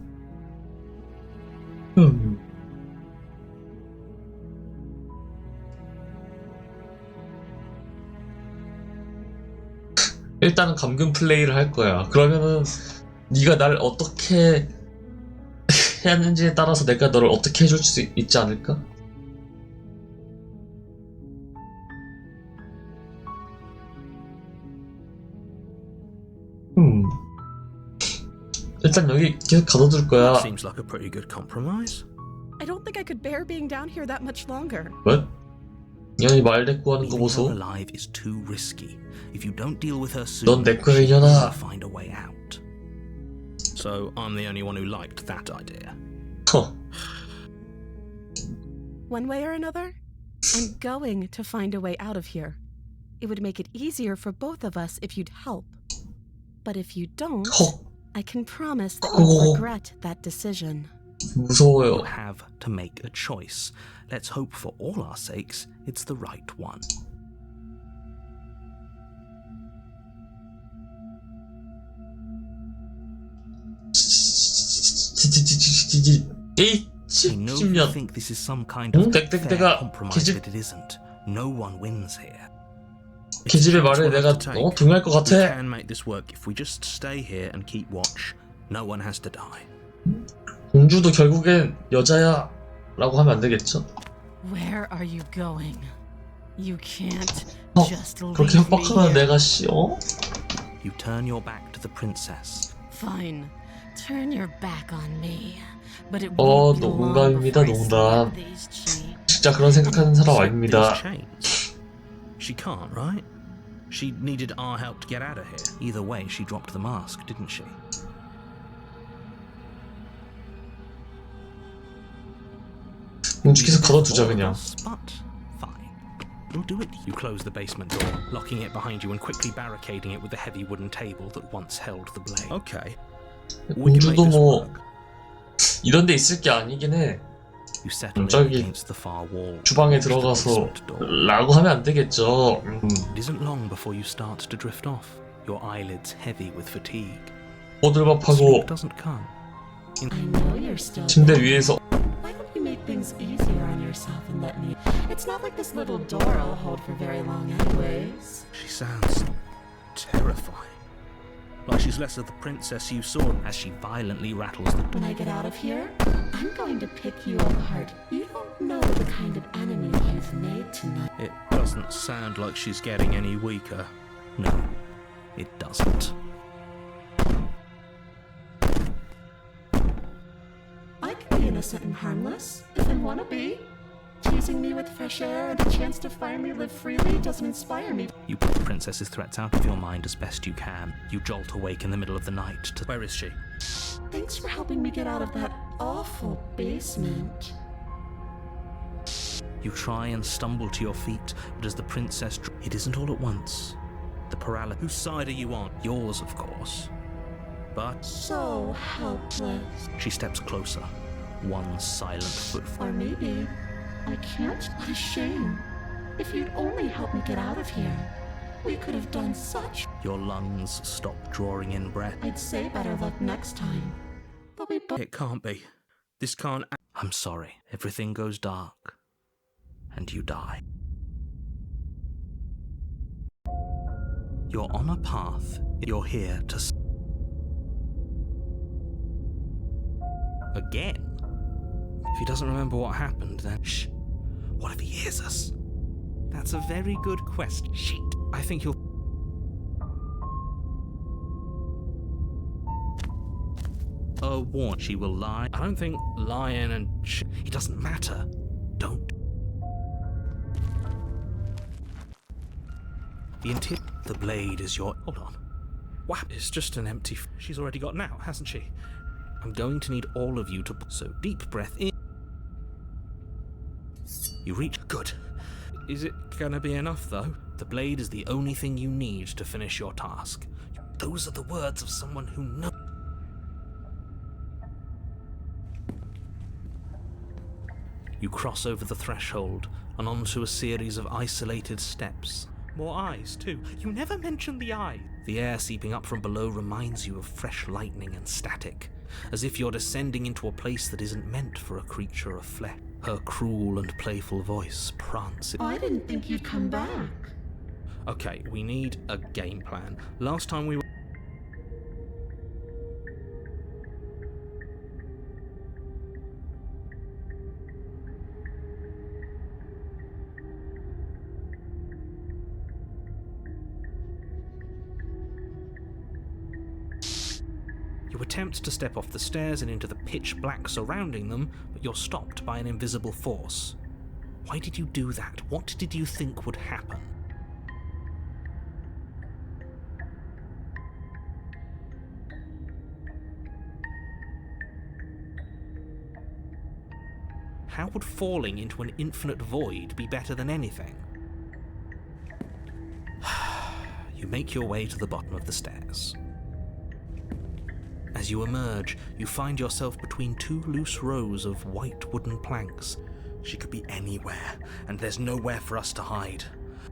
일단은 감금 플레이를 할 거야. 그러면은 네가 날 어떻게 해야 하는지에 따라서 내가 너를 어떻게 해줄 수 있지 않을까? 일단 여기 계속 가둬둘 거야. Seems like a pretty good compromise. I don't think I could bear being down here that much longer. What? 년이 말 대꾸하는 거 Leaving her 보소. alive is too risky. If you don't deal with her soon, 넌 내 거야, she will 이년아. find a way out. So I'm the only one who liked that idea. 허. One way or another, I'm going to find a way out of here. It would make it easier for both of us if you'd help. But if you don't, 허. I can promise that Oh. you'll regret that decision. 무서워요. You'll have to make a choice. Let's hope for all our sakes it's the right one. I know you 10년. think this is some kind of fair 내가 compromise, but it isn't. No one wins here. 계집의 말에 내가 동의할 것 We 같아. can make this work if we just stay here and keep watch. No one has to die. 공주도 결국엔 여자야 라고 하면 안 되겠죠? Where are you going? You can't 어, just leave 그렇게 me 협박하면 here. 내가 You turn your back to the princess. Fine. Turn your back on me. But it 어, won't be long 농담입니다, before I 농담. snap these cheeks. 진짜 그런 생각하는 사람 Snap 아닙니다. these chains. She can't, right? She needed our help to get out of here. Either way, she dropped the mask, didn't she? 공주께서 걸어두자 그냥. But fine. We'll do it. You close the basement door, locking it behind you and quickly barricading it with the heavy wooden table that once held the blade. Okay. We can make 공주도 this 뭐 work. 이런 데 있을 게 아니긴 해. You settle in 저기 against the far wall. 주방에 Push the 들어가서 basement door. 라고 하면 안 되겠죠. It isn't long before you start to drift off, your eyelids heavy with fatigue. 꼬들밥하고 Sleep doesn't come. I know you're still 침대 there. 위에서 Why don't you make things easier on yourself and let me? It's not like this little door I'll hold for very long anyways. She sounds terrifying. Like she's less of the princess you saw as she violently rattles the door. When I get out of here, I'm going to pick you apart. You don't know the kind of enemy you've made tonight. It doesn't sound like she's getting any weaker. No, it doesn't. I can be innocent and harmless if I want to be. Teasing me with fresh air and a chance to finally live freely doesn't inspire me. You put the princess's threats out of your mind as best you can. You jolt awake in the middle of the night to... Where is she? Thanks for helping me get out of that awful basement. You try and stumble to your feet, but as the princess... It isn't all at once. The paralysis... Whose side are you on? Yours, of course. But So helpless. she steps closer. One silent footfall. Or maybe I can't. What a shame. If you'd only help me get out of here, we could have done such. Your lungs stop drawing in breath. I'd say better luck next time. But we both. It can't be. This can't... I'm sorry. Everything goes dark. And you die. You're on a path. You're here to... Again? If he doesn't remember what happened, then... Shh. What if he hears us? That's a very good question. Shit. I think you'll... warn. She will lie. I don't think lying and it doesn't matter. Don't. The blade is your... Hold on. What? It's just an empty... She's already gotten out, hasn't she? I'm going to need all of you to... So deep breath in. You reach... Good. Is it gonna be enough, though? The blade is the only thing you need to finish your task. Those are the words of someone who knows... You cross over the threshold and onto a series of isolated steps. More eyes, too. You never mention the eye. The air seeping up from below reminds you of fresh lightning and static, as if you're descending into a place that isn't meant for a creature of flesh. Her cruel and playful voice prances. I didn't think you'd come back. Okay, we need a game plan. Last time we were... You attempt to step off the stairs and into the pitch black surrounding them, but you're stopped by an invisible force. Why did you do that? What did you think would happen? How would falling into an infinite void be better than anything? You make your way to the bottom of the stairs. As you emerge, you find yourself between two loose rows of white wooden planks. She could be anywhere, and there's nowhere for us to hide.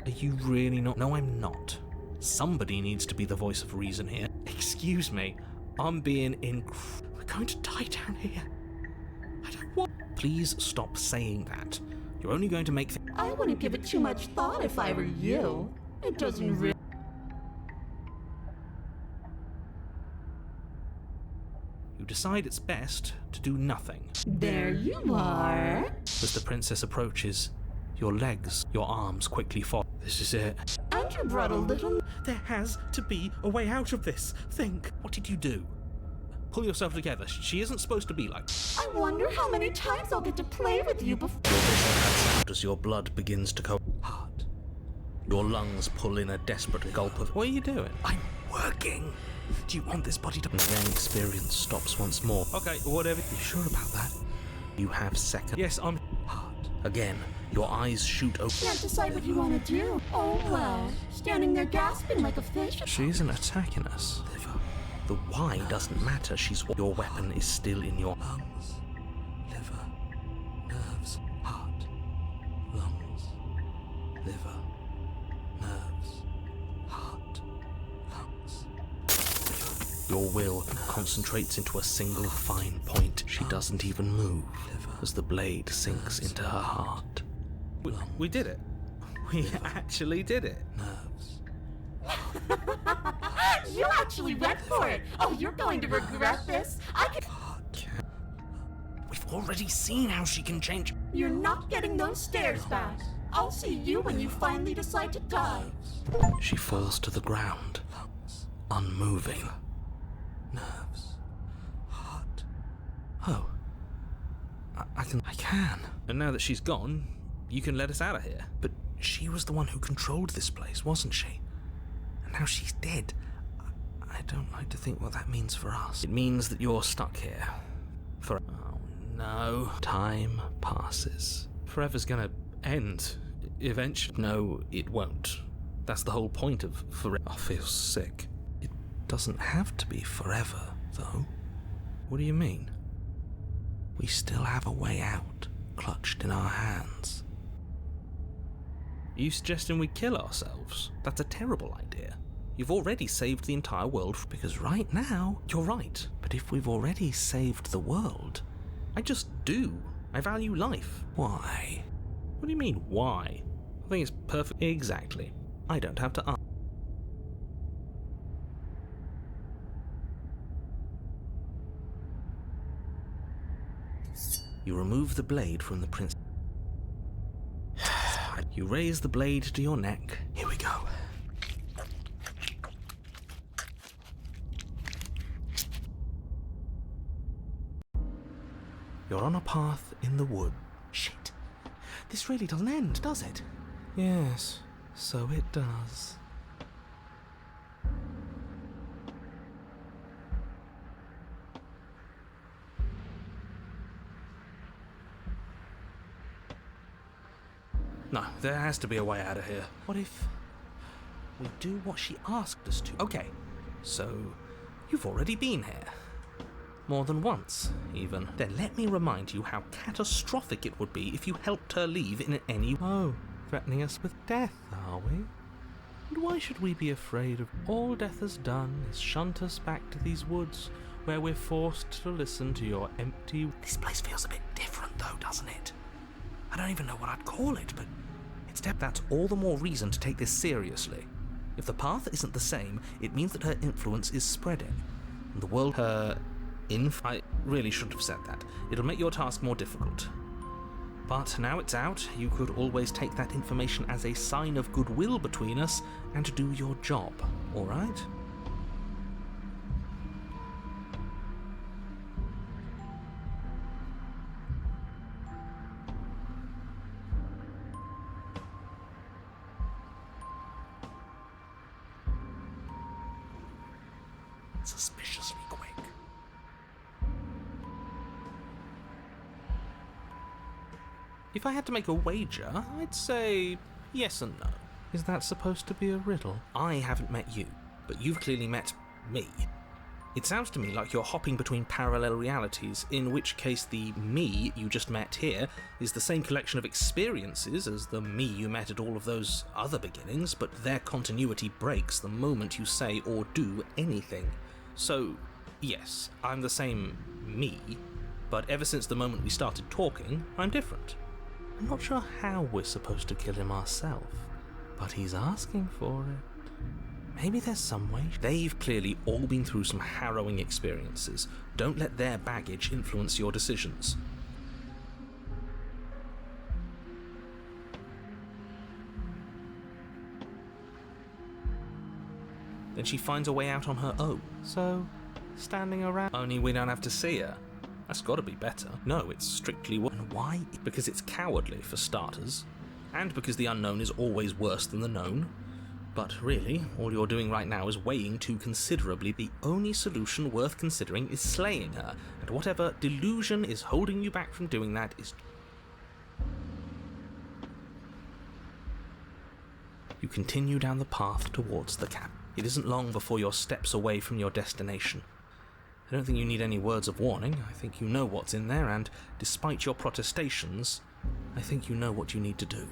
Are you really not? No, I'm not. Somebody needs to be the voice of reason here. Excuse me, I'm being going to die down here. I don't want... Please stop saying that. You're only going to make things... I wouldn't give it too much thought if I were you. It doesn't really... You decide it's best to do nothing. There you are. As the princess approaches, your legs, your arms quickly fall. This is it. And you brought a little... There has to be a way out of this. Think. What did you do? Pull yourself together. She isn't supposed to be like... I wonder how many times I'll get to play with you before... Your vision cuts out as your blood begins to go hard. Your lungs pull in a desperate gulp of... What are you doing? I'm working. Do you want this body to... And then experience stops once more. Okay, whatever. You sure about that? You have second... Yes, I'm... Hard. Again, your eyes shoot open. Can't decide what you want to do. Oh well. Standing there gasping like a fish. She isn't attacking us. The why doesn't matter. Your weapon is still in your lungs, liver, nerves, heart, lungs, liver, nerves, heart, lungs, liver. Your will concentrates into a single fine point. She doesn't even move as the blade sinks into her heart. We did it. We actually did it. Nerves. You actually went for it! Oh, you're going to regret this! I can... We've already seen how she can change... You're not getting those stairs back. I'll see you when you finally decide to die. She falls to the ground, unmoving. Nerves. Heart. Oh. I can. And now that she's gone, you can let us out of here. But she was the one who controlled this place, wasn't she? And now she's dead. I don't like to think what that means for us. It means that you're stuck here. For... Oh, no. Time passes. Forever's gonna end. Eventually. No, it won't. That's the whole point of forever. I feel sick. It doesn't have to be forever, though. What do you mean? We still have a way out, clutched in our hands. Are you suggesting we kill ourselves? That's a terrible idea. You've already saved the entire world, because right now, you're right. But if we've already saved the world, I just do. I value life. Why? What do you mean, why? I think it's perfect. Exactly. I don't have to ask. You remove the blade from the prince. You raise the blade to your neck. Here we go. You're on a path in the wood. Shit. This really doesn't end, does it? Yes, so it does. No, there has to be a way out of here. What if we do what she asked us to? Okay, so you've already been here. More than once, even. Then let me remind you how catastrophic it would be if you helped her leave in any... Oh, threatening us with death, are we? And why should we be afraid of... All death has done is shunt us back to these woods, where we're forced to listen to your empty... This place feels a bit different, though, doesn't it? I don't even know what I'd call it, but that's all the more reason to take this seriously. If the path isn't the same, it means that her influence is spreading. And the world... I really shouldn't have said that. It'll make your task more difficult. But now it's out, you could always take that information as a sign of goodwill between us and do your job, alright? Suspiciously quick. If I had to make a wager, I'd say yes and no. Is that supposed to be a riddle? I haven't met you, but you've clearly met me. It sounds to me like you're hopping between parallel realities, in which case the me you just met here is the same collection of experiences as the me you met at all of those other beginnings, but their continuity breaks the moment you say or do anything. So, yes, I'm the same me, but ever since the moment we started talking, I'm different. I'm not sure how we're supposed to kill him ourselves, but he's asking for it. Maybe there's some way. They've clearly all been through some harrowing experiences. Don't let their baggage influence your decisions. Then she finds a way out on her own. So, standing around. Only we don't have to see her. That's gotta be better. No, it's strictly what. And why? Because it's cowardly, for starters. And because the unknown is always worse than the known. But really, all you're doing right now is weighing too considerably. The only solution worth considering is slaying her. And whatever delusion is holding you back from doing that is... You continue down the path towards the camp. It isn't long before you're steps away from your destination. I don't think you need any words of warning. I think you know what's in there, and despite your protestations, I think you know what you need to do.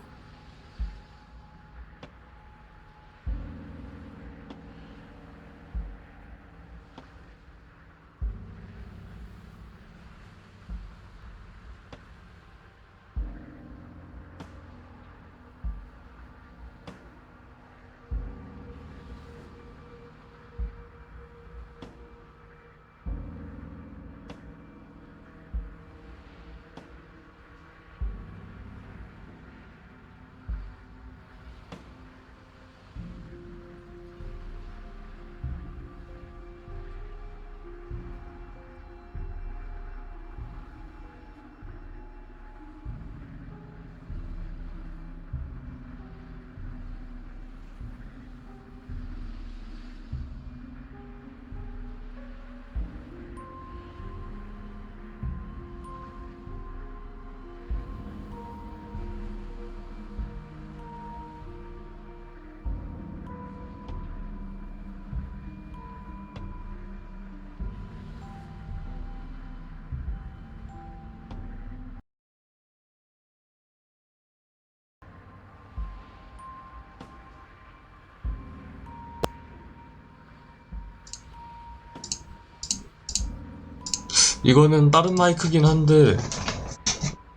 이거는 다른 마이크긴 한데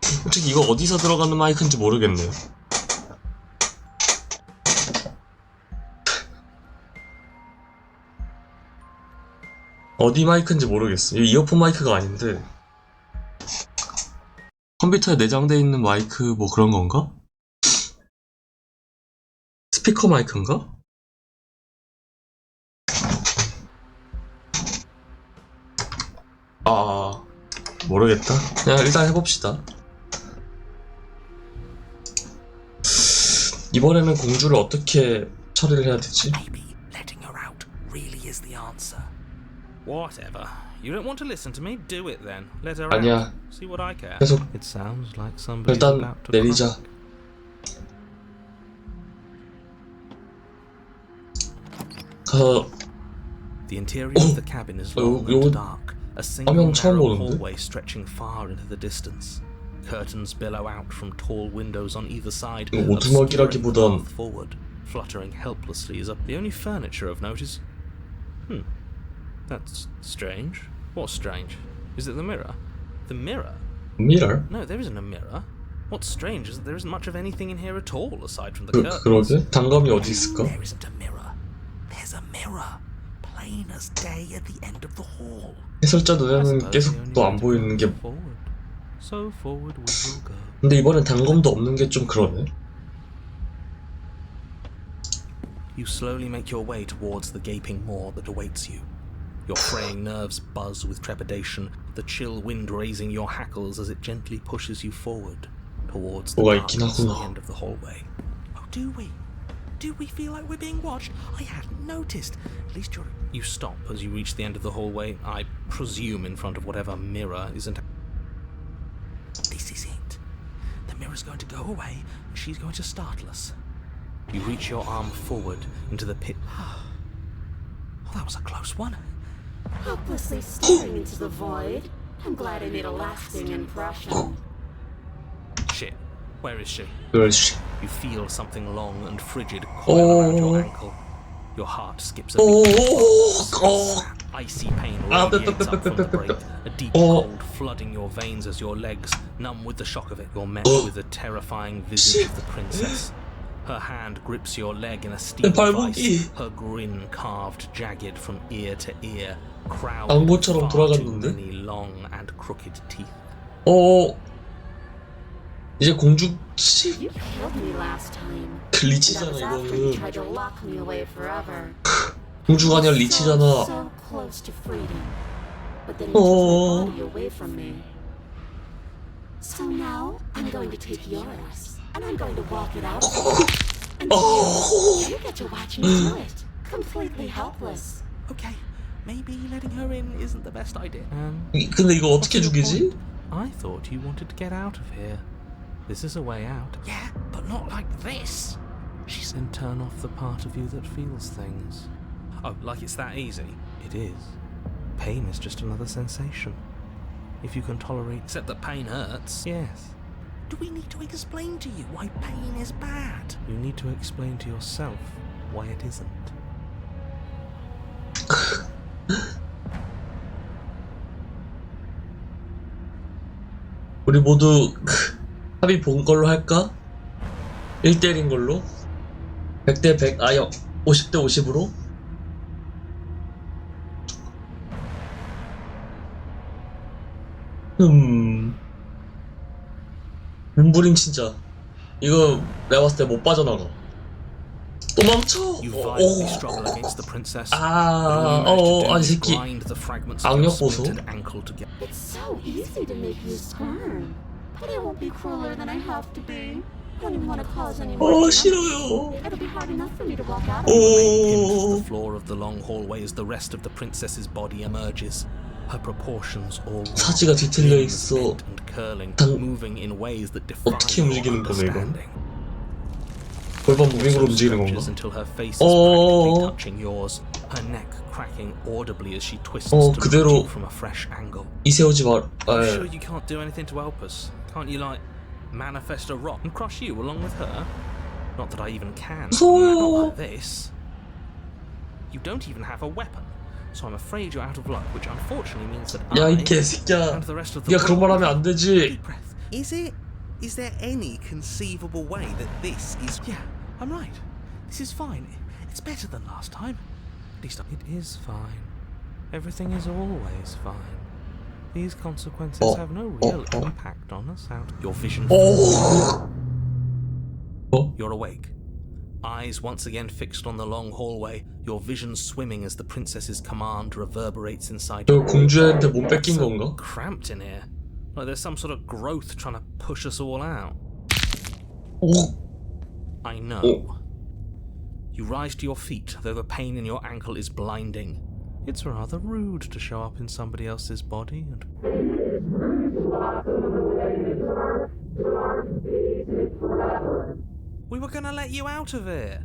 솔직히 이거 어디서 들어가는 마이크인지 모르겠네요. 어디 마이크인지 모르겠어요. 이어폰 마이크가 아닌데 컴퓨터에 내장되어 있는 마이크 뭐 그런 건가? 스피커 마이크인가? 아, 모르겠다. 그냥 일단 해봅시다. 이번에는 공주를 어떻게 처리를 해야 되지? Maybe letting her out really is the answer. Whatever. You don't want to listen to me? Do it then. Let her 아니야. out. See what I care. 계속 It sounds like somebody's 일단 about to 내리자. 가서 The interior of the cabin is long 요거 and dark. A single 화면 처음 narrow 보는데? hallway stretching far into the distance. Curtains billow out from tall windows on either side, 이거 오두막이라기보단 path forward, fluttering helplessly as up. The only furniture of note is... That's strange. What's strange? Is it the mirror? The mirror? mirror? No, there isn't a mirror. What's strange is that there isn't much of anything in here at all, aside from the curtains. 그러게? 단검이 어디 있을까? There isn't a mirror. There's a mirror. Plain as day at the end of the hall. 해설자 눈에는 계속 또 안 보이는 게 Forward. So forward we will go. 근데 이번엔 단검도 없는 게 좀 그러네. You slowly make your way towards the gaping maw that awaits you. Your fraying nerves buzz with trepidation, the chill wind raising your hackles as it gently pushes you forward towards the 뭐가 있긴 darkness at the 하구나. end of the hallway. Oh, do we? Do we feel like we're being watched? I hadn't noticed. At least you're... You stop as you reach the end of the hallway, I presume in front of whatever mirror isn't... This is it. The mirror's going to go away, and she's going to startle us. You reach your arm forward into the pit. Oh, that was a close one. Helplessly staring into the void. I'm glad I made a lasting impression. Shit. Where is she? 그렇지. You feel something long and frigid coil around your ankle. Your heart skips a beat. 오, Icy pain Ah, radiates up from the break, a deep cold flooding your veins as your legs, numb with the shock of it, you're met with the terrifying visage of the princess. Her hand grips your leg in a steel vice, her grin carved jagged from ear to ear, crowded with 안고처럼 far too 돌아갔는데? many long and crooked teeth. 이제 공주씨 You killed me last time. 리치잖아 That was after you 이거는. tried to lock me away forever. 공주가 아니라 리치잖아. So close to freedom. But then you took my body away from me. So now I'm going to take yours. And I'm going to walk it out. And you get to watch me do it. Completely helpless. Okay, maybe letting her in isn't the best idea. 근데 이거 어떻게 죽이지? I thought you wanted to get out of here. This is a way out. Yeah, but not like this. She said turn off the part of you that feels things. Oh, like it's that easy? It is. Pain is just another sensation. If you can tolerate... Except that pain hurts. Yes. Do we need to explain to you why pain is bad? You need to explain to yourself why it isn't. 우리 모두 합의 본 걸로 할까? 1대1인 걸로? 100대 100, 50대 50으로? 눈부림 진짜 이거 내가 봤을 때 못 빠져나가. 또 멈춰! You violently struggle against the princess. 이 새끼 악력 보소. It's so easy to make you squirm. But I won't be crueler than I have to be. I don't even want to cause any more. 싫어요. It'll be hard enough for me to walk out of The floor of the long hallway as the rest of the princess's body emerges. Her proportions all 사지가 뒤틀려 있어. and curling, 당- moving in ways that defy 어떻게 your 움직이는 거네, 이거? understanding. 골반 무빙으로 움직이는 건가? Stretches until her face is practically touching yours, her neck cracking audibly as she twists to 그대로- look at you from a fresh angle. 이세우지 말. I'm sure you can't do anything to help us. Can't you, like, manifest a rock and crush you along with her? Not that I even can. 무서워요. Not like this. You don't even have a weapon, so I'm afraid you're out of luck, which unfortunately means that 야, 이 I 개새끼야. and the rest of the 야, 그런 말 world... 하면 안 되지. Deep breath. Is there any conceivable way that this is... Yeah, I'm right. This is fine. It's better than last time. At least it is fine. Everything is always fine. These consequences have no real impact on us out. Your vision. You're awake. Eyes once again fixed on the long hallway, your vision swimming as the princess's command reverberates inside 저 you. 공주한테 몸 뺏긴 건가? Cramped in here. Like there's some sort of growth trying to push us all out. I know. You rise to your feet, though the pain in your ankle is blinding. It's rather rude to show up in somebody else's body and... We were gonna let you out of here.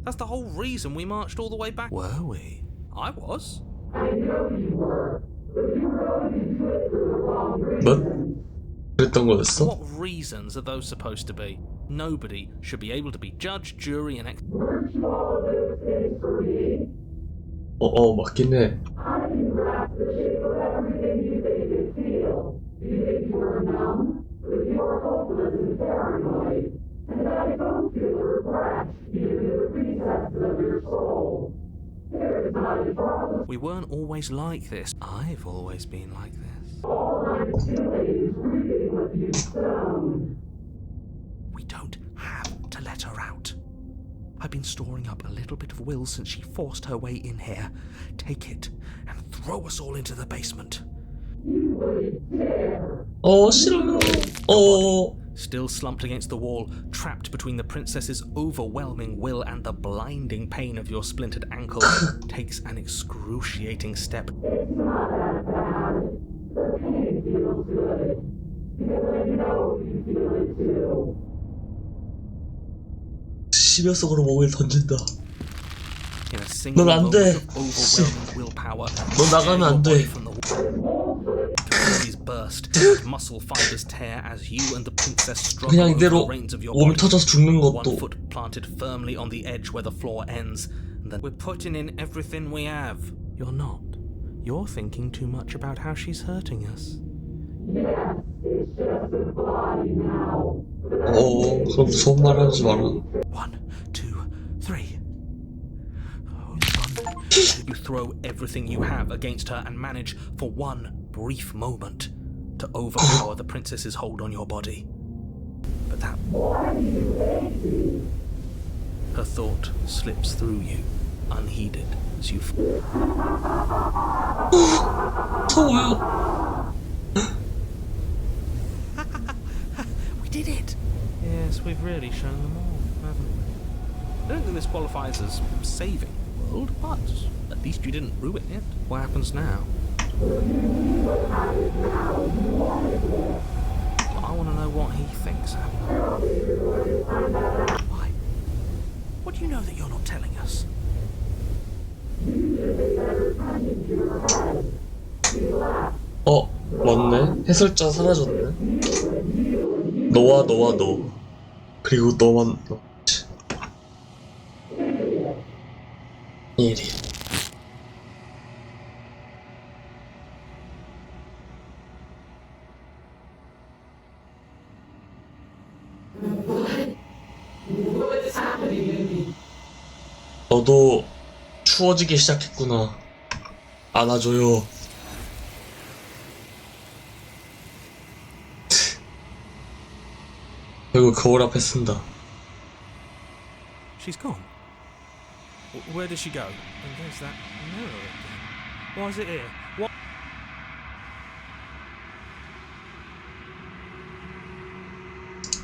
That's the whole reason we marched all the way back. Were we? I was. 뭐? 그랬던 거였어? What reasons are those supposed to be? Nobody should be able to be judge, jury, and 맞긴 해. We weren't always like this. I've always been like this. We don't have to let her out. I've been storing up a little bit of will since she forced her way in here. Take it and throw us all into the basement. 싫어요. Still slumped against the wall, trapped between the princess's overwhelming will and the blinding pain of your splintered ankle, takes an excruciating step. 심혈석으로 몸을 던진다. In a single 넌 안 moment 돼. of overwhelming willpower, 너 나가면 안 돼. capillaries burst, and muscle fibers tear as you and the princess struggle 그냥 over the 이대로 reins of your 몸이 body. 터져서 죽는 One 것도 foot planted firmly on the edge where the floor ends. And then we're putting in everything we have. You're not. You're thinking too much about how she's hurting us. 그럼 무서운 말 하지 마라. 1, 2, 3. You throw everything you have against her and manage for one brief moment to overpower the princess's hold on your body. But that... Her thought slips through you, unheeded, as you... 무서워요. We did it! Yes, we've really shown them all, haven't we? I don't think this qualifies as saving the world, but at least you didn't ruin it. What happens now? I want to know what he thinks happened. Why? What do you know that you're not telling us? 맞네. 해설자 사라졌네. 너와 너와 너. 그리고 너만 너. 일이. 너도 추워지기 시작했구나. 안아줘요. 결국 거울 앞에 쓴다. She's gone. Where did she go? And there's that mirror again. Why is it here? What?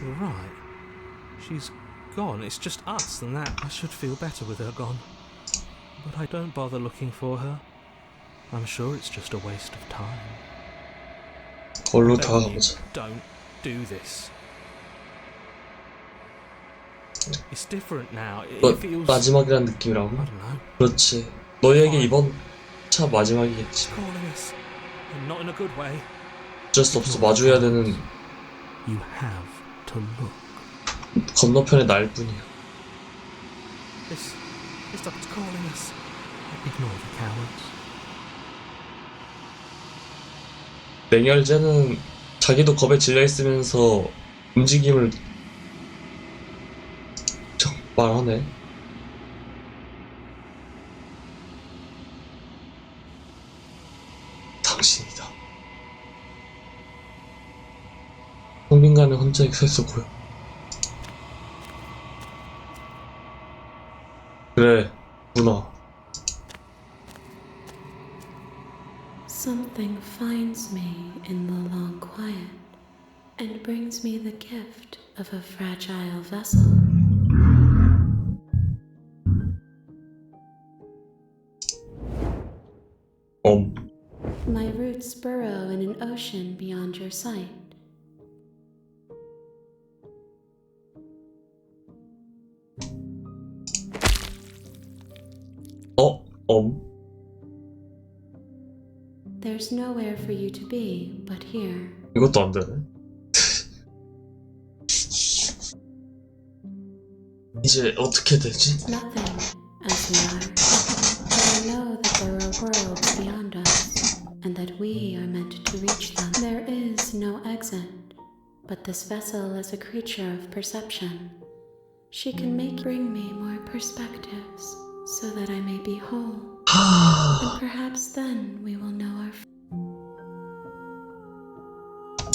You're right. She's gone. It's just us, and that I should feel better with her gone. But I don't bother looking for her. I'm sure it's just a waste of time. 거울로 Beg you, 다가가보자. don't do this. It's different now. It feels... 마지막이란 느낌이라고? I don't know. 그렇지. 너희에게 이번 차 마지막이겠지. Calling us. And not in a good way. 어쩔 수 없어. 마주해야 되는 You have to look. 건너편의 날 뿐이야. This doctor's calling us. Ignore the cowards. 맹혈제는 자기도 겁에 질려있으면서 움직임을 말하네. 당신이다. 홍빈간에 혼자 서있어 보여. 그래, 문화. Something finds me in the long quiet and brings me the gift of a fragile vessel. My roots burrow in an ocean beyond your sight. There's nowhere for you to be but here. 이것도 안 되네. 이제 어떻게 되지? Nothing, as we are. But I know that there are worlds beyond us, and that we are meant to reach them. There is no exit, but this vessel is a creature of perception. She can bring me more perspectives, so that I may be whole. And perhaps then we will know our...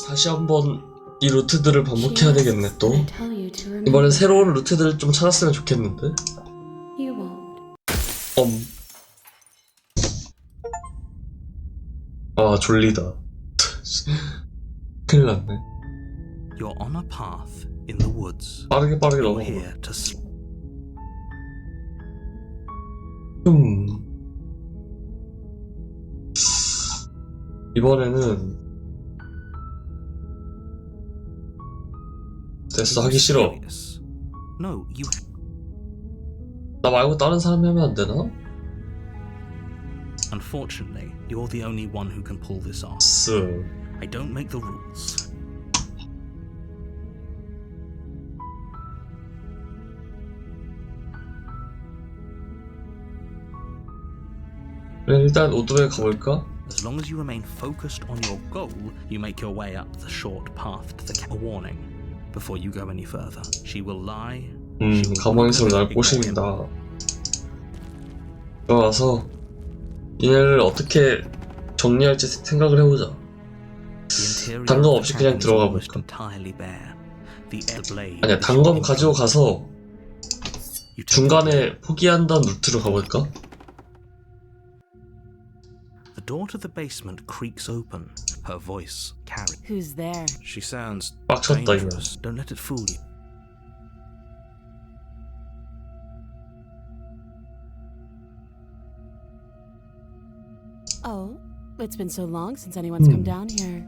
다시 한번 이 루트들을 반복해야 되겠네 또. I tell you to remember. 이번엔 새로운 루트들을 좀 찾았으면 좋겠는데. You won't. 아 졸리다. 큰일 났네. You're on a path in the woods. 빠르게 You're 넘어가. here to sleep. 이번에는 됐어. 하기 싫어. No, you... 나 말고 다른 사람이 하면 안 되나? Unfortunately, you're the only one who can pull this off. I don't make the rules. 그래 일단 오도에 가볼까? As long as you remain focused on your goal, you make your way up the short path to the warning. Before you go any further, she will lie. 가망에서 날 꼬십니다. 들어와서 얘를 어떻게 정리할지 생각을 해보자. 단검 없이 그냥 들어가 볼까? 아니야, 단검 가지고 가서 중간에 포기한다는 루트로 가볼까? The door to the basement creaks open. Her voice carries. Who's there? She sounds 빡쳤다, 이거. dangerous. Don't let it fool you. Oh, it's been so long since anyone's come down here.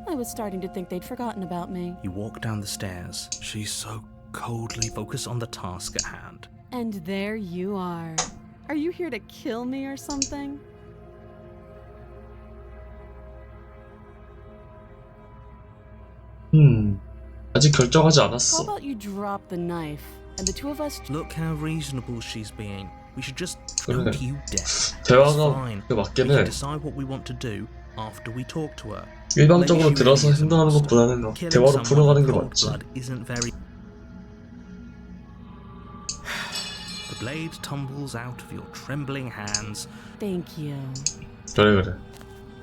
I was starting to think they'd forgotten about me. You walk down the stairs. She's so coldly focused on the task at hand. And there you are. Are you here to kill me or something? 아직 결정하지 How 않았어. about you drop the knife and the two of us Look how reasonable she's being. We should just 그래. don't you dare. 대화가 Fine. 그게 We 맞긴 can 해. decide what we want to do after we talk to her. 일방적으로 들어서 행동하는 것보다는 Killing 대화로 someone 풀어가는 in 게 cold 맞지. blood isn't very. The blade tumbles out of your trembling hands. Thank you. 그래.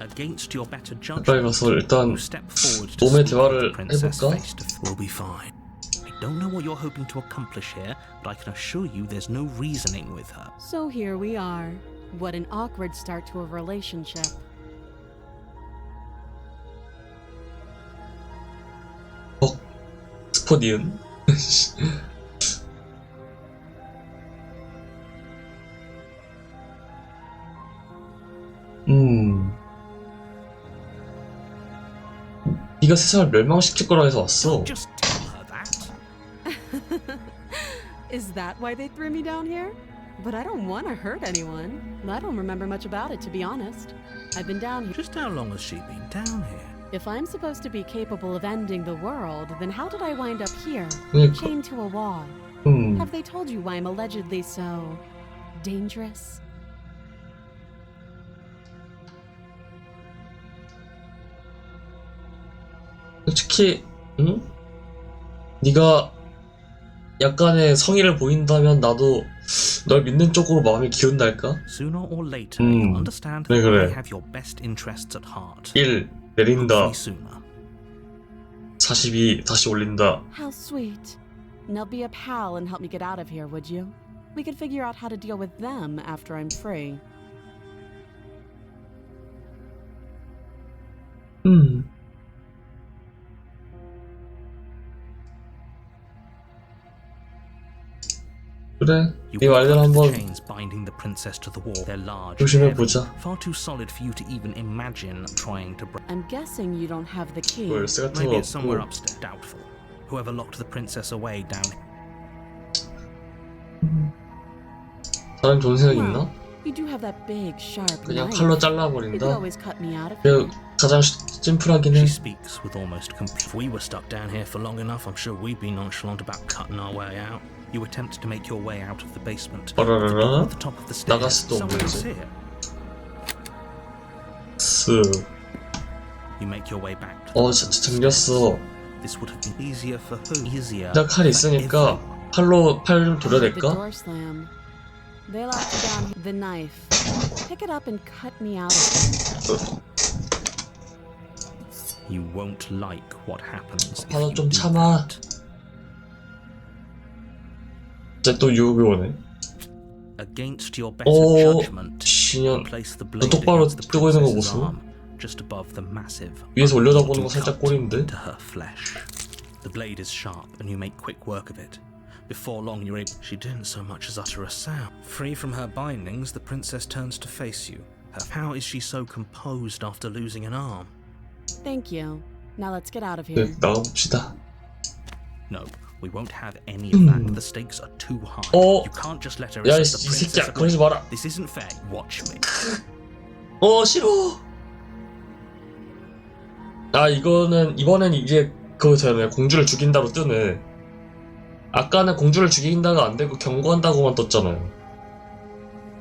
Against your better 가까이 judgment, 가서 일단 you step forward to 몸의 speak with the 대화를 princess 해볼까? face to face. We'll be fine. I don't know what you're hoping to accomplish here, but I can assure you there's no reasoning with her. So here we are. What an awkward start to a relationship. 스포니은? 네가 세상을 멸망시킬 거라 해서 왔어. Just tell her that. Is that why they threw me down here? But I don't want to hurt anyone. I don't remember much about it, to be honest. I've been down here. Just how long has she been down here? If I'm supposed to be capable of ending the world, then how did I wind up here, 그러니까. chained to a wall? Have they told you why I'm allegedly so dangerous? 솔직히, 네가 약간의 성의를 보인다면 나도 널 믿는 쪽으로 마음이 기운달까? Sooner or later, you'll understand that 그래. I have your best interests at heart. 1. 내린다. Hopefully sooner. 42. 다시 올린다. How sweet. Now be a pal and help me get out of here, would you? We could figure out how to deal with them after I'm free. 그래. You 네 walk 말대로 up to the 한번 chains binding the princess to the wall. They're large, 조심해 heavy, 보자. far too solid for you to even imagine trying to break. I'm guessing you don't have the key. 열쇠 같은 Maybe 거 it's somewhere 없고. upstairs. Doubtful. Whoever locked the princess away down here. 사람 좋은 생각 있나? Well, you do have that big, sharp 그냥 knife. 칼로 You could 잘라버린다? always cut me out of here. 그게 가장 심플하긴 해. She speaks with almost complete. If we were stuck down here for long enough, I'm sure we'd be nonchalant about cutting our way out. You attempt to make your way out of the basement. 어라라라. At the top of the 나갈 stairs, 수도 없는 someone's 거지. here. 스. You make your way back. To the 진짜 잠겼어. This would have been easier for who? Easier. 나 칼 for 있으니까 everyone. 칼로 팔 좀 The 돌려댈까? door slam. They locked you down. The knife. Pick it up and cut me out of here. You won't like what happens. if 아빠도 you 좀 do 참아. that. 이제 또 유혹이 오네. Against your better 오, judgment, 신년. place the 너 blade 똑바로 against the 뜨고 있는 거 princess's 보소. arm, just above the massive. 위에서 올려다보는 거 cut 살짝 꼴인데. to her flesh. The blade is sharp, and you make quick work of it. Before long, you're able. She didn't so much as utter a sound. Free from her bindings, the princess turns to face you. How is she so composed after losing an arm? Thank you. Now let's get out of here. 네, 나가봅시다. No, we won't have any of that. The stakes are too high. 어? You can't just let her 야, 이 escape the princess. 새끼야, 그러지 마라. This isn't fair. Watch me. 싫어. 이번엔 이게 그거잖아요. 공주를 죽인다로 뜨네. 아까는 공주를 죽인다가 안 되고 경고한다고만 떴잖아요.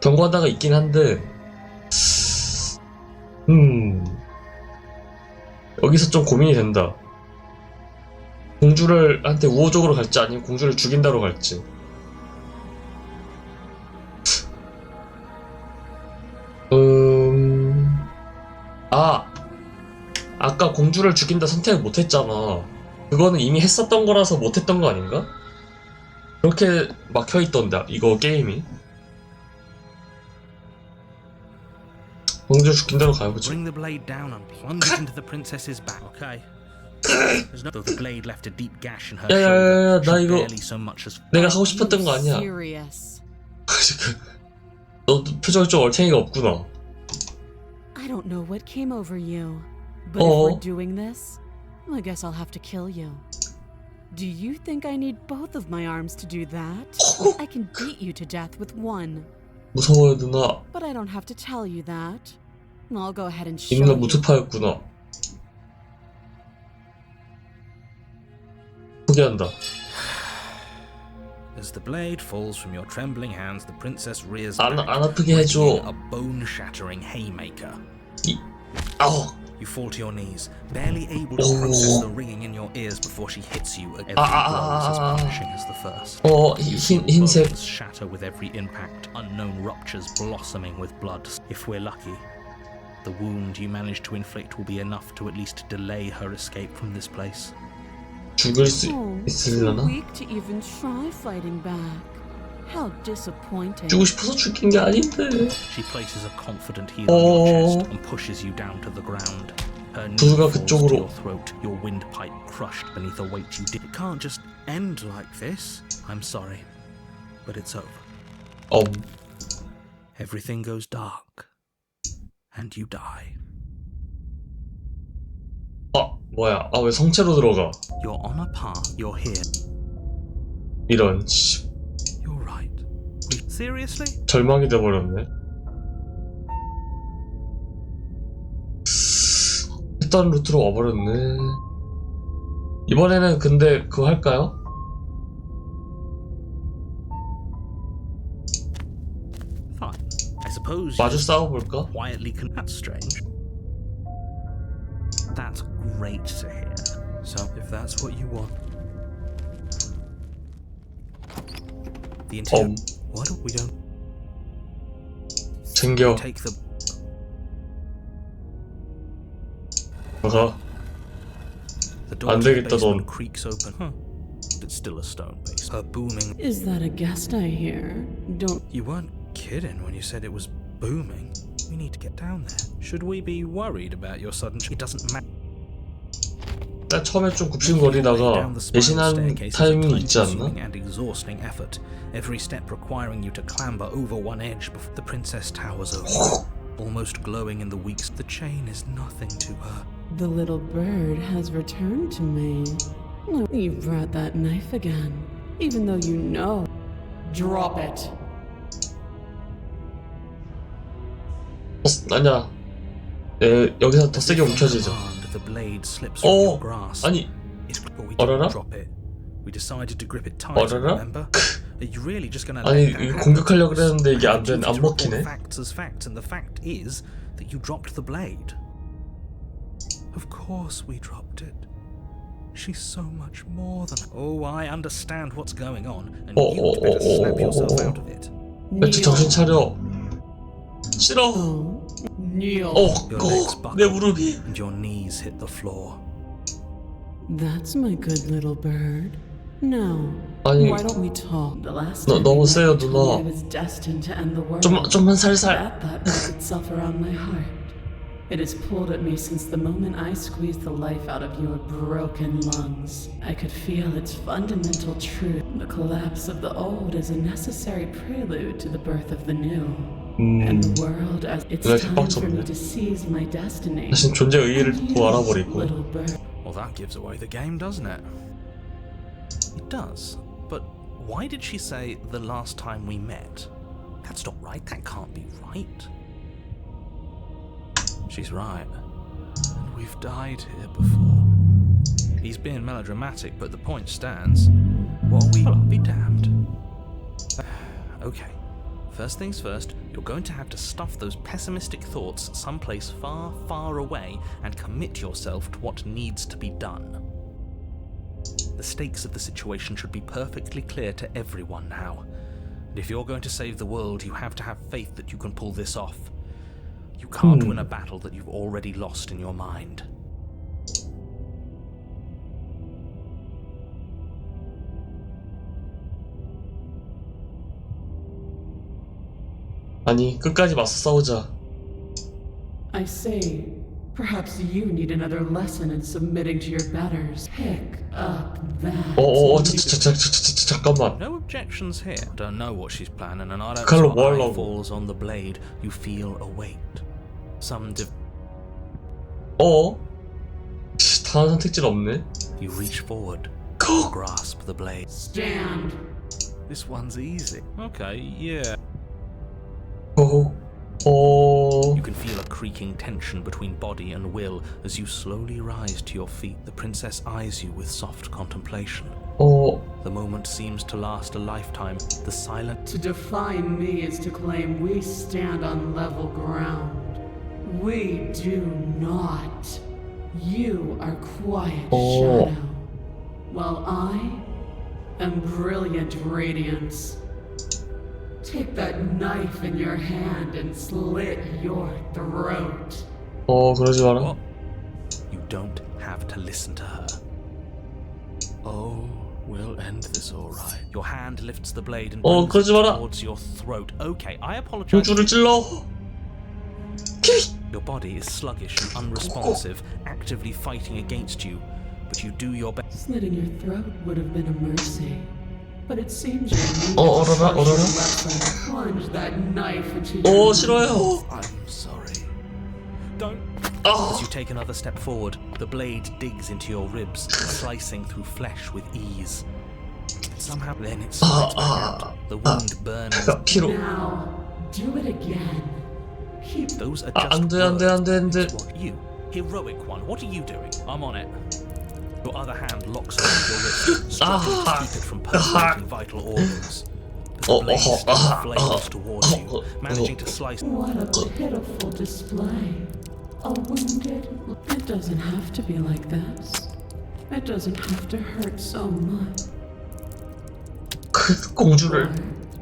경고한다가 있긴 한데 여기서 좀 고민이 된다. 공주를 한테 우호적으로 갈지 아니면 공주를 죽인다로 갈지. 아까 공주를 죽인다 선택을 못했잖아. 그거는 이미 했었던 거라서 못했던 거 아닌가? 그렇게 막혀있던데 이거 게임이. 공주 죽인 대로 가야지. Bring the blade down and plunge it into the princess's back. Okay. There's no. Though the blade left a deep gash in her 야야야야, shoulder, 나 she 이거 barely so much as. 내가 하고 싶었던 거 아니야. Serious. 너 표정이 좀 얼탱이가 없구나. I don't know what came over you, but if Oh. we're doing this, I guess I'll have to kill you. Do you think I need both of my arms to do that? I can beat you to death with one, 무서워요 누나. but I don't have to tell you that. I'll go ahead and show 이 누나 you. 무투파였구나. 포기한다. As the blade falls from your trembling hands, the princess rears 안 back, 아프게 해줘. like a bone-shattering haymaker. 아우. You fall to your knees, barely able to process the ringing in your ears before she hits you. Every blow is as punishing as the first. 흰색. Bones shatter with every impact, unknown ruptures blossoming with blood. If we're lucky, the wound you manage to inflict will be enough to at least delay her escape from this place. 죽을 수 Oh, too 있으려나? weak to even try fighting back. How disappointing. 죽고 싶어서 죽인 게 아닌데. She places a confident heel on your chest and pushes you down to the ground. Her knee 부두가 falls to 그쪽으로. your throat, your windpipe crushed beneath a weight you did. It can't just end like this. I'm sorry, but it's over. Everything goes dark, and you die. 뭐야? 왜 성체로 들어가? You're on a path. You're here. 이런 씨. You're right. Seriously? 절망이 돼버렸네. 했던 루트로 와버렸네. 이번에는 근데 그거 할까요? Fine. I suppose. 마주 싸워볼까? Quietly. That's strange. That's great to hear. So, if that's what you want, the interior. What? We don't 챙겨. take the. 가가. The door 안 to the 되겠다, basement 넌. creaks open. It's still a stone base. Her booming. Is that a guest I hear? Don't. You weren't kidding when you said it was booming. We need to get down there. Should we be worried about your sudden? It doesn't matter. 나 처음에 좀 굽신거리다가 대신한 타이밍이 있지 않나? And exhausting effort. Every step requiring you to clamber over one edge before the princess towers over, almost glowing in the weeks. The chain is nothing to her. The little bird has returned to me. Oh, you brought that knife again, even though you know. Drop it. 아니야. 여기서 더 세게 움켜쥐자. The blade slips from your grasp. 아니. But we 어라라? didn't drop it. We decided to grip it tight. 어라라? Remember? Are you really just gonna 아니 let that 이거 happen? 공격하려고 그랬는데 이게 안 To 먹히네. report facts as facts, and the fact is that you dropped the blade. Of course we dropped it. She's so much more than. Oh, I understand what's going on, and you'd better snap yourself out of it. 배치 정신 차려. 싫어. Kneel. Your legs 내 buckle, 무릎이. and your knees hit the floor. That's my good little bird. Now, 아니, why don't we talk? The last 너 time 너무 you 세요 told me I 누나. was destined to end the world. 좀만 살살. That thought wrapped itself around my heart. It has pulled at me since the moment I squeezed the life out of your broken lungs. I could feel its fundamental truth. The collapse of the old is a necessary prelude to the birth of the new. And the world as it's 내가 time for me 빡쳤네. to seize my destiny. 자신 존재 의의를 And 또 you, 알아버리고. little bird. Well, that gives away the game, doesn't it? It does. But why did she say the last time we met? That's not right. That can't be right. She's right. And we've died here before. He's being melodramatic, but the point stands. What are we? Well, I'll be damned. Okay. First things first, you're going to have to stuff those pessimistic thoughts someplace far, far away and commit yourself to what needs to be done. The stakes of the situation should be perfectly clear to everyone now. And if you're going to save the world, you have to have faith that you can pull this off. You can't win a battle that you've already lost in your mind. 아니, 끝까지 맞서 싸우자. I say, perhaps you need another lesson in submitting to your betters. Pick up that. 잠깐만. No objections here. Don't know what she's planning, and I don't 칼로 know 뭐 eye 하려고. falls on the blade. You feel a weight. Some 다른 선택지는 없네. You reach forward, Go. grasp the blade. Stand. This one's easy. Okay, yeah. You can feel a creaking tension between body and will as you slowly rise to your feet. The princess eyes you with soft contemplation. The moment seems to last a lifetime. The silent To define me is to claim we stand on level ground. We do not. You are quiet shadow, while I am brilliant radiance. Take that knife in your hand and slit your throat. 그러지 마라. What? You don't have to listen to her. Oh, we'll end this all right. Your hand lifts the blade and brings 그러지 it 마라. towards your throat. Okay, I apologize. 공주를 찔러. Your body is sluggish and unresponsive, actively fighting against you, but you do your best. Slitting your throat would have been a mercy. But it seems you need 어라라. plunge that knife into your 싫어요. I'm sorry. Don't. As you take another step forward, the blade digs into your ribs, slicing through flesh with ease. Somehow then it slides back out, the wound burning. 피로. Now, do it again. Keep Those are just 안 돼. words. What, you, heroic one, what are you doing? I'm on it. Your other hand locks around your wrist, struggling to keep it from perforating vital organs. The blade still flails towards you, managing to slice. What a pitiful display. A wounded. It doesn't have to be like this. It doesn't have to hurt so much. 공주를.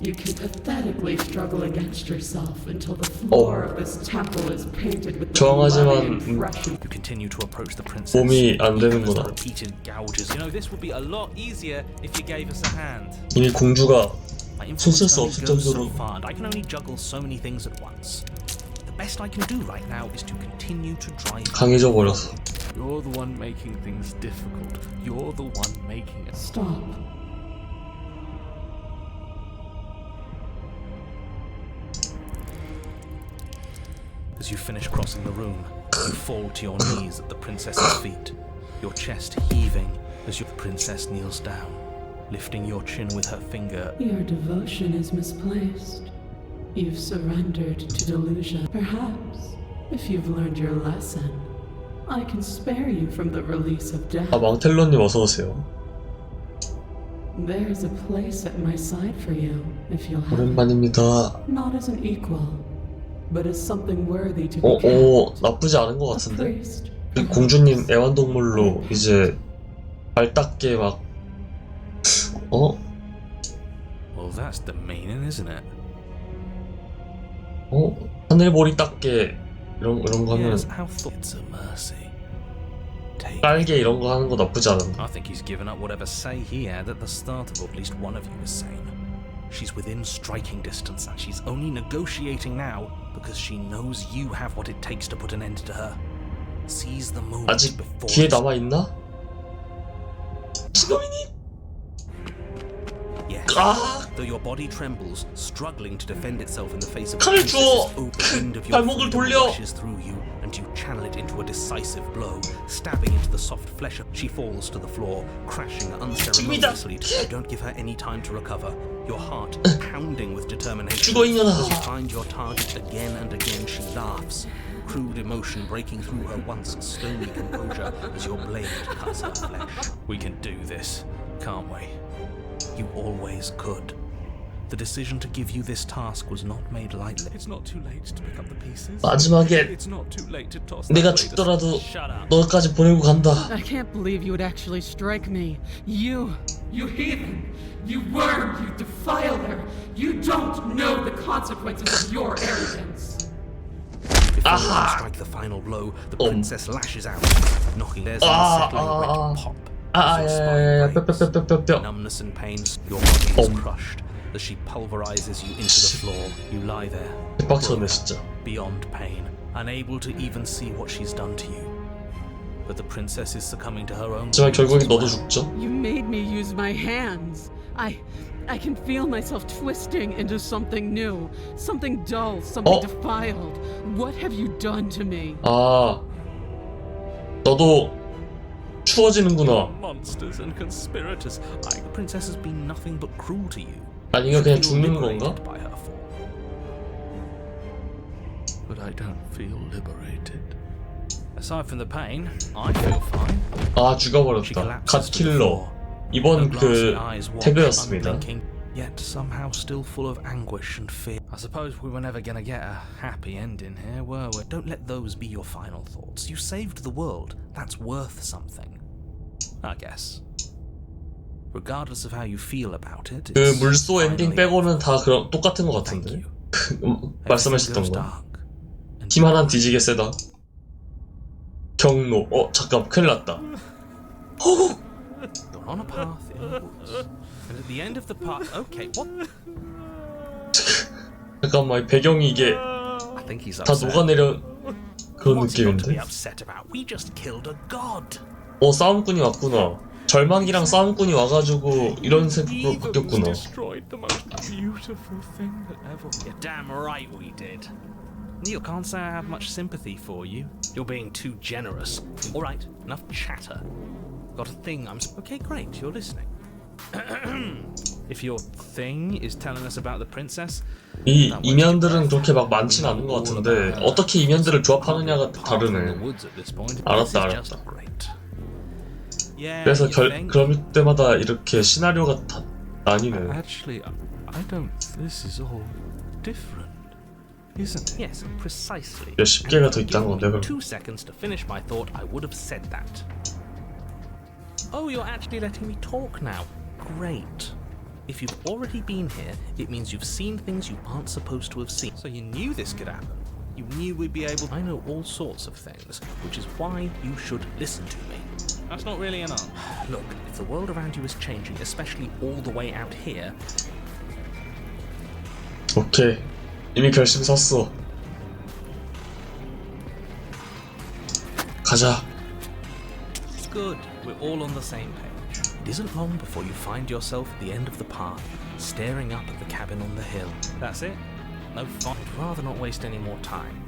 You can pathetically struggle against yourself until the floor of this temple is painted with the 저항하지만, bloody impression. You continue to approach the princess. 몸이 안 even as 되는구나. the repeated gouges. You know, this would be a lot easier if you gave us a hand. 이미 공주가 My 손 쓸 수 influence 없을 only goes so 정도로. far, and I can only juggle so many things at once. The best I can do right now is to continue to drive. 강해져 버려서. You're the one making things difficult. You're the one making it. Stop. As you finish crossing the room, you fall to your knees at the princess's feet, your chest heaving as your princess kneels down, lifting your chin with her finger. Your devotion is misplaced. You've surrendered to delusion. Perhaps, if you've learned your lesson, I can spare you from the release of death. 망텔로님 어서 오세요. There's a place at my side for you, if you'll have it. 오랜만입니다. Not as an equal, but as something worthy to be kept. 나쁘지 않은 것 A 같은데. priest. 공주님 애완동물로 이제 발 닦게 막. Well, that's demeaning, isn't it? 하늘보리 닦게 이런 거 하면 Yes, how it's a mercy. Take it. 깔게 이런 거 하는 거 나쁘지 않은데. I think he's given up whatever say he had at the start of at least one of you is sane. She's within striking distance, and she's only negotiating now because she knows you have what it takes to put an end to her. Seize the moment 아직 before 기회 it's- 남아 있나? 지금이니? Yes. 아! Though your body trembles, struggling to defend itself in the face of the 칼을 줘! princess's open wind of your 발목을 freedom 돌려! rushes through you, and you channel it into a decisive blow, stabbing into the soft flesh of. She falls to the floor, crashing unceremoniously. You don't give her any time to recover. Your heart pounding with determination. 죽어, 이년아! As you find your target again and again, she laughs. Crude emotion breaking through her once stony composure as your blade cuts her flesh. We can do this, can't we? You always could. The decision to give you this task was not made lightly. It's not too late to pick up the pieces. 마지막에 It's not too late to toss 내가 that blade 죽더라도 aside. Shut up. 너까지 보내고 간다. I can't believe you would actually strike me. You heathen! You worm! You defiler! You don't know the consequences of your arrogance! Before you strike the final blow, the princess lashes out, knocking there's an unsettling wet pop. 뼈. Numbness and pain, your body is crushed. As she pulverizes you into the floor, you lie there, 빡쳤네 진짜. beyond pain, unable to even see what she's done to you. But the princess is succumbing to her own. 하지만 결국엔 너도 죽죠. You made me use my hands. I can feel myself twisting into something new, something dull, something defiled. What have you done to me? 아, 너도 추워지는구나. Monsters and conspirators. The princess has been nothing but cruel to you. 아니 이거 그냥 죽는 건가? By her fall. But I don't feel liberated. Aside from the pain, I feel fine. 아 죽어버렸다. 갓킬러. 이번 그 태그였습니다. Yet somehow still full of anguish and fear. I suppose we were never gonna get a happy ending here, were we? Don't let those be your final thoughts. You saved the world. That's worth something. I guess. Regardless of how you feel about it. 그 물소 엔딩 빼고는 다 그런 똑같은 것 같은데. 말씀하셨던 거. 팀 하나 뒤지게 세다. 경로. 잠깐 큰일 났다. You're on a path in the woods. And at the end of the path, okay, what? 잠깐만 배경이 이게 I think he's 다 upset. 녹아내려 그런 What's he got to be 느낌인데. upset about? We just killed a god. 싸움꾼이 왔구나. 절망이랑 싸움꾼이 와가지고 이런 색으로 바뀌었구나. Destroyed the most beautiful thing that ever. You're damn right we did. Neil, can't say I have much sympathy for you. You're being too generous. All right, enough chatter. Got a thing Okay, great, you're listening. If your thing is telling us about the princess, 이 이면들은 그렇게 막 많진 않은 것 같은데 어떻게 이면들을 조합하느냐가 다르네. 알았다. 그래서 그럴 때마다 이렇게 시나리오가 다 나뉘네. Actually, I don't. This is all different, isn't it? Yes, precisely. 몇십 개가 더 있다는 건데 그럼. 2 seconds to finish my thought. I would have said that. Oh, you're actually letting me talk now. Great. If you've already been here, it means you've seen things you aren't supposed to have seen. So you knew this could happen. You knew we'd be able. I know all sorts of things, which is why you should listen to me. That's not really enough. Look, if the world around you is changing, especially all the way out here. 오케이. 이미 결심 섰어. 가자. Good. We're all on the same page. It isn't long before you find yourself at the end of the path, staring up at the cabin on the hill. That's it? No fun. I'd rather not waste any more time.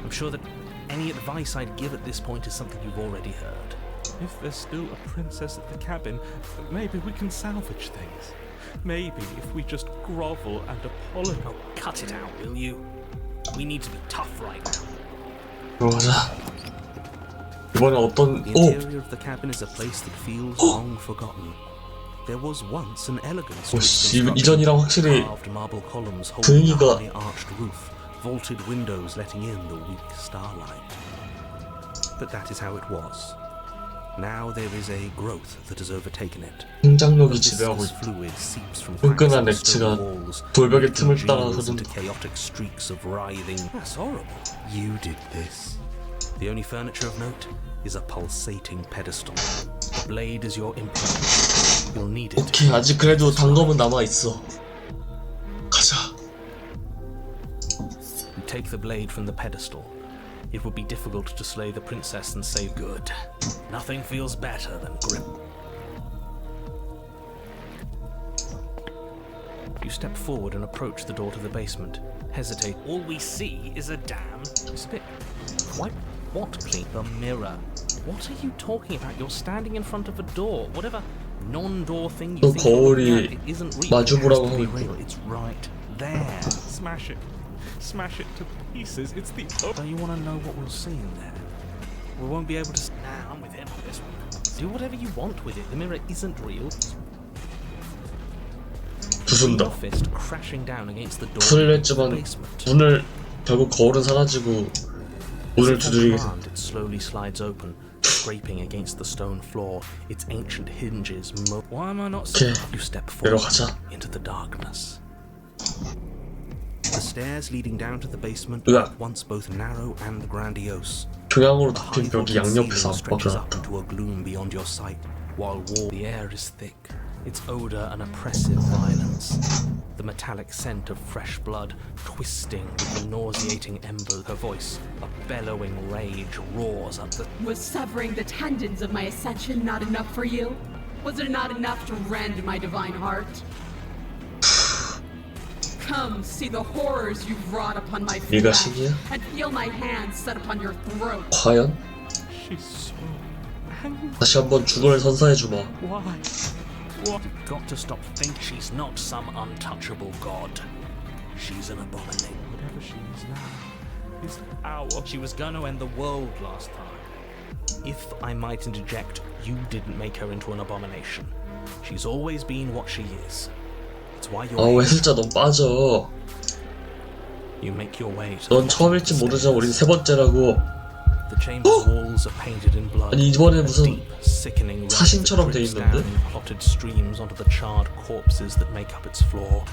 I'm sure that any advice I'd give at this point is something you've already heard. If there's still a princess at the cabin, maybe we can salvage things. Maybe if we just grovel and apologize. Oh, cut it out, will you? We need to be tough right now. 들어가자. 이번엔 어떤 The interior of the cabin is a place that feels long forgotten. There was once an elegant 이전이랑 확실히 carved marble columns 분위기가 holding a high arched roof, vaulted windows letting in the weak starlight. But that is how it was. Now there is a growth that has overtaken it. 성장력이 지배하고 있다. Fluid seeps from 끈끈한 cracks in stone 액체가 walls, 돌벽의 틈을 making 따라 jewels 흐른다. into chaotic streaks of writhing. That's horrible. You did this. The only furniture of note is a pulsating pedestal. The blade is your implement. You'll need it. 오케이, 아직 그래도 단검은 남아 있어. 가자. You take the blade from the pedestal. It would be difficult to slay the princess and say good. Nothing feels better than grip. You step forward and approach the door to the basement. Hesitate. All we see is a dam. Spit. What, please? The mirror. What are you talking about? You're standing in front of a door. Whatever non-door thing you 또 think 거울이 it isn't real. 마주보라고 It has to be 하고 real. It's right there. Smash it. Smash it to pieces. It's the. Don't you want to know what we'll see in there? We won't be able to. Nah, I'm with him on this one. Do whatever you want with it. The mirror isn't real. 부순다. your fist crashing down against the door 불을 of the 냈지만 basement. 문을 결국 거울은 사라지고 문을 두드리게 된다. It slowly slides open, scraping against the stone floor. Its ancient hinges. Why am I not? 오케이, You step forward 내려가자. into the darkness. The stairs leading down to the basement 으악. are once both narrow and grandiose. 동양으로 The 덮인 벽이 high-vaulted 양옆에서 ceiling stretches up 압박을 한다. into a gloom beyond your sight, while the air is thick, its odor an oppressive violence. The metallic scent of fresh blood twisting with the nauseating embers. Her voice, a bellowing rage, roars up the. Was severing the tendons of my ascension not enough for you? Was it not enough to rend my divine heart? Come, see the horrors you've wrought upon my 네가 flesh, 신이야? and feel my hands set upon your throat. 과연? She's so angry. 다시 한번 죽음을 선사해주마. Why? What? You've got to stop thinking she's not some untouchable god. She's an abomination. Whatever she is now is our. She was gonna end the world last time. If I might interject, you didn't make her into an abomination. She's always been what she is. It's why you're. 왜 슬자 넌 빠져. You make your way to 넌 처음일지 모르지만 우린 세 번째라고. The chamber's walls are painted in blood. 아니 이번에 무슨 Deep, sickening red 사신처럼 that 돼 drips 있는데? down in clotted streams onto the charred corpses that make up its floor.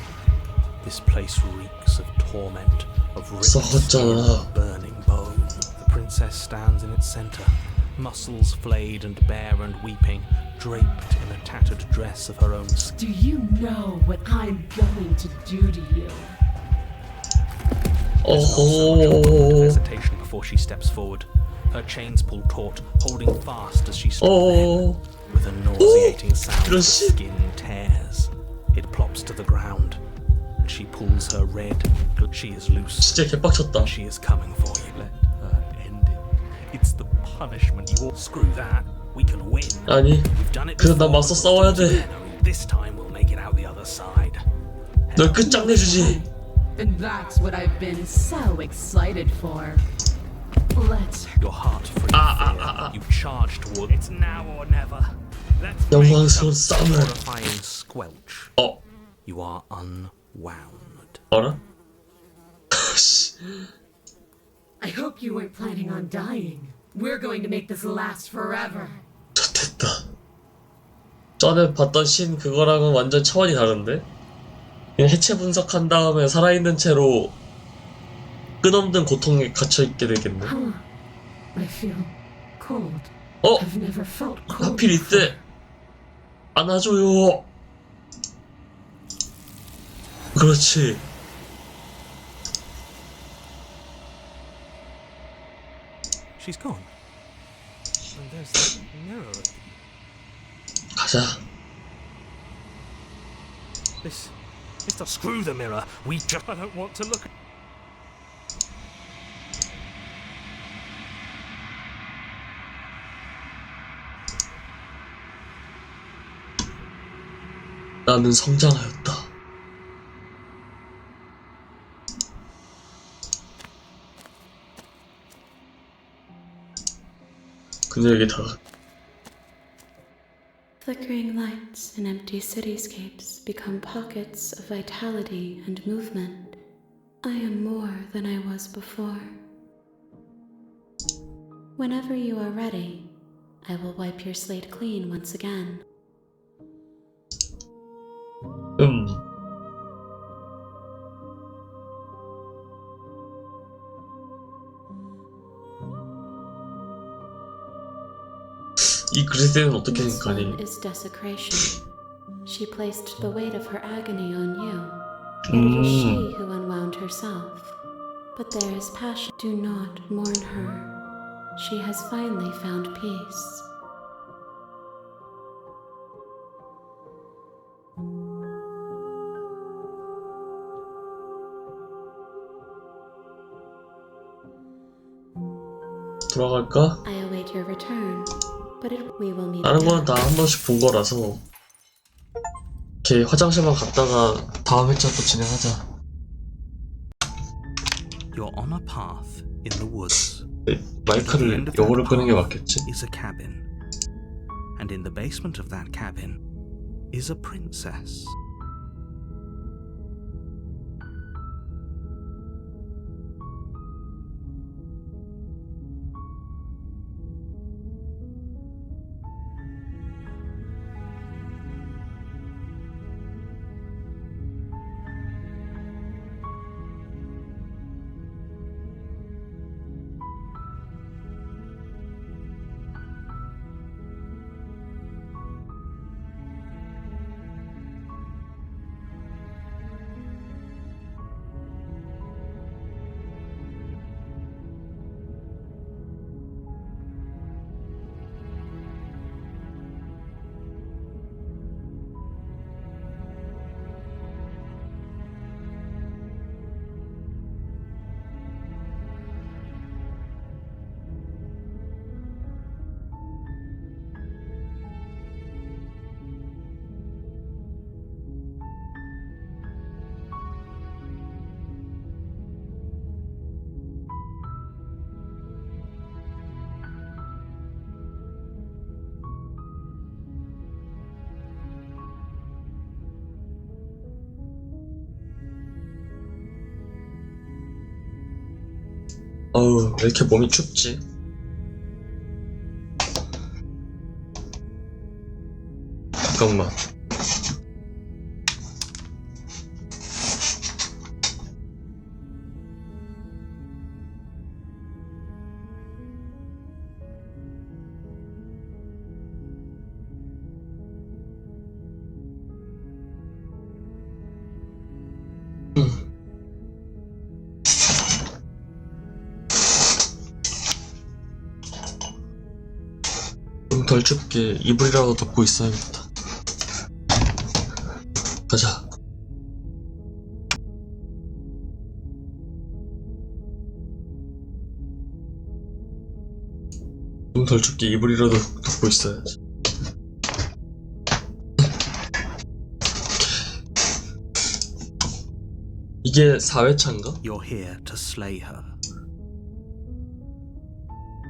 This place reeks of torment, of ripped skin, 썩었잖아. burning bone. The princess stands in its center, muscles flayed and bare and weeping, draped in a tattered dress of her own skin. Do you know what I'm going to do to you? 어허. Hesitation before she steps forward. Her chains pull taut, holding fast as she stood 어허. with a nauseating sound. 이런 The 씨. skin tears. It plops to the ground, and she pulls her red. She is loose. 진짜 개빡쳤다. She is coming for you. Let her end it. It's the punishment you all. Screw that. We can win. 아니 We've done it 그래도 난 before. 맞서 싸워야 돼. This time we'll make it out the other side. 널 끝장내주지. Then that's what I've been so excited for. Let's. Your heart free. You charge toward. It's now or never. Let's 영광스러운 싸움을. horrifying squelch. You are unwound. 알아? I hope you weren't planning on dying. We're going to make this last forever. 좋됐다. 전에 봤던 신 그거랑은 완전 차원이 다른데? 그냥 해체 분석한 다음에 살아있는 채로 끝없는 고통에 갇혀있게 되겠네. I feel cold. 어? I've never felt cold. 하필 이때 안아줘요. 그렇지. She's gone. And there's that mirror. 가자. This is to screw the mirror. We just. I don't want to look. 나는 성장하였다. 그녀에게 다가. Flickering lights in empty cityscapes become pockets of vitality and movement. I am more than I was before. Whenever you are ready, I will wipe your slate clean once again. 이 그리스는 어떻게 This 생각하니? one is desecration. She placed the weight of her agony on you. Yet it is she who unwound herself. But there is passion. Do not mourn her. She has finally found peace. 돌아갈까? I await your return, but we will meet 다른 거는 again. 다 한 번씩 본 거라서 이렇게 화장실만 갔다가 다음 회차 또 진행하자. You're on a path in the woods. 마이크를 영어로 끄는 게 맞겠지? Is a cabin, and in the basement of that cabin is a princess. 어우, 왜 이렇게 몸이 춥지? 잠깐만. 좀 덜 춥게 이불이라도 덮고 있어야겠다. 가자. 좀 덜 춥게 이불이라도 덮고 있어야지. 이게 4회차인가? You're here to slay her.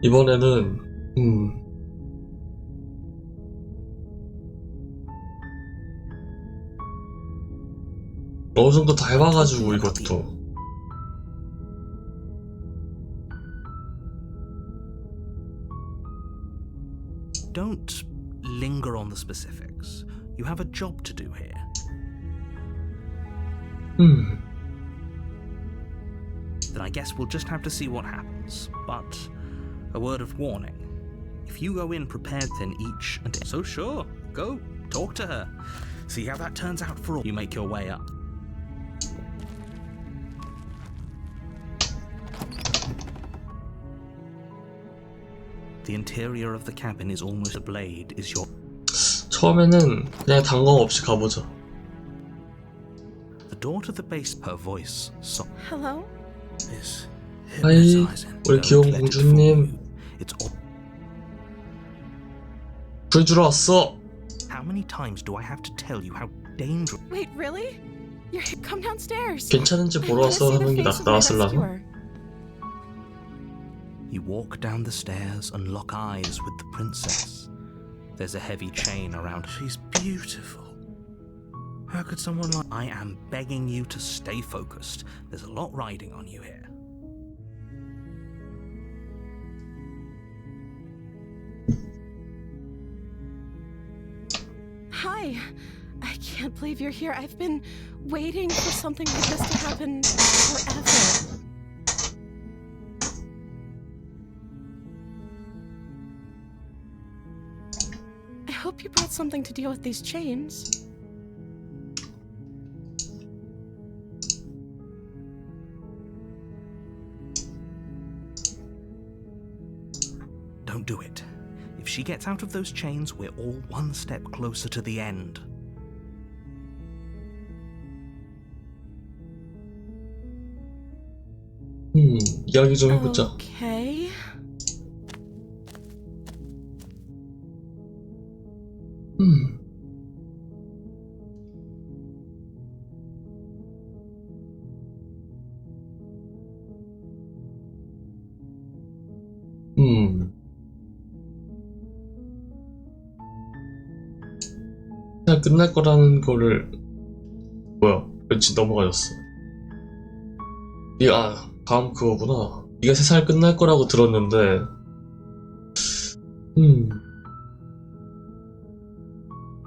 이번에는 어느 정도 다 해봐가지고 이것도 Don't linger on the specifics. You have a job to do here. Then I guess we'll just have to see what happens. But a word of warning. If you go in prepared, then each and so sure, go talk to her. See how that turns out for all. You make your way up. The interior of the cabin is almost a blade. Is your 처음에는 그냥 단검 없이 가보자. the door to the base per voice. So Hello? is 하이, hypnotizing. 우리 Don't 귀여운 let it 공주님. fool you. It's all. 구해주러 왔어. How many times do I have to tell you how dangerous? Wait, really? You're come downstairs. 괜찮은지 I 보러 wanna see 왔어 the 하는 게 face of my 나왔을라나? rescuer. You walk down the stairs and lock eyes with the princess. There's a heavy chain around. She's beautiful. How could someone like... I am begging you to stay focused. There's a lot riding on you here. Hi. I can't believe you're here. I've been waiting for something like this to happen forever. I hope you brought something to deal with these chains. Don't do it. If she gets out of those chains, we're all one step closer to the end. 이야기 좀 해보자. Okay. 그냥 끝날 거라는 거를 뭐야? 왠지 넘어가졌어. 다음 그거구나. 네가 세상을 끝날 거라고 들었는데,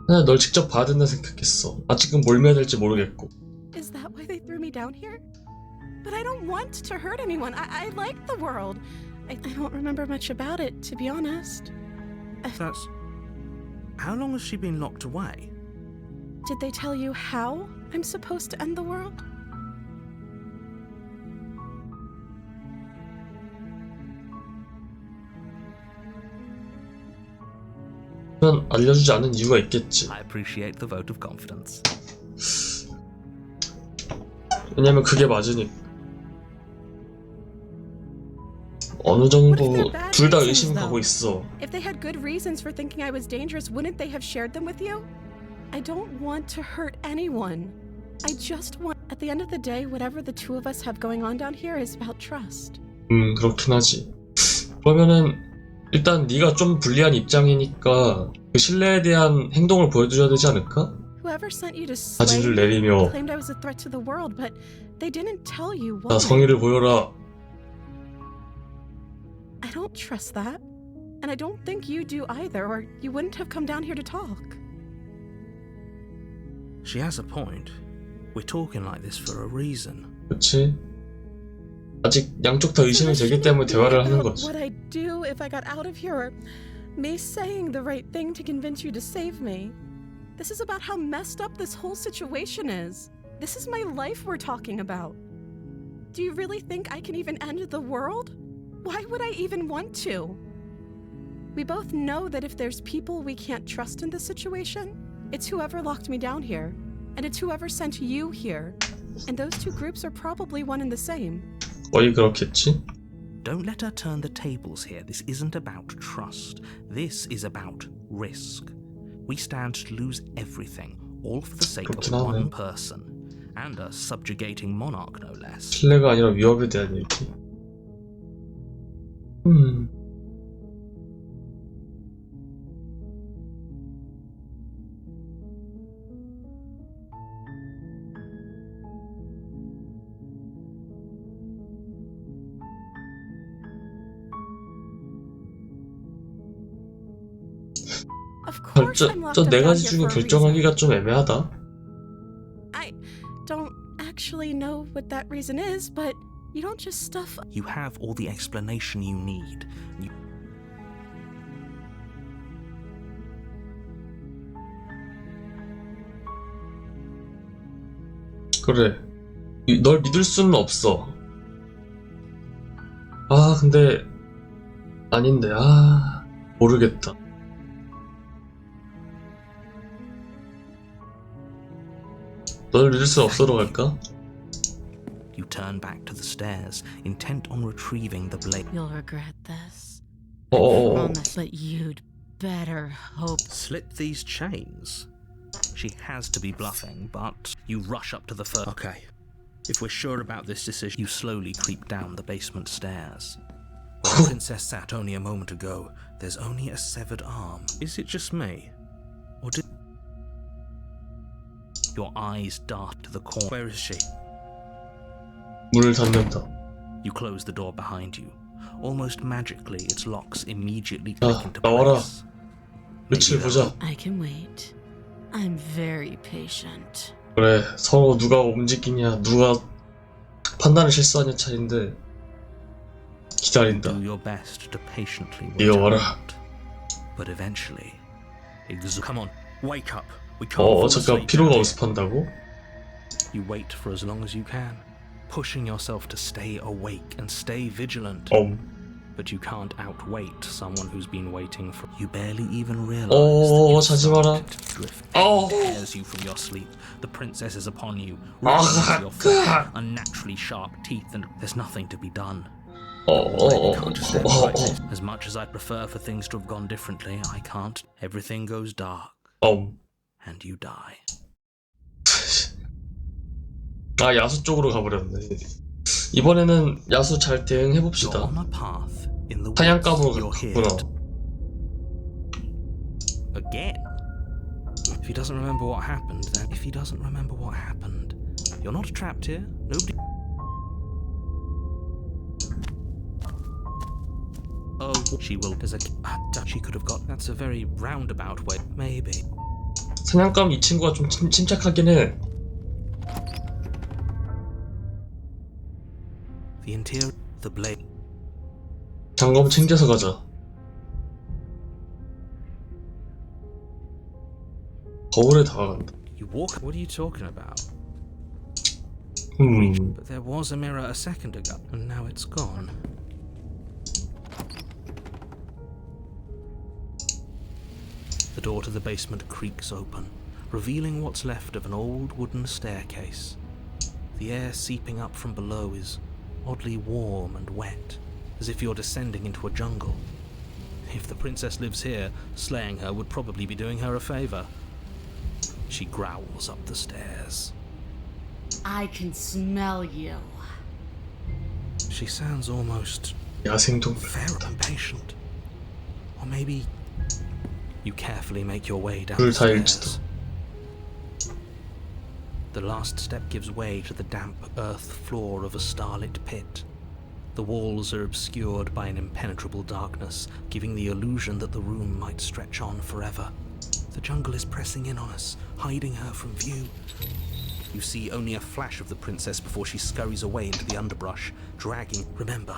그냥 널 직접 봐야 된다 생각했어. 아직은 뭘 해야 될지 모르겠고. Is that why they threw me down here? But I don't want to hurt anyone. I like the world. I don't remember much about it, to be honest. That's... How long has she been locked away? Did they tell you how I'm supposed to end the world? 그냥 알려주지 않은 이유가 있겠지. I appreciate the vote of confidence. 왜냐면 그게 맞으니까. 어느 정도 둘 다 의심하고 있어. If they had good reasons for thinking I was dangerous, wouldn't they have shared them with you? I don't want to hurt anyone. I just want... At the end of the day, whatever the two of us have going on down here is about trust. 그렇긴 하지. 그러면은 일단 네가 좀 불리한 입장이니까 그 신뢰에 대한 행동을 보여줘야 되지 않을까? Whoever sent you to 바지를 slay me 내리며 claimed I was a threat to the world, but they didn't tell you why. 나 성의를 보여라. I don't trust that. And I don't think you do either, or you wouldn't have come down here to talk. She has a point. We're talking like this for a reason. 그치? 아직 양쪽 다 의심이 So this 되기 때문에 shouldn't be 대화를 하는 about 거지. what I'd do if I got out of here, or me saying the right thing to convince you to save me. This is about how messed up this whole situation is. This is my life we're talking about. Do you really think I can even end the world? Why would I even want to? We both know that if there's people we can't trust in this situation, it's whoever locked me down here, and it's whoever sent you here. And those two groups are probably one and the same. 거의 그렇겠지? Don't let her turn the tables here. This isn't about trust. This is about risk. We stand to lose everything, all for the sake of 그렇긴 하네. one person. And a subjugating monarch, no less. 신뢰가 아니라 위협에 대한 얘기. Of course I'm locked 저 up 네 down 가지 here 중에 for a reason. 결정하기가 좀 애매하다. I don't actually know what that reason is, but you don't just stuff. You have all the explanation you need. 그래. 널 믿을 수는 없어. 아, 근데 아닌데. 아, 모르겠다. 널 믿을 수 없어로 갈까? You turn back to the stairs, intent on retrieving the blade. You'll regret this. 어어어. Promise, but you'd better hope. Slip these chains. She has to be bluffing, but you rush up to the first. Okay. If we're sure about this decision, you slowly creep down the basement stairs. Where the princess sat only a moment ago, there's only a severed arm. Is it just me? Or did... Your eyes dart to the corner. Where is she? 문을 닫는다. You close the door behind you. Almost magically, its locks immediately click 자, into 나와라. place. 며칠 보자. I can wait. I'm very patient. 그래, 서로 누가 움직이냐, 누가 판단을 실수하냐 차이인데 기다린다. Do your best to patiently wait 이거 와라. out. But eventually, come on, wake up. We can't fall 잠깐 asleep 피로가 out here. 우습한다고? You wait for as long as you can, pushing yourself to stay awake and stay vigilant. But you can't outwait someone who's been waiting for. You barely even realize that you've 자지 마라. started to drift. Tears you from your sleep. The princess is upon you, ripping into your flesh, unnaturally sharp teeth, and there's nothing to be done. You can't just let it like this. As much as I'd prefer for things to have gone differently, I can't. Everything goes dark, and you die. 아, 야수 쪽으로 가버렸네. 이번에는 야수 잘 You're 대응해봅시다. on a path in the 사냥감으로 woods. You're here 갔구나. again. If he doesn't remember what happened, then if he doesn't remember what happened, you're not trapped here. Nobody. Oh, she will. There's a. She could have got. That's a very roundabout way. Maybe. 사냥감 이 친구가 좀 침착하긴 해. The interior. The blade. 장검 챙겨서 가자. 거울에 다가간다. You walk. What are you talking about? But there was a mirror a second ago, and now it's gone. The door to the basement creaks open, revealing what's left of an old wooden staircase. The air seeping up from below is oddly warm and wet, as if you're descending into a jungle. If the princess lives here, slaying her would probably be doing her a favor. She growls up the stairs. I can smell you. She sounds almost 야생동물. fair and patient. Or maybe you carefully make your way down 불 the 타일지도. stairs. The last step gives way to the damp earth floor of a starlit pit. The walls are obscured by an impenetrable darkness, giving the illusion that the room might stretch on forever. The jungle is pressing in on us, hiding her from view. You see only a flash of the princess before she scurries away into the underbrush, dragging... Remember,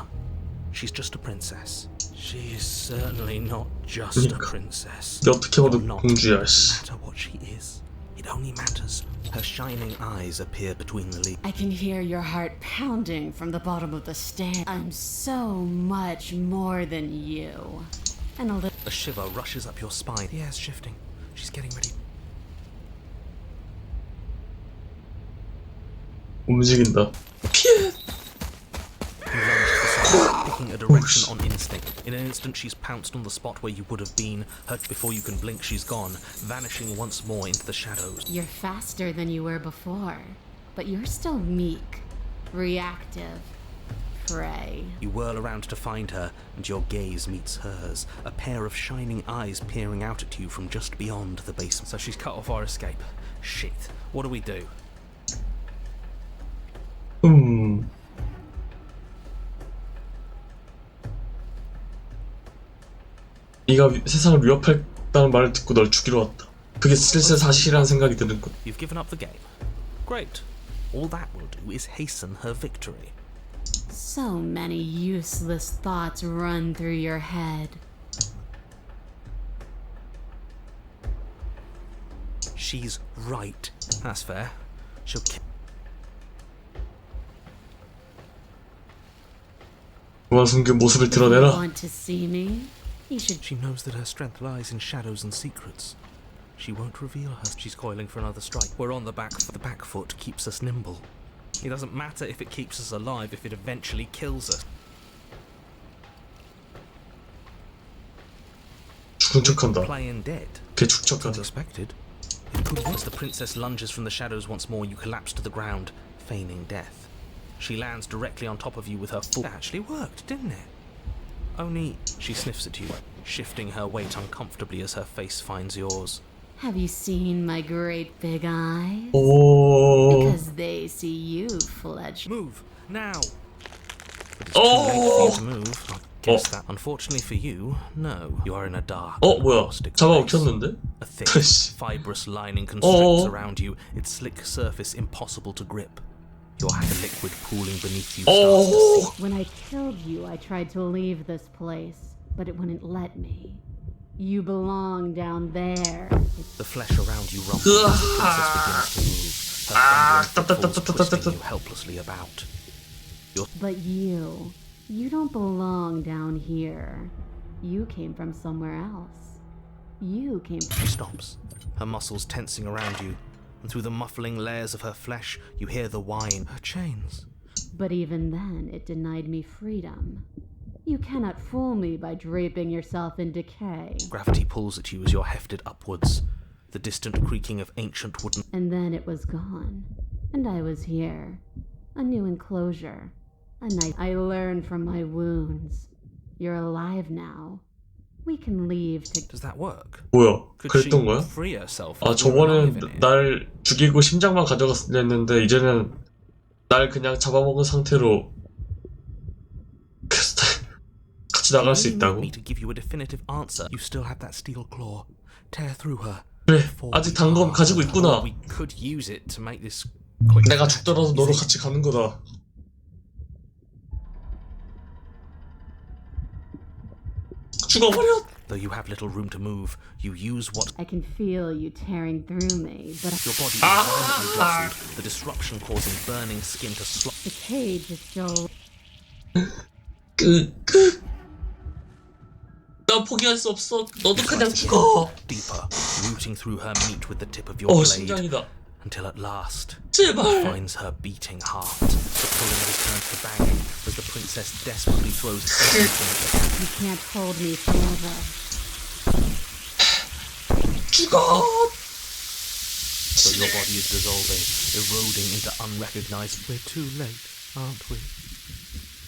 she's just a princess. She is certainly not just a princess. 너 어떻게 봐도 You're not. 공주야, 씨. No matter what she is, it only matters. Her shining eyes appear between the leaves. I can hear your heart pounding from the bottom of the stand. I'm so much more than you. And a little... A shiver rushes up your spine. The air's shifting. She's getting ready. 움직인다. 피해! You lunge for something, picking a direction on instinct. In an instant, she's pounced on the spot where you would have been. Her before you can blink, she's gone, vanishing once more into the shadows. You're faster than you were before, but you're still meek, reactive, prey. You whirl around to find her, and your gaze meets hers, a pair of shining eyes peering out at you from just beyond the basement. So she's cut off our escape. Shit. What do? 네가 세상을 위협했다는 말을 듣고 널 죽이러 왔다. 그게 슬슬 사실이라는 생각이 드는 것. You've given up the game. Great. All that will do is hasten her victory. So many useless thoughts run through your head. She's right. That's fair. She'll kill. 그만 숨긴 모습을 드러내라. Want to see me? You should. She knows that her strength lies in shadows and secrets. She won't reveal her. She's coiling for another strike. We're on the back foot. The back foot keeps us nimble. It doesn't matter if it keeps us alive, if it eventually kills us. 죽은 척한다. Playing dead. 걔 축척하자. Unexpected. It could. Once the princess lunges from the shadows once more, you collapse to the ground, feigning death. She lands directly on top of you with her full... That actually worked, didn't it? Only she sniffs at you, shifting her weight uncomfortably as her face finds yours. Have you seen my great big eyes? 오. Because they see you, Fletch. Move now. But it's too late for you to move. I guess that. Unfortunately for you, no. You are in a dark. 뭐야? caustic 잡아 place. 먹혔는데? A thick, fibrous lining constricts around you. Its slick surface impossible to grip. Your hair liquid pooling beneath you. starts to sink. When I killed you, I tried to leave this place, but it wouldn't let me. You belong down there. The flesh around you rumbles as the princess begins to move. Her thundering footfalls twisting you helplessly about. But you don't belong down here. You came from somewhere else. You came She stops, her muscles tensing around you, and through the muffling layers of her flesh, you hear the whine. Her chains. But even then, it denied me freedom. You cannot fool me by draping yourself in decay. Gravity pulls at you as you're hefted upwards. The distant creaking of ancient wooden... And then it was gone. And I was here. A new enclosure. A night I learned from my wounds. You're alive now. We can leave to... Does that work? 뭐야? Could she 그랬던 거야? free herself? 아, if we were alive in 저번엔 it? 날 죽이고 심장만 가져갔으려 했는데 이제는 날 그냥 잡아먹은 상태로 같이 나갈 수 You need 있다고? me to give you a definitive answer. You still have that steel claw. Tear through her. 그래, 아직 단검 가지고 있구나. We could use it to make this quick. 내가 죽더라도 너로 같이 가는 거다. 죽어버려! Though you have little room to move, you use what I can feel you tearing through me, but your body is violently jostled, the disruption causing burning skin to slop. the cage is still... 나 포기할 수 없어. 너도 그냥 죽어. Deeper, rooting through her meat with the tip of your blade, 심장이다. until at last 제발. finds her beating heart. The pulling returns to banging as the princess desperately throws everything at her. You can't hold me forever. 죽어. So your body is dissolving, eroding into unrecognized. We're too late, aren't we?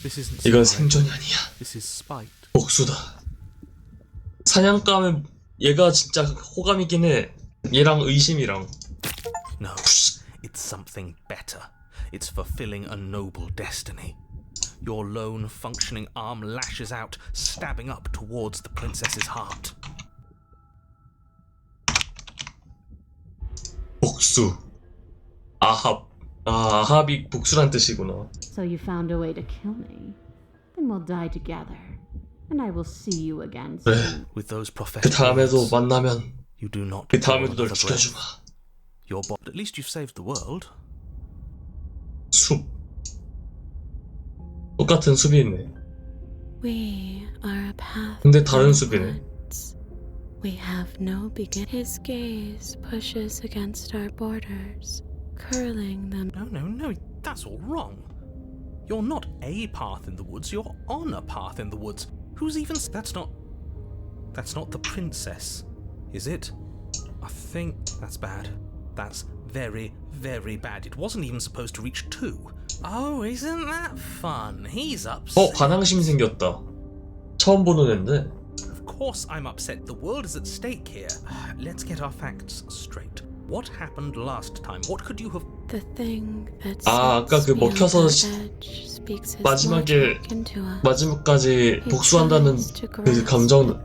This isn't 이건 survival. 생존이 아니야. This is spite. 복수다. 사냥감은 얘가 진짜 호감이긴 해. 얘랑 의심이랑. No, it's something better. It's fulfilling a noble destiny. Your lone functioning arm lashes out, stabbing up towards the princess's heart. 복수. 아합. 아, 아합이 복수란 뜻이구나. So you found a way to kill me. Then we'll die together. And I will see you again 그래. soon. With those 그 prophetic 다음에도 words, 만나면 you do not 그 draw 다음에도 널 another breath. 죽여주마. Your at least you've saved the world. 숲. 똑같은 숲이 있네. We are a path. 근데 다른 of 숲이네. woods. We have no begin. His gaze pushes against our borders, curling them. No, that's all wrong. You're not a path in the woods, you're on a path in the woods. Who's even... That's not the princess, is it? I think that's bad. That's very, very bad. It wasn't even supposed to reach 2. Oh, isn't that fun? He's upset. 반항심 생겼다. 처음 보는 앤데. Of course I'm upset. The world is at stake here. Let's get our facts straight. What happened last time? What could you have... The thing that 아까 그 먹혀서 마지막에 마지막까지 복수한다는 그 감정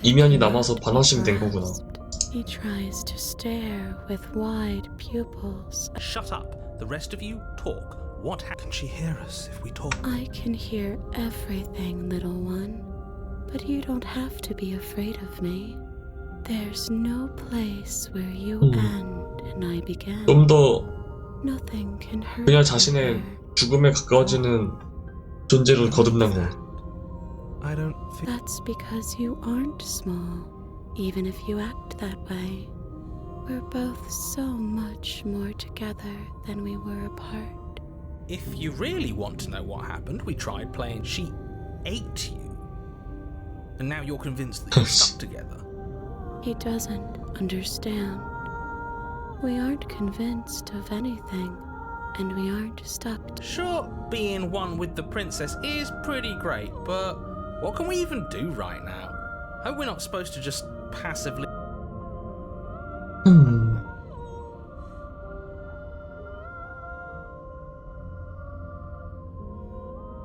이면이 남아서 반항심 된 거구나. He tries to stare with wide pupils. Shut up. The rest of you talk. What can she hear us if we talk? I can hear everything, little one. But you don't have to be afraid of me. There's no place where you end and I begin. 좀 더 Nothing can hurt 그냥 you 자신의 here. 죽음에 가까워지는 존재로 거듭난 거. I don't think... That's because you aren't small, even if you act that way. We're both so much more together than we were apart. If you really want to know what happened, we tried playing She Ate You. And now you're convinced that you're stuck together. He doesn't understand. We aren't convinced of anything, and we aren't stuck. Sure, being one with the princess is pretty great, but what can we even do right now? Hope we're not supposed to just passively...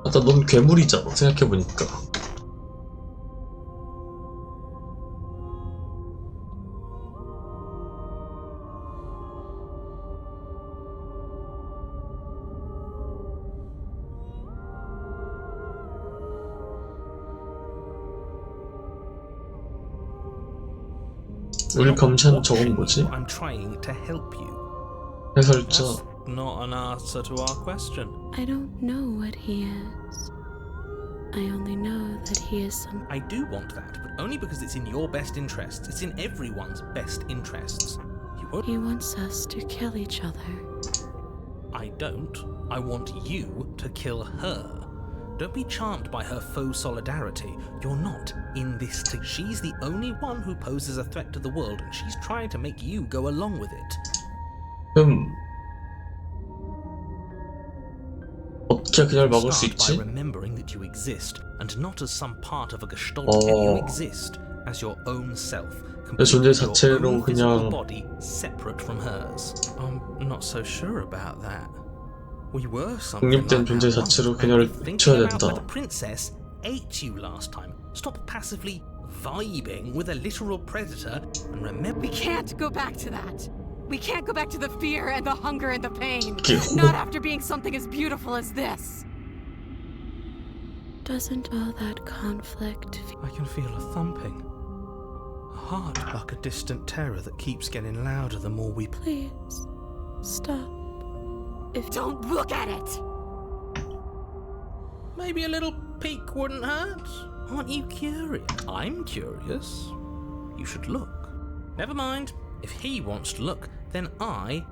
맞다, 넌 괴물이잖아, 생각해보니까. 우리 검사는 저건 뭐지? I'm trying to help you. 해설자. That's not an answer to our question. I don't know what he is. I only know that he is some. I do want that, but only because it's in your best interests. It's in everyone's best interests. You won't... He wants us to kill each other. I don't. I want you to kill her. Don't be charmed by her faux solidarity. You're not in this to... She's the only one who poses a threat to the world, and she's trying to make you go along with it. 어떻게 그냥 막을 수 Start by 있지? remembering that you exist, and not as some part of a gestalt. 어. You exist as your own self. 내 존재 Your 자체로 own physical 그냥 body separate from hers. I'm not so sure about that. We were something 독립된 like 존재 that once. 자체로 And 그녀를 think 쳐야 about where the 된다. princess ate you last time. Stop passively vibing with a literal predator and remember. We can't go back to that. We can't go back to the fear and the hunger and the pain. 이게 Not after being something as beautiful as this. Doesn't all that conflict I can feel a thumping. A heart like a distant terror that keeps getting louder the more we play. please stop? If Don't look at it! Maybe a little peek wouldn't hurt. Aren't you curious? I'm curious. You should look. Never mind. If he wants to look, then I...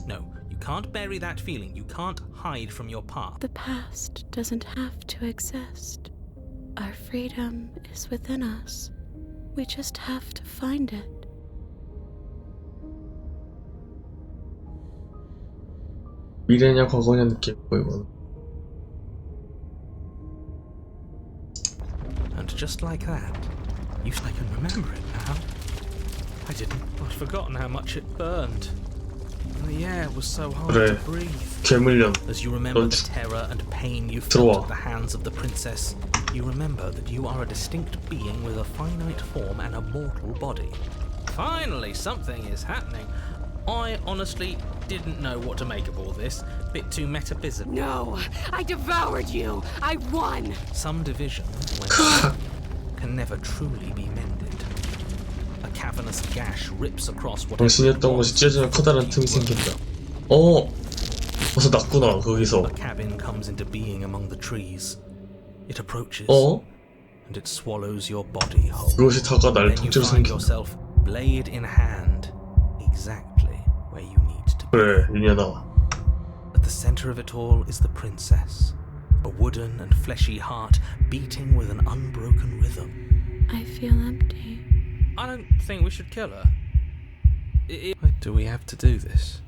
No, you can't bury that feeling. You can't hide from your past. the past doesn't have to exist. Our freedom is within us. We just have to find it. 미래냐 과거냐 느낌 보이고. And just like that, I can remember it now. I'd forgotten how much it burned. And the air was so hard 그래. to breathe. 괴물년. As you remember 넌 the 죽- terror and pain you 들어와. felt at the hands of the princess, you remember that you are a distinct being with a finite form and a mortal body. Finally, something is happening. I honestly didn't know what to make of all this. Bit too metaphysical. No, I devoured you. I won. Some division when can never truly be mended. A cavernous gash rips across whatever 당신이었던 것이 찢어지면 커다란 틈이 생긴다. 벌써 났구나 거기서. A cabin comes into being among the trees. It approaches and it swallows your body whole. 그것이 다가 날 Then you 통째로 find 삼킨다. yourself blade in hand, exactly where you need to be. 그래, 윤현아. At the center of it all is the princess, a wooden and fleshy heart beating with an unbroken rhythm. I feel empty. I don't think we should kill her. Do we have to do this?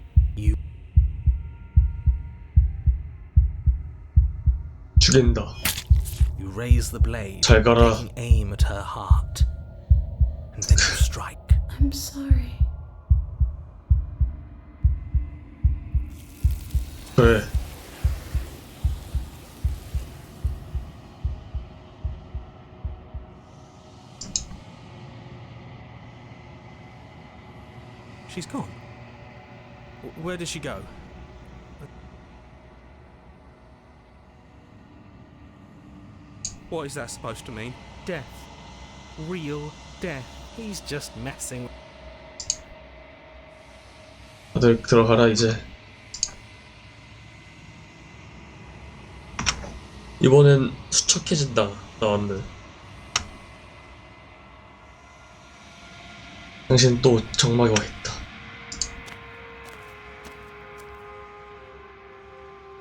죽인다. You raise the blade, 잘 가라. taking aim at her heart, and then you strike. I'm sorry. 그래. She's gone. Where did she go? What is that supposed to mean? Death. Real death. He's just messing. 다들 들어가라 이제. 이번엔 수척해진다. 나왔네. 당신 또 정막에 와 있다.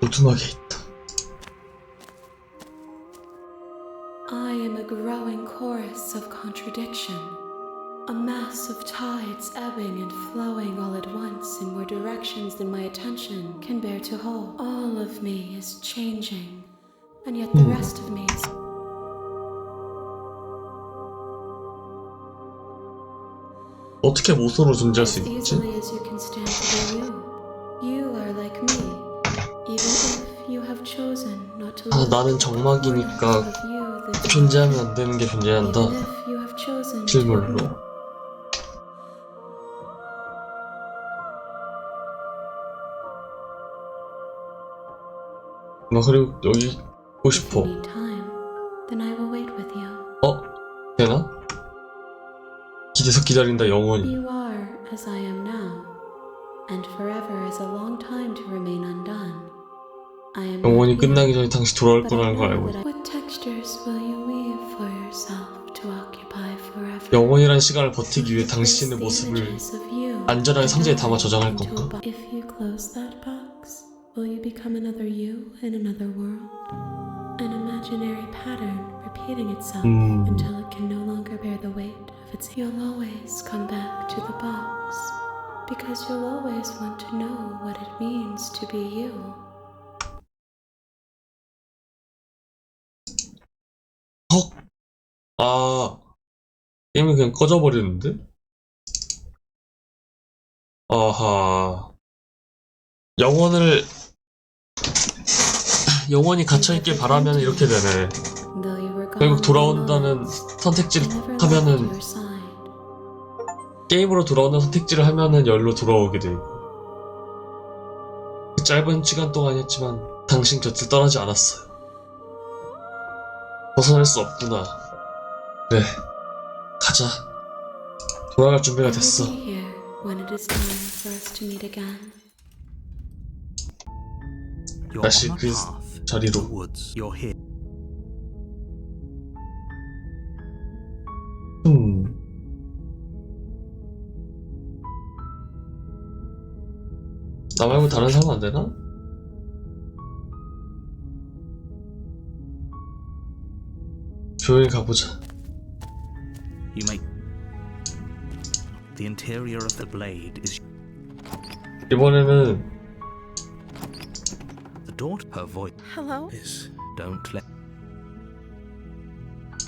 오두막에 있다. I am a growing chorus of contradiction, a mass of tides ebbing and flowing all at once in more directions than my attention can bear to hold. All of me is changing, and yet the rest of me is... 어떻게 모소로 존재할 수 As 있지? easily as you can stand to be you. You are like me, even if you have chosen not to live 나는 정막이니까 존재하면 안 되는 게 존재한다. even if you have chosen to 실물로. 나 그리고 여기 있고 If 싶어. you need time, then I will wait with you. 되나? 기대서 기다린다 영원히. You are as I am now, and forever is a long time to remain undone. I am 영원히 not here, 끝나기 전에 당신 돌아올 but I 거라는 걸 know 알고 that 있어. What textures will you weave for yourself to occupy forever? 영원이란 시간을 버티기 위해 Place 당신의 the 모습을 images of you 안전하게 상자에 담아 저장할 into a 건가? box. If you close that box, will you become another you in another world? An imaginary pattern repeating itself until it can no longer bear the weight of its... You'll always come back to the box, because you'll always want to know what it means to be you. 게임이 그냥 꺼져버리는데? 아하. 영원히 갇혀있길 바라면 이렇게 되네. Though you were gone 결국 in 돌아온다는 moments, 선택지를 I never left 하면은 your side. 게임으로 돌아오는 선택지를 하면은 열로 돌아오게 되고 그 짧은 시간 동안이었지만 당신 곁을 떠나지 않았어요. 벗어날 수 없구나. 그래, 가자. 돌아갈 준비가 I 됐어. will be here when it is time for us to meet again. You're 다시 on a 그 path 자리로. to the woods. You're here. 나 말고 다른 사람 안 되나? 조용히 가보자. You make the interior of the blade is 이번에는 the door to her voice Hello? is don't let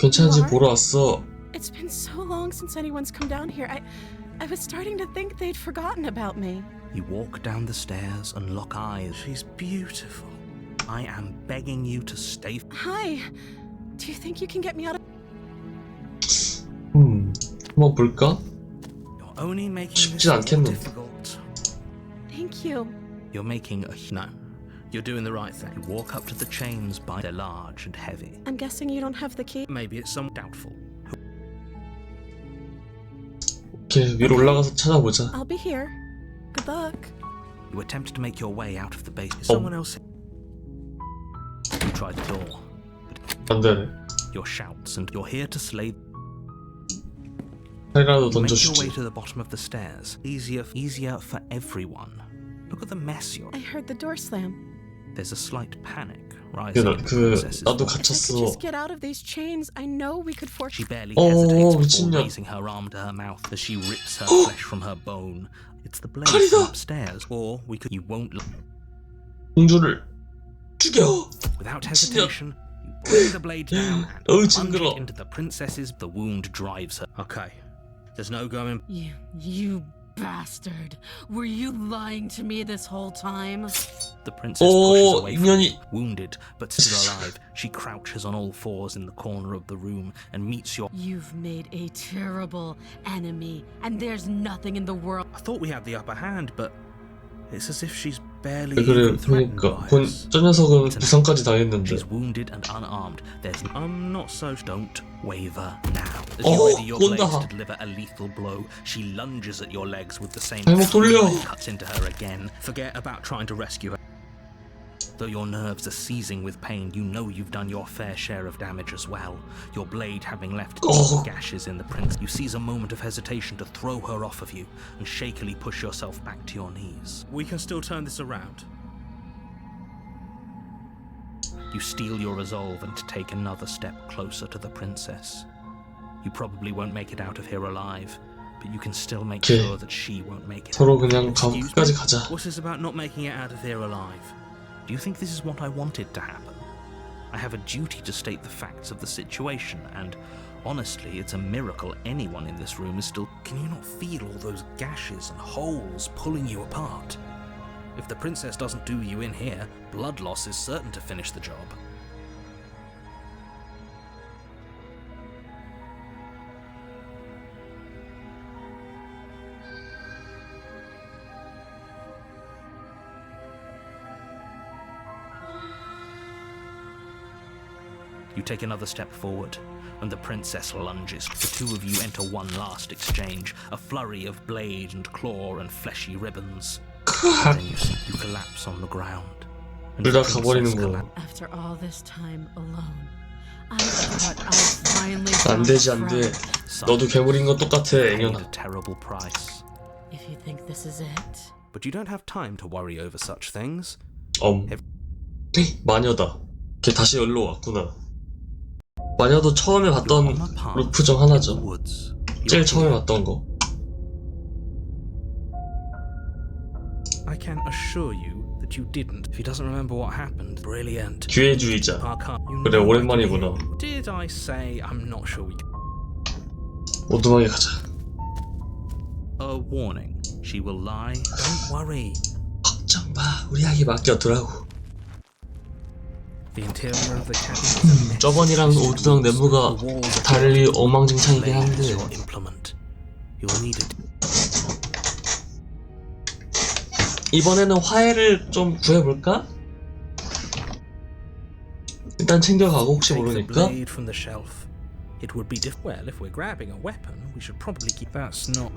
괜찮은지 What? 보러 왔어. It's been so long since anyone's come down here. I was starting to think they'd forgotten about me. You walk down the stairs and lock eyes. She's beautiful. I am begging you to stay. Hi. Do you think you can get me out of... 한번 볼까? You're only making this 쉽진 more 않겠는데. difficult. Thank you. You're making a... No. You're doing the right thing. You walk up to the chains by... They're large and heavy. I'm guessing you don't have the key? Maybe it's some doubtful. 오케이, 위로 올라가서 찾아보자. I'll be here. Good luck. You attempt to make your way out of the base. Is someone else... You try the door. 안 되네. Your shouts and you're here to slay... 칼이라도 You make your 던져주지. way to the bottom of the stairs. Easier for everyone. Look at the mess you're... I heard the door slam. There's a slight panic rising in the 그 princess's 나도 voice. If I could 갇혔어. just get out of these chains, I know we could force... She barely Oh, hesitates before 미친년. raising her arm to her mouth as she rips her flesh from her bone. It's the blade 칼이다. from upstairs. Or we could... You won't... 공주를 죽여. Without hesitation, you bring the blade down and 어우, plunge 징그러. it into the princess's... The wound drives her. Okay. There's no going... You bastard. Were you lying to me this whole time? The princess pushes away from 인연이. you, wounded but still alive. She crouches on all fours in the corner of the room and meets your... You've made a terrible enemy, and there's nothing in the world. I thought we had the upper hand, but it's as if she's barely 왜 그래? even threatened 그러니까 by us. 저 녀석은 부상까지 당했는데. She's wounded and unarmed. There's... I'm not so... Don't waver now. As Oh, you ready your blades 쏜다. to deliver a lethal blow, she lunges at your legs with the same... 발목 돌려. and cuts into her again. Forget about trying to rescue her. Though your nerves are seizing with pain, you know you've done your fair share of damage as well. Your blade having left Oh. gashes in the prince. You seize a moment of hesitation to throw her off of you and shakily push yourself back to your knees. We can still turn this around. You steel your resolve and take another step closer to the princess. You probably won't make it out of here alive, but you can still make Okay. sure that she won't make it. 서로 그냥 Excuse 끝까지 me? 가자. What's this about not making it out of here alive? Do you think this is what I wanted to happen? I have a duty to state the facts of the situation, and honestly, it's a miracle anyone in this room is still... Can you not feel all those gashes and holes pulling you apart? If the princess doesn't do you in here, blood loss is certain to finish the job. You take another step forward, and the princess lunges. The two of you enter one last exchange, a flurry of blade and claw and fleshy ribbons. Then you collapse on the ground. And 둘 the 다 princess 가버리는구나. After all this time alone, I thought I'd finally 안 found 되지 a 안 돼. friend. 너도 괴물인 건 똑같아, paid 앵연아. a terrible price. If you think this is it, But you don't have time to worry over such things. 마녀다. 걔 다시 여기로 왔구나. 마녀도 처음에 You're 봤던 on a path 루프 중 in the 하나죠. woods. 제일 You're 처음에 here. 봤던 거. I can assure you that you didn't. If he doesn't remember what happened, brilliant. 기회주의자. Parker, you 그래, know I 오랜만이구나. can hear you. Did I say I'm not sure we can? 오두막에 가자. A warning. She will lie. Don't worry. 걱정 마. 우리 아기 맡겨두라고. The interior of the cabin is a mess. 저번이랑 오두막 내부가 The walls are 달리 엉망진창이긴 Blade is 한데 your implement. You'll need it. 이번에는 화해를 좀 구해볼까? 일단 챙겨가고 혹시 Take the 모르니까 blade from the shelf. It would be well, if we're grabbing a weapon, we should probably keep... That's not...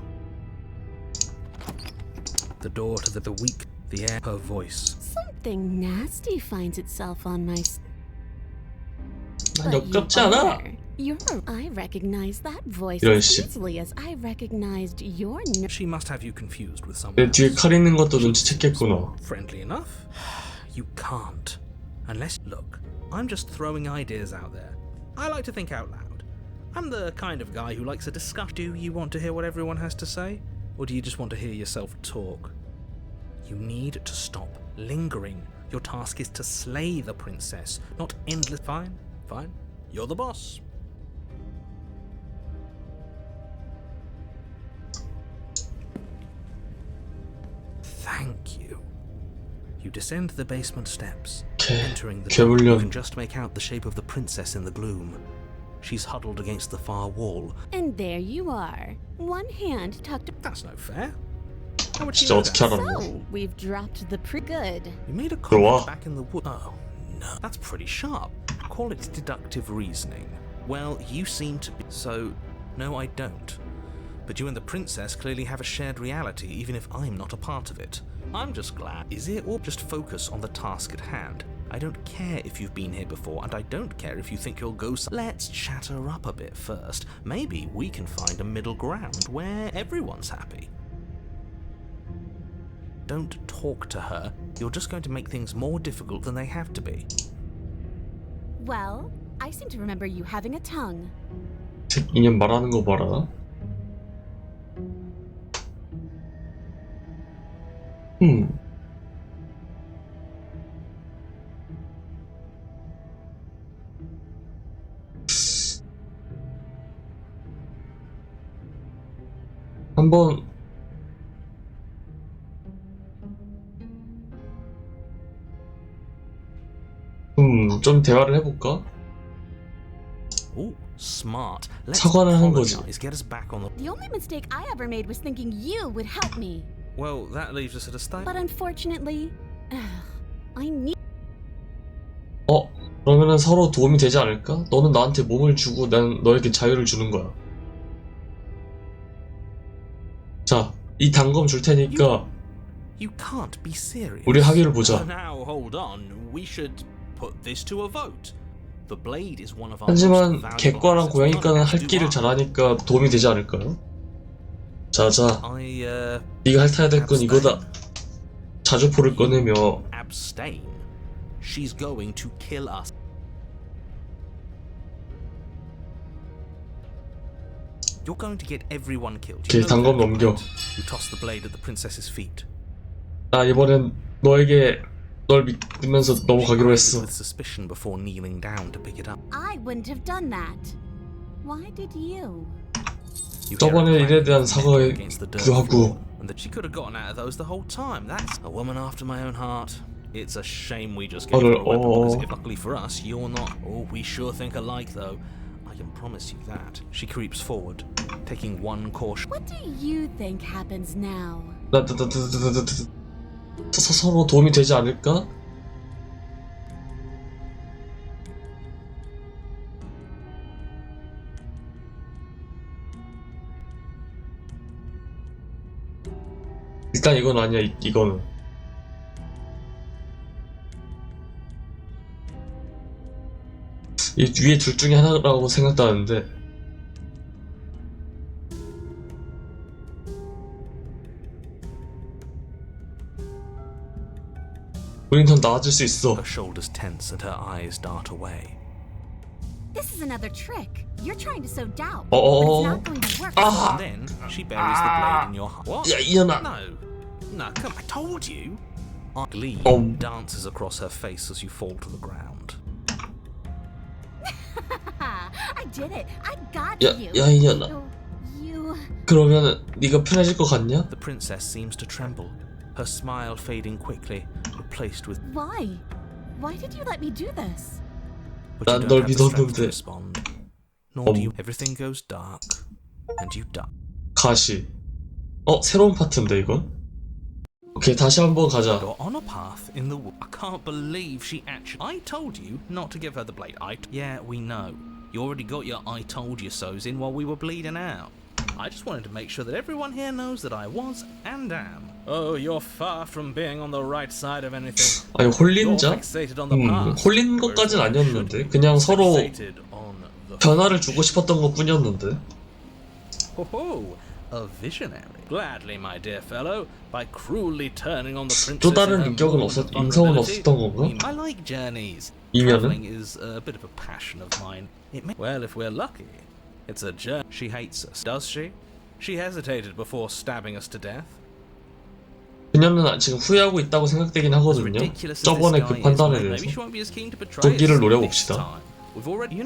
The door to the weak, the air, her voice. Something nasty finds itself on my... 난 역겹지 않아? I recognize that voice 이런 as 씨. easily as I recognized your She must have you confused with someone 내 else. 뒤에 칼 있는 것도 눈치챘겠구나. Friendly enough? You can't. Unless... Look, I'm just throwing ideas out there. I like to think out loud. I'm the kind of guy who likes a discussion. Do you want to hear what everyone has to say? Or do you just want to hear yourself talk? You need to stop lingering. Your task is to slay the princess, not endless... Fine, fine. You're the boss. Thank you. You descend the basement steps. Entering the door, you can just make out the shape of the princess in the gloom. She's huddled against the far wall. And there you are. One hand tucked. That's no fair. How would she 진짜 know 어떻게 that? 알았나? So we've dropped the good. You made a 들어와. comment back in the wood. Oh, no. That's pretty sharp. Call it deductive reasoning. Well, you seem to be. So, no, I don't. But you and the princess clearly have a shared reality, even if I'm not a part of it. I'm just glad. Is it? Or just focus on the task at hand. I don't care if you've been here before, and I don't care if you think you'll go Let's chat her up a bit first. Maybe we can find a middle ground where everyone's happy. Don't talk to her. You're just going to make things more difficult than they have to be. Well, I seem to remember you having a tongue. 인연 말하는 거 봐라. 한번 좀 대화를 해볼까? Ooh, smart. Let's 사과를 한 거지. apologize. Get us back on the. The only mistake I ever made was thinking you would help me. Well, that leaves us at a state. But unfortunately, I need. 그러면은 서로 도움이 되지 않을까? 너는 나한테 몸을 주고 난 너에게 자유를 주는 거야. 자, 이 단검 줄 테니까 You can't be serious. 우리 합의를 보자. Now hold on. We should put this to a vote. The blade is one of our 하지만 most valuable 객과랑 assets. 고양이과는 We're 할 gonna 길을 have to do 잘하니까 도움이 되지 않을까요? 자자, our- 네가 핥아야 될 건 이거다. 자주포를 꺼내며 abstain. She's going to kill us. You're going to get everyone killed. 오케이, 단검 넘겨. You toss the blade at the princess's feet. 나 이번엔 너에게 널 믿으면서 넘어가기로 했어. With suspicion before kneeling down to pick it up. I wouldn't have done that. Why did you? You hear 저번에 a 일에 대한 clang 사과에 against the dirt 기도하고 floor, and that she could have gotten out of those the whole time. That's a woman after my own heart. It's a shame we just gave her a weapon because if luckily for us, you're not. Oh, we sure think alike though. I can promise you that. She creeps forward, taking one caution. What do you think happens now? 서로 도움이 되지 않을까? 일단 이건 아니야. 이거는 이 위에 둘 중에 하나라고 생각나는데 우린 더 나아질 수 있어. Her shoulders tense and her eyes dart away. This is another trick. You're trying to sow doubt, but it's not going to work. And then she buries the blade in your heart. What? 야 이년아. No, come. I told you. Glee dances across her face as you fall to the ground. I did it. I got 야 you. 이년아. You. 그러면 네가 편해질 것 같냐? The princess seems to tremble, her smile fading quickly, replaced with. Why? Why did you let me do this? But you 난 don't 널 have the strength to 믿었는데. respond. Nor do you. Everything goes dark, and you die. 가시. 새로운 파트인데 이건? 오케이, 다시 한번 가자. You're on a path in the wood. I can't believe she actually. I told you not to give her the blade. Yeah, we know. You already got your I told you so's in while we were bleeding out. I just wanted to make sure that everyone here knows that I was and am. Oh, you're far from being on the right side of anything. 아니 You're 홀린자? fixated on the past. 홀린 것까진 아니었는데 그냥 서로 Fixated on the. 변화를 주고 싶었던 것 뿐이었는데. Ho-ho, a visionary. Gladly, my dear fellow, by cruelly turning on the princess. 또 다른 in her 인격은 moment of 인성은 vulnerability. 없었던 건가? I like journeys. 이면은? Traveling is a bit of a passion of mine. Well, if we're lucky, it's a journey. She hates us, does she? She hesitated before stabbing us to death. 그녀는 지금 후회하고 있다고 생각되긴 하거든요. 저번에 그 판단에 Maybe 대해서. she won't be as keen to betray 동기를 us this 노려봅시다. time. We've already,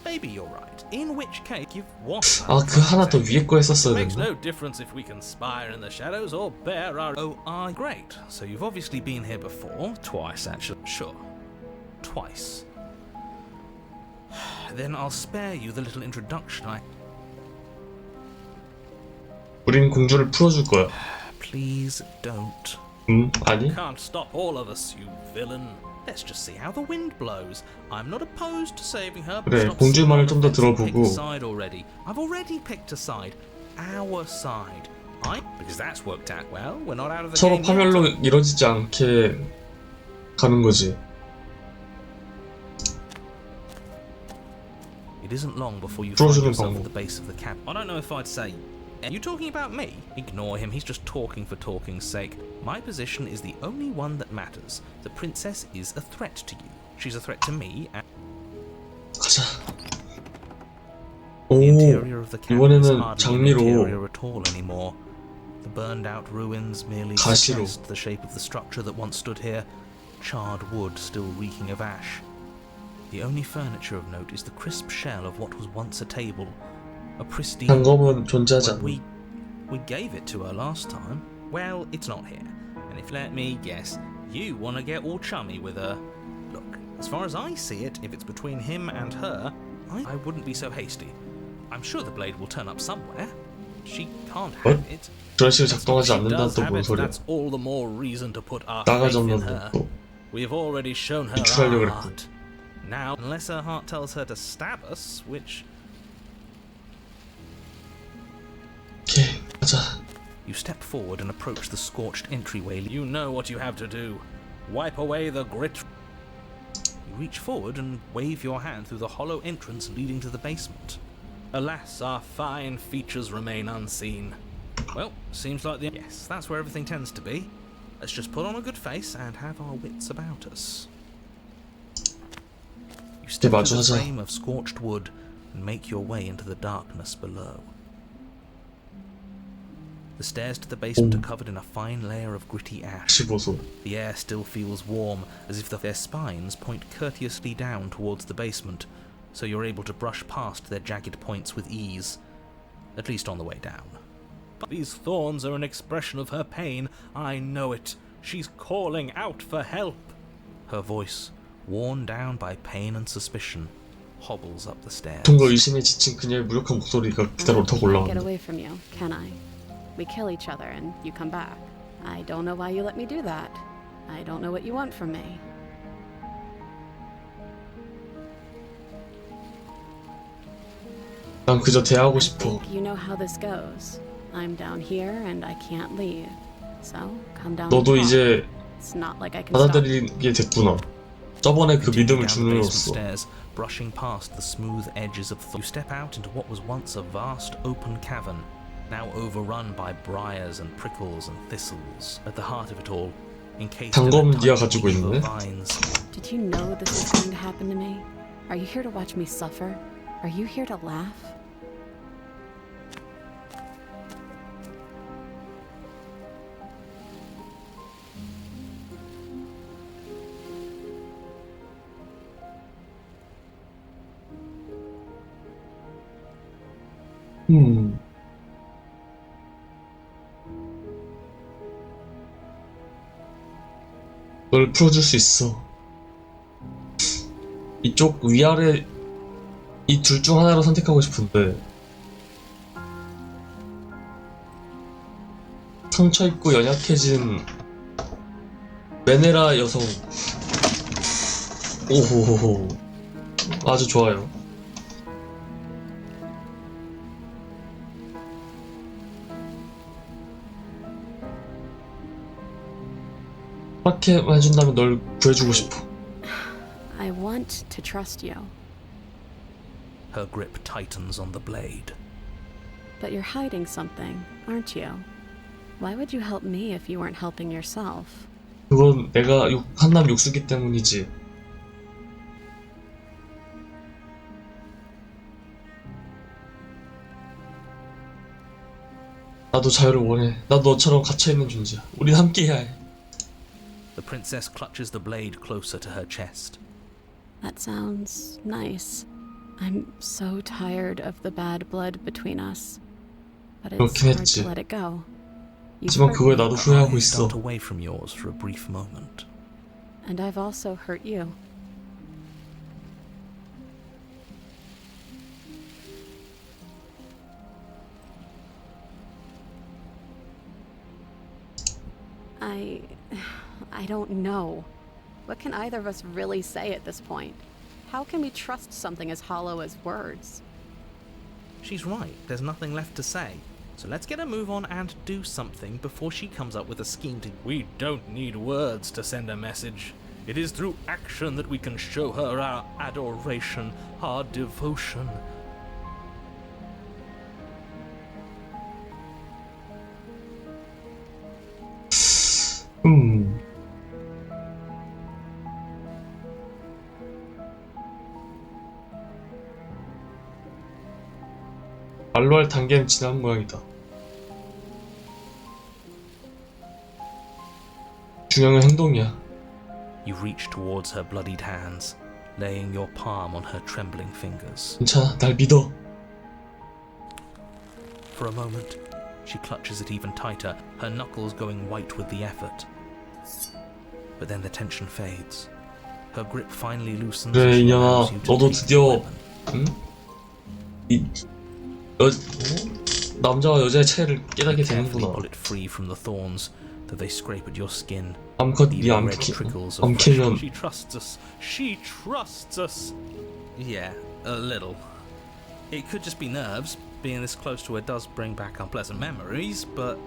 Maybe you're right. In which case, you've what? 아, 그 하나 더 위에 거 했었어야 Makes 됐나? no difference if we conspire in the shadows or bear our. Oh, great. So you've obviously been here before, twice actually. Sure, twice. Then I'll spare you the little introduction. 우린 공주를 풀어줄 거야. Please don't. 아니? Can't stop all of us, you villain. Let's just see how the wind blows. I'm not opposed to saving her. but 그래, stop 공주 sitting 말을 on 좀 the 더 fence and pick 들어보고. a side already. I've already picked a side. Our side. Because that's worked out well. We're not out of the 서로 game 파멸로 yet. 이뤄지지 않게 가는 거지. It isn't long before you 풀어주는 find yourself 방법. at the base of the camp. I don't know if I'd say. Are you talking about me? Ignore him, he's just talking for talking's sake. My position is the only one that matters. The princess is a threat to you. She's a threat to me and 가자. 오, the interior of the camp is 이번에는 hardly an 장미로 interior at all anymore. The burned out ruins merely 가시로. suggest the shape of the structure that once stood here. Charred wood still reeking of ash. The only furniture of note is the crisp shell of what was once a table. A pristine. 단검은 존재하지 Well, 않는. we gave it to her last time. Well, it's not here. And if let me guess, you want to get all chummy with her. Look, as far as I see it, if it's between him and her, I wouldn't be so hasty. I'm sure the blade will turn up somewhere. She can't have it. 그런 식으로 If 작동하지 she 않는다는 does 또 have 뭔 it, 소리야? that's all the more reason to put our 나가지 faith in 않는 her. 또 We've already shown her 유출하려고 our 그랬고. heart. Now, unless her heart tells her to stab us, which 오케이, 가자. you step forward and approach the scorched entryway. You know what you have to do. Wipe away the grit. You reach forward and wave your hand through the hollow entrance leading to the basement. Alas, our fine features remain unseen. Well, seems like the... Yes, that's where everything tends to be. Let's just put on a good face and have our wits about us. You step through the 마주하자. frame of scorched wood and make your way into the darkness below. The stairs to the basement are covered in a fine layer of gritty ash. 15소. The air still feels warm, as if their spines point courteously down towards the basement, so you're able to brush past their jagged points with ease, at least on the way down. But these thorns are an expression of her pain. I know it. She's calling out for help. Her voice, worn down by pain and suspicion, hobbles up the stairs. 통과 의심에 지친 그녀의 무력한 목소리가 계단으로 타고 Get 올라간다. away from you, can I? We kill each other and you come back. I don't know why you let me do that. I don't know what you want from me. 난 그저 대하고 I 싶어. think you know how this goes. I'm down here and I can't leave. So come down. 너도 and talk. 이제 It's not like I can stop. 받아들이게 됐구나. 저번에 그 Continue 믿음을 down the 주는 basement 애였어. stairs, brushing past the smooth edges of you step out into what was once a vast open cavern, now overrun by briars and prickles and thistles. At the heart of it all, encased in 단검 a 네가 tight 가지고 weave 있네? of vines. Did you know this was going to happen to me? Are you here to watch me suffer? Are you here to laugh? 널 풀어줄 수 있어. 이쪽 위아래 이 둘 중 하나로 선택하고 싶은데 상처 입고 연약해진 메네라 여성. 오호호호, 아주 좋아요. 그렇게 해준다면 널 구해주고 싶어. I want to trust you, Her grip tightens on the blade. but you're hiding something, aren't you? Why would you help me if you weren't helping yourself? 그건 내가 한남 육수기 때문이지. 나도 자유를 원해. 나도 너처럼 갇혀있는 존재야. 우린 함께해야 해. The princess clutches the blade closer to her chest. That sounds nice. I'm so tired of the bad blood between us. But it's 그렇긴 hard 했지. to let it go. You've 하지만 hurt 그거에 me, 나도 후회하고 I 있어. got away from yours for a brief moment. and I've also hurt you. I don't know. What can either of us really say at this point? How can we trust something as hollow as words? She's right, there's nothing left to say. So let's get a move on and do something before she comes up with a scheme to... We don't need words to send a message. It is through action that we can show her our adoration, our devotion. 말로 할 단계는 지난 모양이다. 중요한 건 행동이야. You reach towards her bloodied hands, laying your palm on her trembling fingers. 괜찮아, 날 믿어. For a moment, she clutches it even tighter, her knuckles going white with the effort. But then the tension fades. Her grip finally loosens. 그래, as she 이년아, allows you to 너도 take the 드디어 weapon. 남자와 여자의 차이를 깨닫게 Carefully 되는구나. pull it free from the thorns, though they scrape at your skin. 암컷 leaving 네 red trickles of 암캐면 She trusts us. She trusts us. Yeah, a little. It could just be nerves. Being this close to her does bring back unpleasant memories, but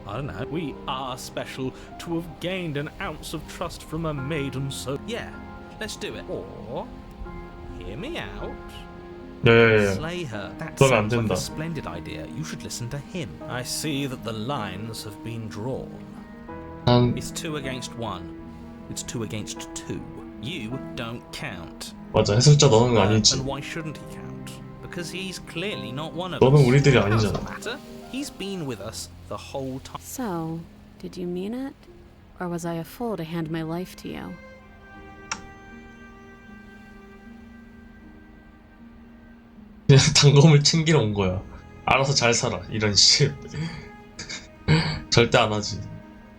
I don't know. We are special to have gained an ounce of trust from a maiden, so yeah, let's do it. Or hear me out. 야야야. Slay her. That 그러면 안 sounds like 된다. a splendid idea. You should listen to him. I see that the lines have been drawn. 난 It's 2 against 1. It's 2 against 2. You don't count. 맞아, 해설자 너는 아니지. And why shouldn't he count? Because he's clearly not one of 너는 us. 우리들이 It doesn't 아니잖아. matter. He's been with us the whole time. So, did you mean it? Or was I a fool to hand my life to you? 그냥 단검을 챙기러 온 거야. 알아서 잘 살아. 이런 씨. 절대 안 하지.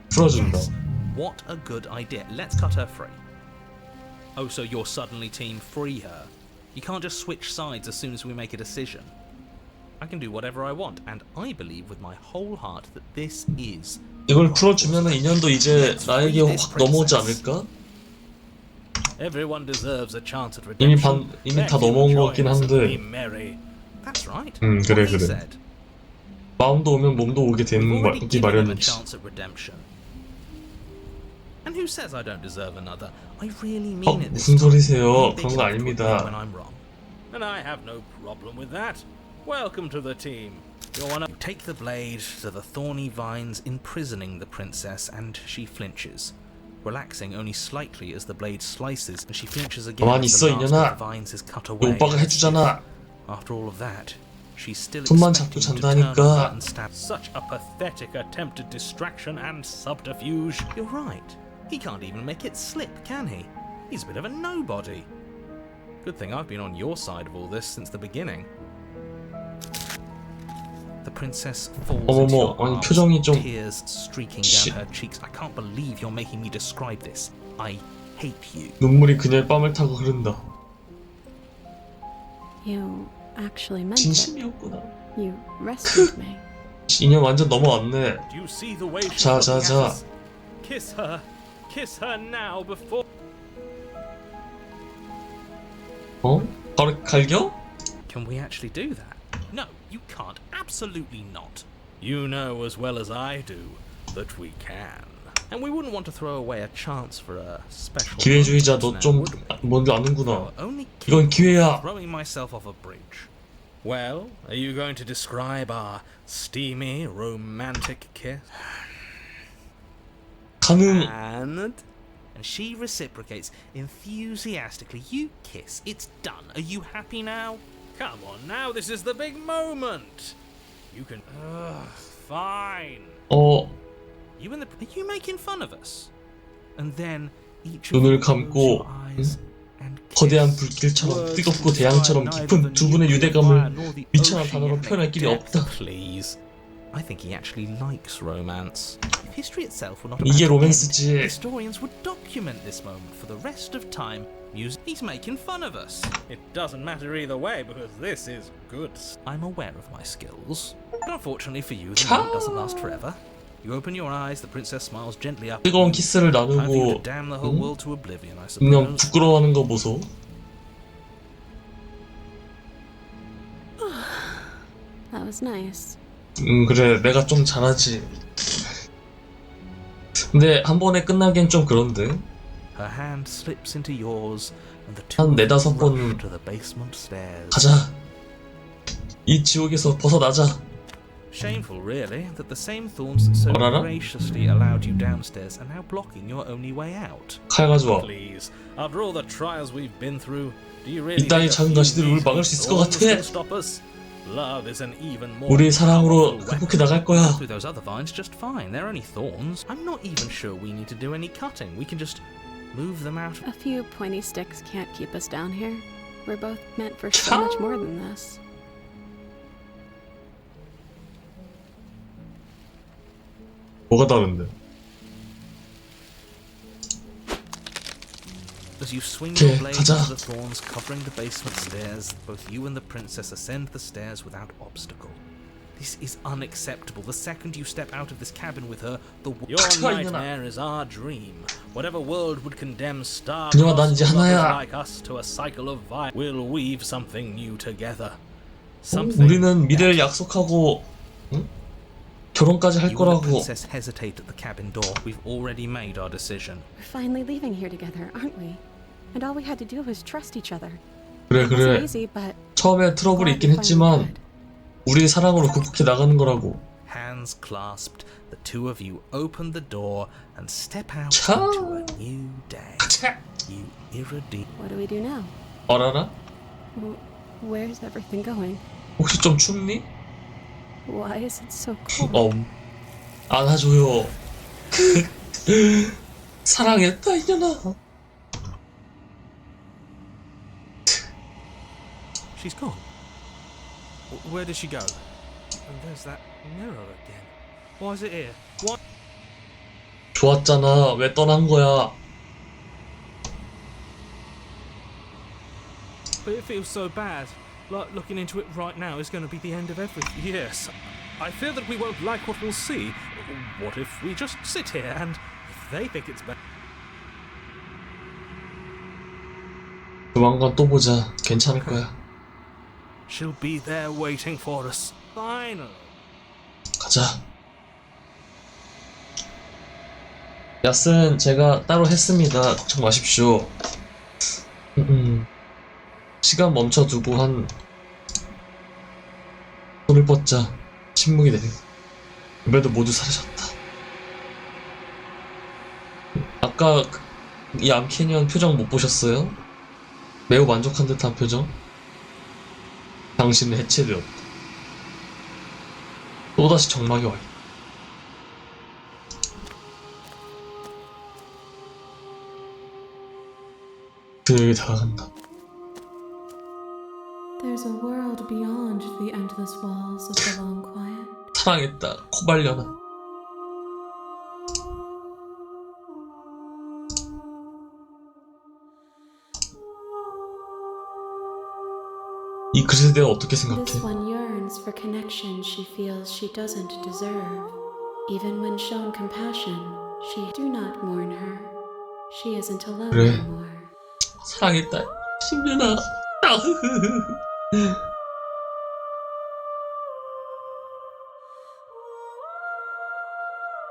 풀어준다. Yes. What a good idea. Let's cut her free. Oh, so you're suddenly team free her. You can't just switch sides as soon as we make a decision. I can do whatever I want, and I believe with my whole heart that this is. 이걸 풀어주면은 인연도 이제 나에게 확 넘어오지 않을까? Everyone deserves a chance at redemption. 이미 다 넘어온 것 같긴 한데. That's right. 그래, What he 그래. said. 마음도 오면 몸도 오게 We've 되는 already 게 given him a 마련이지. chance at redemption. And who says I don't deserve another? I really mean it. 무슨 소리세요? They 그런 거 should put me 아닙니다. when I'm wrong. And I have no problem with that. Welcome to the team. You take the blade to the thorny vines imprisoning the princess, and she flinches, relaxing only slightly as the blade slices, and she flinches again 가만히 as 있어, the last 이년아. of the vines is cut 이 away. 오빠가 해주잖아. After all of that, she's still 손만 expecting 잡고 to turn 잔다니까. over and stab. Such a pathetic attempt at distraction and subterfuge. You're right. He can't even make it slip, can he? He's a bit of a nobody. Good thing I've been on your side of all this since the beginning. The princess falls into your 어머머, 아니 arms, 표정이 좀 tears streaking 씨. down her cheeks. I can't believe you're making me describe this. I hate you. 눈물이 그녀의 뺨을 타고 흐른다. You actually meant it. 진심이었구나. You rescued me. 인연 완전 넘어왔네. Do you see the way she's 자, looking at 자. us? Kiss her. Kiss her now before. 어? 바로 갈겨? Can we actually do that? No, you can't. Absolutely not. You know as well as I do that we can. And we wouldn't want to throw away a chance for a special. 기회주의자 moment 너 now, 좀 would we? 뭔지 We're 아는구나. only 이건 기회야. throwing myself off a bridge. Well, are you going to describe our steamy, romantic kiss? 가능. And she reciprocates enthusiastically. You kiss. It's done. Are you happy now? Come on now, this is the big moment. You can. Fine. You and the. Are you making fun of us? And then each of 눈을 you close 감고 your eyes and kiss. 거대한 불길처럼 뜨겁고 대양처럼 깊은 두 분의 유대감을 미천한 단어로 표현할 길이 없다. Please. I think he actually likes romance. If history itself were not 이게 about to end, 로맨스지. historians would document this moment for the rest of time. He's making fun of us. It doesn't matter either way because this is good. I'm aware of my skills, but unfortunately for you, the moment doesn't last forever. You open your eyes, the princess smiles gently up. 뜨거운 키스를 Time for you 나누고 to damn the whole world to oblivion, I 그냥 suppose. 부끄러워하는 거 보소. That was nice. 그래 내가 좀 잘하지. 근데 한 번에 끝나기엔 좀 그런데. Her hand slips into yours, and the 한 two 네다섯 번 rush to the basement stairs. 가자. 이 지옥에서 벗어나자. Shameful, really, that the same thorns that so 어라라? graciously allowed you downstairs are now blocking your only way out. 칼 가져와. Please, after all the trials we've been through, do you really 이따위 think a 작은 few 가시들을 우리 막을 수 있을 것 thorns 같아? can stop us? Love is an even more 우리 사랑으로 powerful weapon. 극복해 나갈 거야. Through those other vines just fine. They're only thorns. I'm not even sure we need to do any cutting. We can just move them out. A few pointy sticks can't keep us down here. We're both meant for so much more than this. 뭐가 다른데? As you swing Okay, your blade 가자. into the thorns covering the basement stairs, both you and the princess ascend the stairs without obstacle. This is unacceptable. The second you step out of this cabin with her, your nightmare is our dream. Whatever world would condemn 그녀와 난 이제 star-crossed lovers 하나야. like us to a cycle of violence, we'll weave something new together. 우리는 미래를 약속하고 응? 결혼까지 할 You and the 거라고. princess hesitate at the cabin door. We've already made our decision. We're finally leaving here together, aren't we? And all we had to do was trust each other. 그래 It wasn't 그래. easy, but 처음에 트러블이 있긴 했지만 우리 사랑으로 극복해 나가는 거라고. Hands clasped, the two of you open the door and step out 차. into a new day. 차. You irredeemable. what do we do now? 알아라? Where's everything going? 혹시 좀 춥니? Why is it so cold? 안아줘요. 사랑했다 이년아. She's gone. Where did she go? And there's that mirror again. Why is it here? Why? 좋았잖아. 왜 떠난 거야? But it feels so bad. Like looking into it right now is going to be the end of everything. Yes. I fear that we won't like what we'll see. What if we just sit here and if they think it's better? 조만간 또 보자. 괜찮을 거야. She'll be there waiting for us. Finally. 가자. 야스는 제가 따로 했습니다. 걱정 마십시오. 시간 멈춰두고 한 손을 뻗자. 침묵이 내려. 그래도 모두 사라졌다. 아까 이 암캐니언 표정 못 보셨어요? 매우 만족한 듯한 표정? 당신은 해체되었다. 또다시 정막이 와 있다. 그에게 다가간다. There's a world beyond the endless walls of the long quiet. 사랑했다. 코발려나. 이 글에 대해 어떻게 생각해? This one yearns for connection she feels she doesn't deserve. Even when shown compassion, she do not mourn her. She isn't alone 그래. anymore. 사랑했다. 신년아.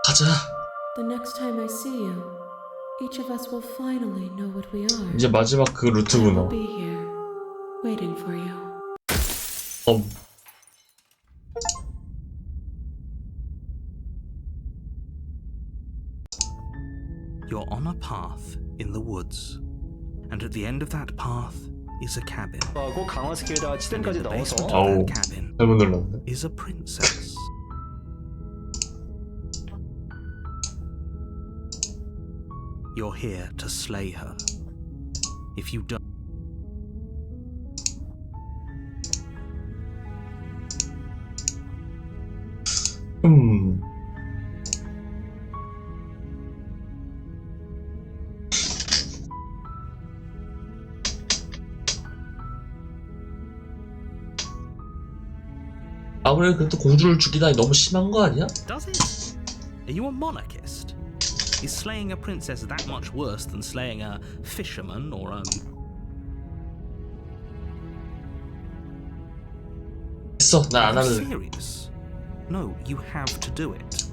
가자. The next time I see you, each of us will finally know what we are. 이제 마지막 그 I will 루트구나. be here, waiting for you. You're on a path in the woods, and at the end of that path is a cabin. 하고 강화 스킬에다가 And 치템까지 in the 넣어서 basement 아우. of that cabin 잘못 눌렀네. is a princess. You're here to slay her. If you don't, 음. 아무래도 그래도 공주를 죽이다니 너무 심한 거 아니야? Does it? Are you a monarchist? Is slaying a princess that much worse than slaying a fisherman or a... 됐어, 나 안 Are you 할래. serious? No, you have to do it.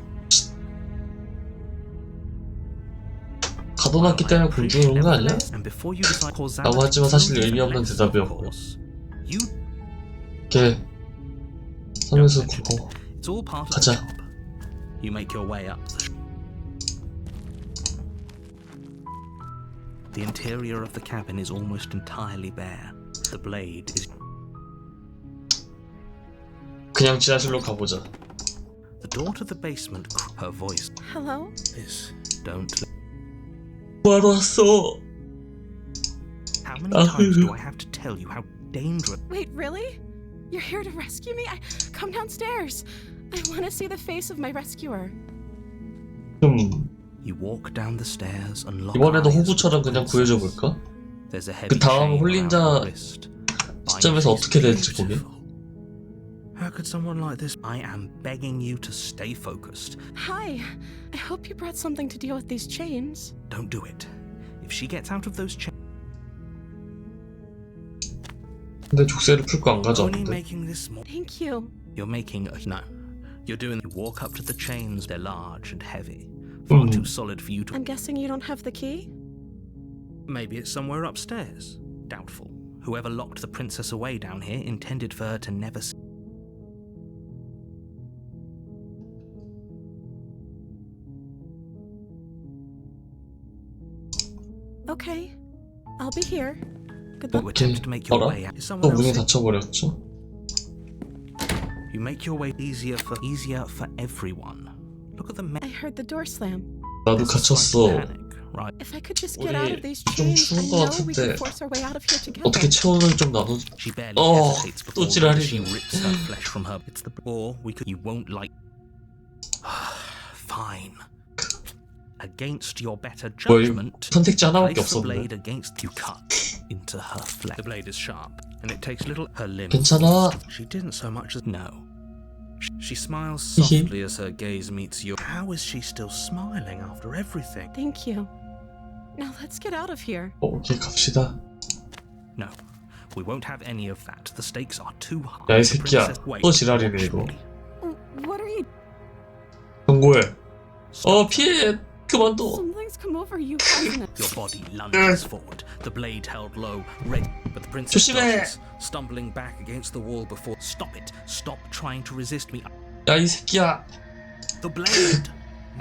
가둬놨기 때문에 공주 그런 거 아니야? And before you decide 라고 하지만 사실 의미 없는 of 대답이었고. course, you 이렇게 하면서 그거 It's all part of 가자. the job. You make your way up. The interior of the cabin is almost entirely bare. The blade is... 그냥 지하실로 가보자. The door to the basement, her voice Hello? is... Don't... 뭐하러 왔어? How many times do I have to tell you how dangerous... Wait, really? You're here to rescue me? Come downstairs. I want to see the face of my rescuer. You walk down the stairs and lock 이번에도 eyes 호구처럼 with the 그냥 princess. 구해줘 볼까? There's a heavy 그 다음 chain 홀린 around her 자 wrist. 시점에서 어떻게 될지 보게. How could someone like this? I am begging you to stay focused. Hi. I hope you brought something to deal with these chains. Don't do it. If she gets out of those chains, 근데 족쇄를 풀 거 안 only 가져왔는데. making this more. Thank you. You're making a no. You're doing. You walk up to the chains. They're large and heavy, far too solid for you to. I'm guessing you don't have the key? Maybe it's somewhere upstairs. Doubtful. Whoever locked the princess away down here intended for her to never see. Okay. I'll be here. Good luck. You attempt to make your 어라? way out. Is 또 someone 문이 else? 닫혀버렸죠? You make your way easier for everyone. Look at the I heard the door slam. 나도 There's a slight 갇혔어. panic, right? If I could just get out 우리 of these 좀 chains, I 추운 것 know we 같은데 could force our way out of here together. 어떻게 체온을 좀 나눠? She barely Oh, hesitates 또 before 지랄이네. she rips her flesh from her. It's the or we could. You won't like. Fine. Against your better 뭐 judgment, 선택지 하나밖에 place the 없었네. blade against you cut into her flesh. The blade is sharp, and it takes little her limbs. 괜찮아. She didn't so much as no. She smiles Hehe. softly as her gaze meets yours. How is she still smiling after everything? Thank you. Now let's get out of here. 오케이 갑시다. No, we won't have any of that. The stakes are too high. 야 이 The 새끼야. princess- Wait, 또 지랄이네 watch 이거. me. What are you? 경고해. 피해. 그만둬. Something's come over you, hasn't it? Your body lunges forward, the blade held low, ready. But the princess 조심해. dodges, stumbling back against the wall before. Stop it! Stop trying to resist me. 야 이 새끼야. The blade!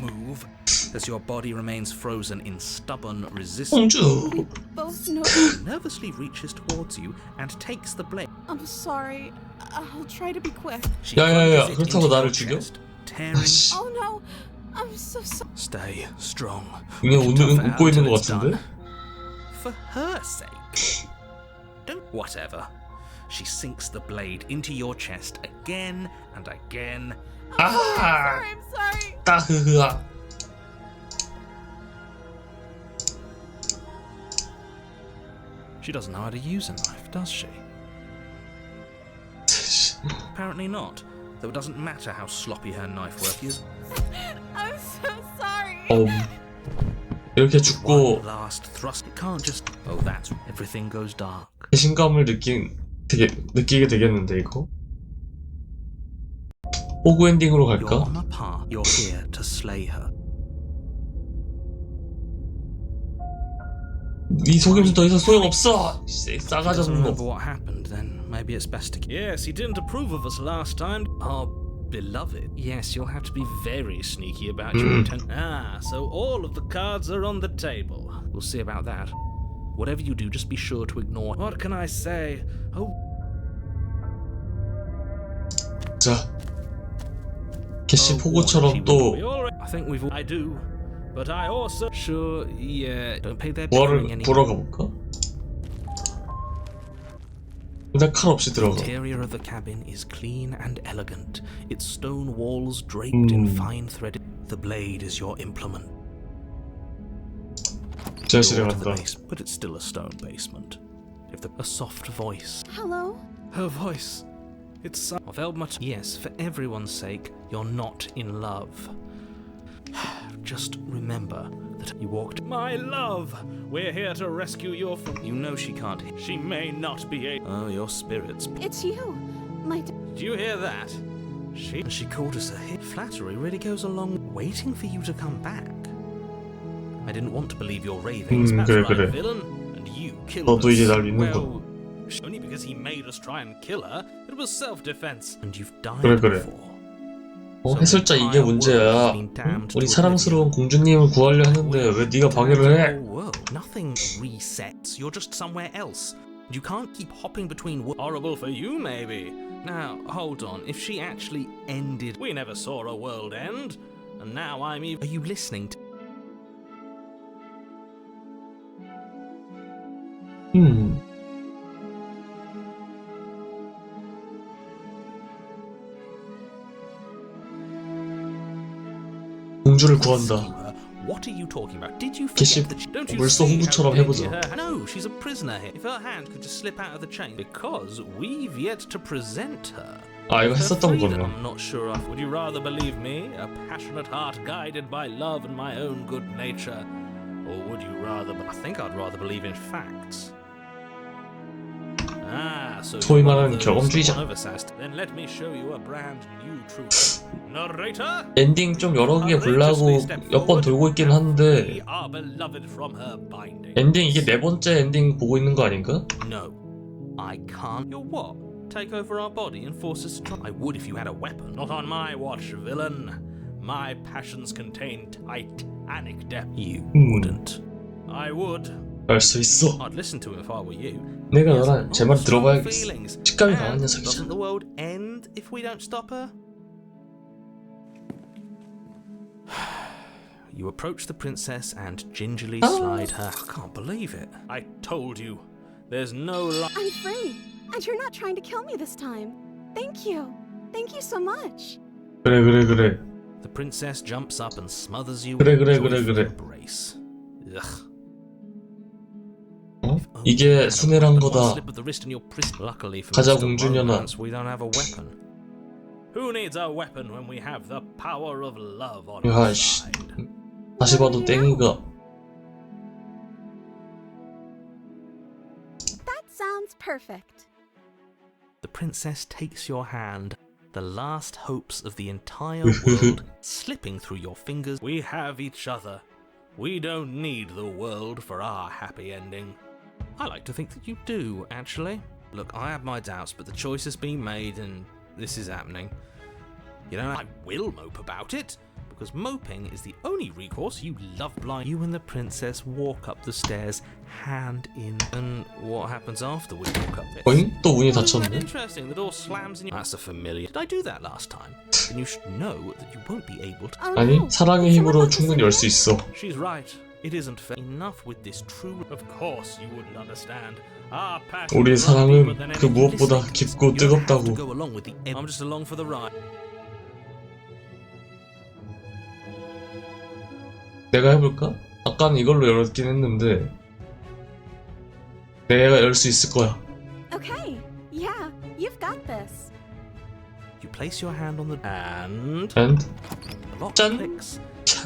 Move as your body remains frozen in stubborn resistance. 공주. Both know. Nervously reaches towards you and takes the blade. I'm sorry. I'll try to be quick. She 야야야. plunges it 그렇다고 into 나를 your 죽여? chest, tearing. 아씨. Oh no. I'm so sorry. Stay strong. 그냥 Tough it out 웃고 있는 till 것 it's 같은데? done. For her sake. Don't. Whatever. She sinks the blade into your chest again and again. 아. I'm sorry. 따흐흐아. She doesn't know how to use a knife, does she? Apparently not. Though it doesn't matter how sloppy her knife work is. I'm so sorry. 이렇게 죽고 One last thrust. It can't just. Oh, that's everything goes dark. 배신감을 느끼게 되겠는데 이거? 호구 엔딩으로 You're 갈까? on a path. You're here to slay her. 이 속임수 더 이상 소용없어! 싸가지 Doesn't 없는 remember 거. what happened, then maybe it's best to. Yes, he didn't approve of us last time. Our beloved. Yes, you'll have to be very sneaky about your intent. Ah, so all of the cards are on the table. We'll see about that. Whatever you do, just be sure to ignore. What can I say? Oh, 자, 개씨 호구처럼 또 I think we've. I do, but I also. Sure, yeah. Don't pay their bidding 부활을 anymore. 보러 가볼까? 일단 칼 없이 들어가. The interior of the cabin is clean and elegant, its stone walls draped in fine threaded. The blade is your implement. 지하실에 Door to the 간다. base, but it's still a stone basement. A soft voice. Hello? Her voice. It's so. I've held much. Yes, for everyone's sake, you're not in love. Just remember that you walked. My love, we're here to rescue your. You know she can't. She may not be a. Oh, your spirits. It's you. My. Did you hear that? She called us a hit. Flattery really goes along. Waiting for you to come back. I didn't want to believe your ravings. That's 그래, right, 그래. villain. And you killed 너도 us. 이제 날 믿는군. Well, only because he made us try and kill her. It was self-defense. And you've died 그래, 그래. before. 해설자 이게 문제야. 우리 사랑스러운 공주님을 구하려 했는데 왜 네가 방해를 해? Nothing resets. You're just somewhere else. You can't keep hopping between. Horrible for you, maybe. Now, hold on. If she actually ended, we never saw a world end, and now I'm even. Are you listening to? 공주를 구한다. What are you talking about? Did you 개시 forget that? Don't you 물소 see 호구처럼 how 해보자. No, she's a prisoner here. If her hand could just slip out of the chain, because we've yet to present her. 아 이거 Her 했었던 freedom, 거면. I'm not sure of. Would you rather believe me, a passionate heart guided by love and my own good nature, or would you rather? I think I'd rather believe in facts. Ah, so 소위 you're one 말하는 of those 경험주의자. one-of-us. Then let me show you a brand new truth. Narrator. 엔딩 좀 여러 개 보려고 몇 번 돌고 있긴 한데 Are beloved from her binding. 엔딩 이게 네 번째 엔딩 보고 있는 거 아닌가? No, I can't. You're what? Take over our body and force us to try? I would if you had a weapon. Not on my watch, villain. My passions contain titanic depth. You wouldn't. I would. 알 수 있어. I'd listen to him if I were you. 내가 He has 너랑 제 말 strong 들어봐야겠어. feelings. 직감이 강한 And 녀석이잖아. doesn't the world end if we don't stop her? You approach the princess and gingerly slide her. I can't believe it. I told you. There's no I'm free. And you're not trying to kill me this time. Thank you. Thank you so much. 그래. The princess jumps up and smothers you 그래, with 그래, a 그래, joyful 그래. embrace. Ugh. 어? 이게 순애란 거다. Slip of the wrist and you're Luckily for 가자, Mr. 공주년아. Romance, we don't have a weapon. Who needs a weapon when we have the power of love on our 야씨. side? 다시 봐도 땡이가. That sounds perfect. The princess takes your hand, the last hopes of the entire world slipping through your fingers. We have each other. We don't need the world for our happy ending. I like to think that you do, actually. Look, I have my doubts, but the choice has been made and this is happening. You know, I will mope about it, because moping is the only recourse. You love blind. You and the princess walk up the stairs, hand in. And what happens after we walk up this? 어잉? 또 문이 Isn't that 닫혔네. interesting? The door slams in your... That's a familiar. Did I do that last time? Then you should know that you won't be able to... Oh, 아니 no. 사랑의 Did 힘으로 someone 충분히 열 수 있어. She's right. It isn't fair. Enough with this true... Of course you wouldn't understand. Our passion 우리 is deeper 사랑은 than 그 anything. 무엇보다 Listen, 깊고 you don't have to 뜨겁다고. go along with the... I'm just along for the ride. 내가 해볼까? 아까는 이걸로 열었긴 했는데 내가 열 수 있을 거야. Okay. Yeah, you've got this. You place your hand on the... And... And The lock 짠! clicks.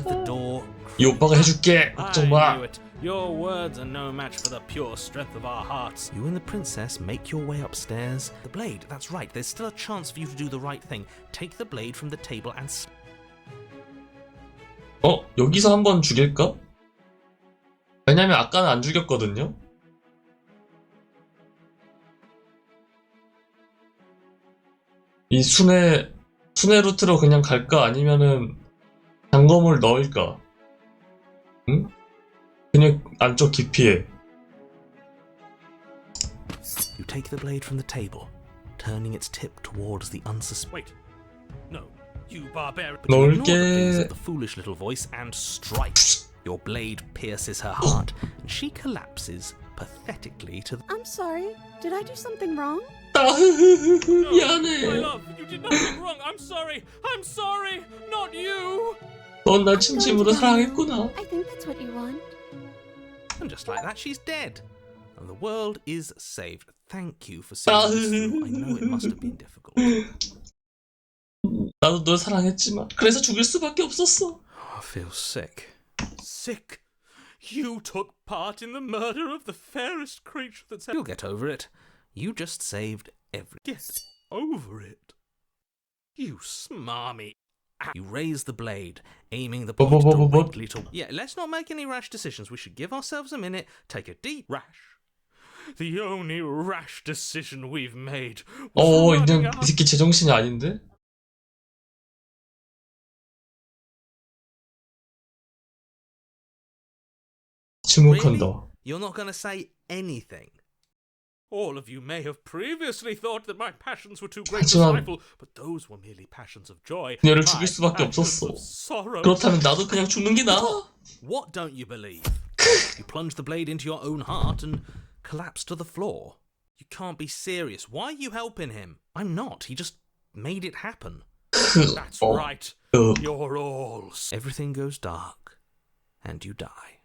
The door... 이 오빠가 해줄게. 걱정 I 마. knew it. Your words are no match for the pure strength of our hearts. You and the princess make your way upstairs. The blade, that's right. There's still a chance for you to do the right thing. Take the blade from the table and... 여기서 한번 죽일까? 왜냐면 아까는 안 죽였거든요. 이 순회 루트로 그냥 갈까? 아니면은 단검을 넣을까? 응? 그냥 안쪽 깊이에. You take the blade from the table, turning its tip towards the unsuspecting... Wait. No. You barbarian. But you ignore the pleas of the foolish little voice and strike. Your blade pierces her heart, and she collapses pathetically to the... I'm sorry. Did I do something wrong? 아흐흐흐 My 미안해. love, you did nothing wrong. I'm sorry. I'm sorry. Not you. 넌 날 진심으로 사랑했구나. I think that's what you want. And just like that, she's dead. And the world is saved. Thank you for seeing this through. I know it must have been difficult. 나도 널 사랑했지만 그래서 죽일 수밖에 없었어. I feel sick. Sick? You took part in the murder of the fairest creature that's ever... You'll get over it. You just saved every... Get over it? You smarmy... You raise the blade, aiming the point directly to... Yeah, let's not make any rash decisions. We should give ourselves a minute, take a deep... Rash. The only rash decision we've made was running 이 새끼 제정신이 아닌데? 침묵한다. Really? You're not going to say anything. All of you may have previously thought that my passions were too great to stifle, but those were merely passions of joy. 그녀를 죽일 수밖에 없었어. 그렇다면 나도 그냥 죽는 게 나아. What don't you believe? You plunge the blade into your own heart and collapse to the floor. You can't be serious. Why are you helping him? I'm not. He just made it happen. That's right. You're all... Everything goes dark, and you die.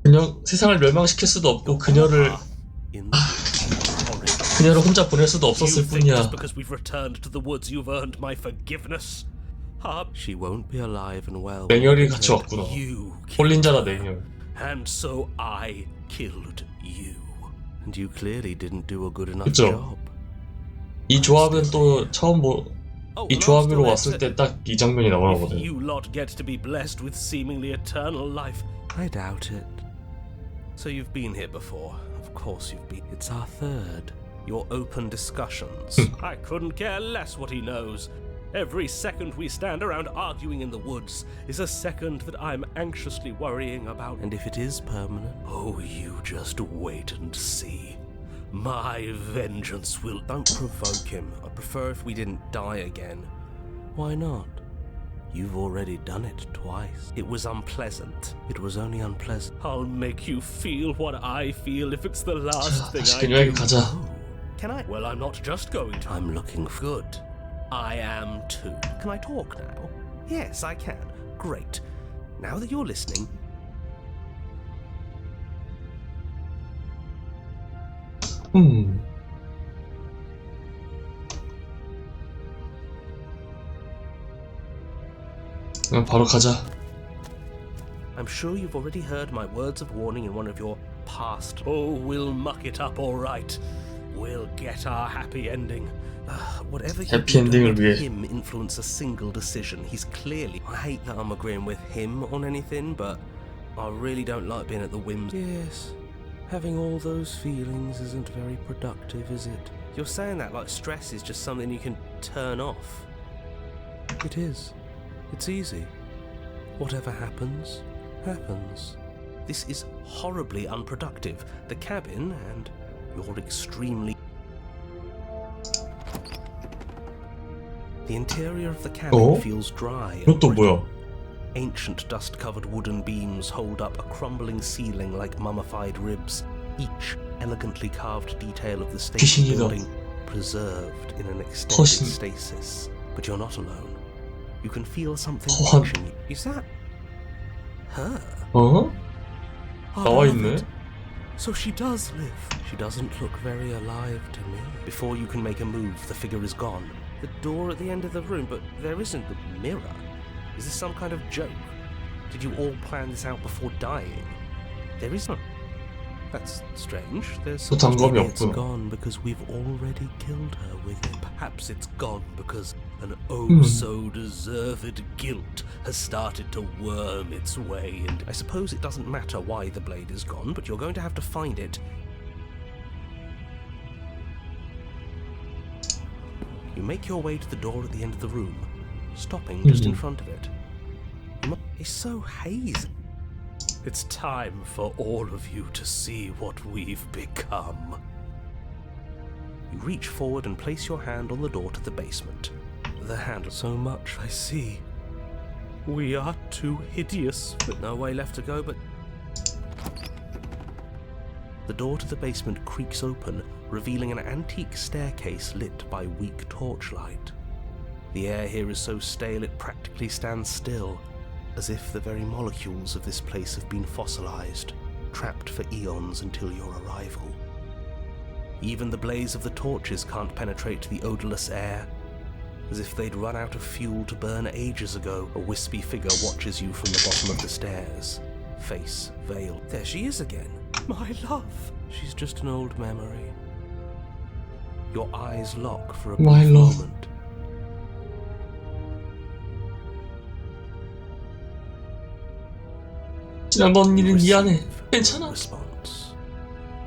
그냥 세상을 멸망시킬 수도 없고 그녀를 혼자 보낼 수도 없었을 뿐이야. Because we've returned to the woods, you've earned my forgiveness. She won't be alive and well. 맹혈이 같이 왔구나. 홀린 자다 맹혈. And so I killed you. And you clearly didn't do a good enough 그쵸? job. 이 조합은 또 처음 이 조합으로 왔을 때 딱 이 장면이 나오거든. If you lot get to be blessed with seemingly eternal life, I doubt it. So you've been here before. Of course you've been. It's our third. Your open discussions. I couldn't care less what he knows. Every second we stand around arguing in the woods is a second that I'm anxiously worrying about. And if it is permanent, oh, you just wait and see. My vengeance will... Don't provoke him. I'd prefer if we didn't die again. Why not? You've already done it twice. It was unpleasant. It was only unpleasant. I'll make you feel what I feel if it's the last thing I do. 가자. Can I? Well, I'm not just going to. I'm looking good. I am too. Can I talk now? Yes, I can. Great. Now that you're listening... 바로 가자. I'm sure you've already heard my words of warning in one of your past... Oh, we'll muck it up all right. We'll get our happy ending. Whatever you do, don't let him influence a single decision. He's clearly... I hate that I'm agreeing with him on anything, but I really don't like being at the whims. Yes, having all those feelings isn't very productive, is it? You're saying that like stress is just something you can turn off. It is. It's easy. Whatever happens, happens. This is horribly unproductive. The cabin and your extremely... The interior of the cabin feels dry and brittle. Ancient dust-covered wooden beams hold up a crumbling ceiling like mummified ribs, each elegantly carved detail of the station building preserved in an extended stasis. But you're not alone. You can feel something watching you. Is that her? 나와 있네. So she does live. She doesn't look very alive to me. Before you can make a move, the figure is gone. The door at the end of the room, but there isn't the mirror. Is this some kind of joke? Did you all plan this out before dying? There isn't. That's strange. There's maybe it's gone because we've already killed her with it. Perhaps it's gone because an oh-so-deserved guilt has started to worm its way in. I suppose it doesn't matter why the blade is gone, but you're going to have to find it. You make your way to the door at the end of the room, stopping just in front of it. It's so hazy. It's time for all of you to see what we've become. You reach forward and place your hand on the door to the basement. The handle. So much I see. We are too hideous, but no way left to go but... The door to the basement creaks open, revealing an antique staircase lit by weak torchlight. The air here is so stale it practically stands still, as if the very molecules of this place have been fossilized, trapped for eons until your arrival. Even the blaze of the torches can't penetrate the odorless air. As if they'd run out of fuel to burn ages ago, a wispy figure watches you from the bottom of the stairs, face veiled. There she is again. My love. She's just an old memory. Your eyes lock for a My brief love. moment. 지난번 일은 You 미안해. receive no 괜찮아. response.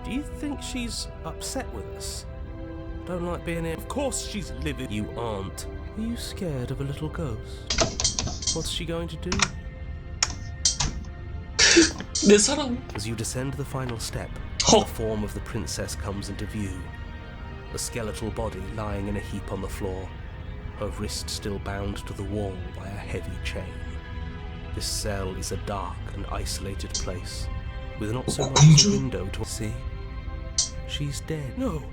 Do you think she's upset with us? Don't like being here. Of course she's livid. You aren't. Are you scared of a little ghost? What's she going to do? 내 사랑. As you descend the final step, Oh. the form of the princess comes into view. A skeletal body lying in a heap on the floor, her wrist still bound to the wall by a heavy chain. This cell is a dark and isolated place, with not so much as a window to see. She's dead. No!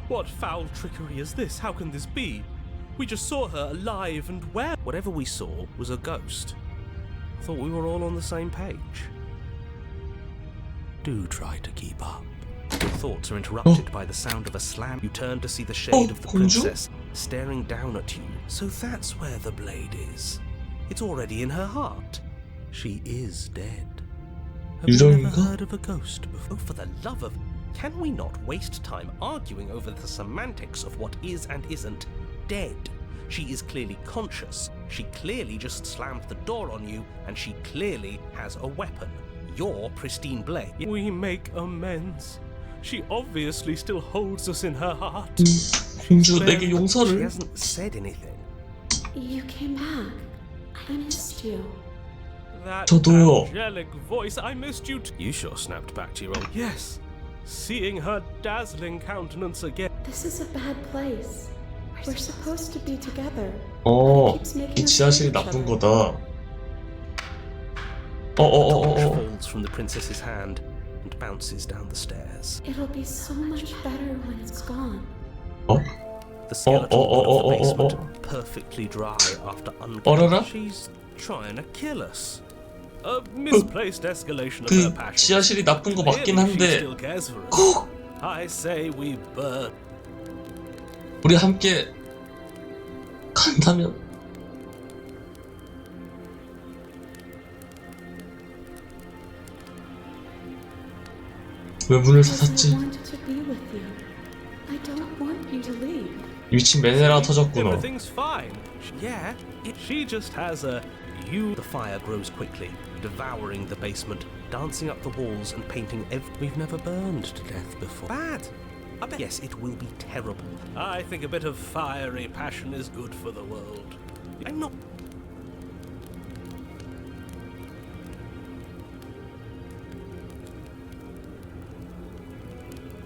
What foul trickery is this? How can this be? We just saw her alive and well. Whatever we saw was a ghost. Thought we were all on the same page. Do try to keep up. Your thoughts are interrupted by the sound of a slam. You turn to see the shade of the 공주? princess staring down at you. So that's where the blade is. It's already in her heart. She is dead. Have you never 유령인가? heard of a ghost before? For the love of... Can we not waste time arguing over the semantics of what is and isn't dead? She is clearly conscious. She clearly just slammed the door on you, and she clearly has a weapon. Your pristine blade. We make amends. She obviously still holds us in her heart. 공주 내게 She 용서를. hasn't said anything. You came back. I missed you. That 저도요. angelic voice, I missed you. You sure snapped back to your own. Yes, seeing her dazzling countenance again. This is a bad place. We're supposed to be together. 이 지하실이 나쁜 거다. Torch falls from the princess's hand and bounces down the stairs. It'll be so much better when it's gone. The skeleton wall of the oh. basement, perfectly dry after 어라라? She's trying to kill us. A misplaced escalation of her 그 passion. 지하실이 나쁜 거 맞긴 Clearly she 한데 still cares for us. I say we burn. 우리 함께 간다면 왜 문을 Because I 닫았지? wanted to be with you. I don't want you to leave. 이 미친 매네라 터졌구나. Everything's fine. Yeah, she just has a you. The fire grows quickly, devouring the basement, dancing up the walls and painting We've never burned to death before. Bad. I bet. Yes, it will be terrible. I think a bit of fiery passion is good for the world. I'm not.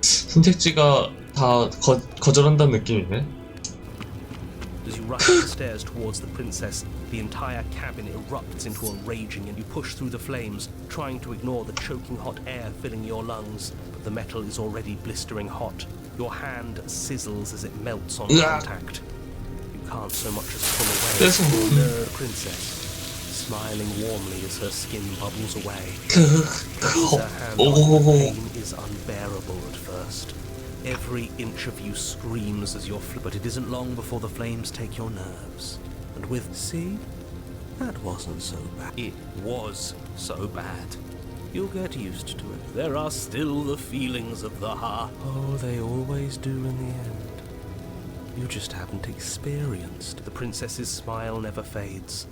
선택지가 다 거절한다는 느낌이네. As you rush up the stairs towards the princess, the entire cabin erupts into a raging and you push through the flames, trying to ignore the choking hot air filling your lungs, but the metal is already blistering hot. Your hand sizzles as it melts on contact. You can't so much as pull away. The princess, smiling warmly as her skin bubbles away. Her hand on the pain is unbearable at first. Every inch of you screams as you're but it isn't long before the flames take your nerves. And with... See? That wasn't so bad. It was so bad. You'll get used to it. There are still the feelings of the heart. Oh, they always do in the end. You just haven't experienced. The princess's smile never fades.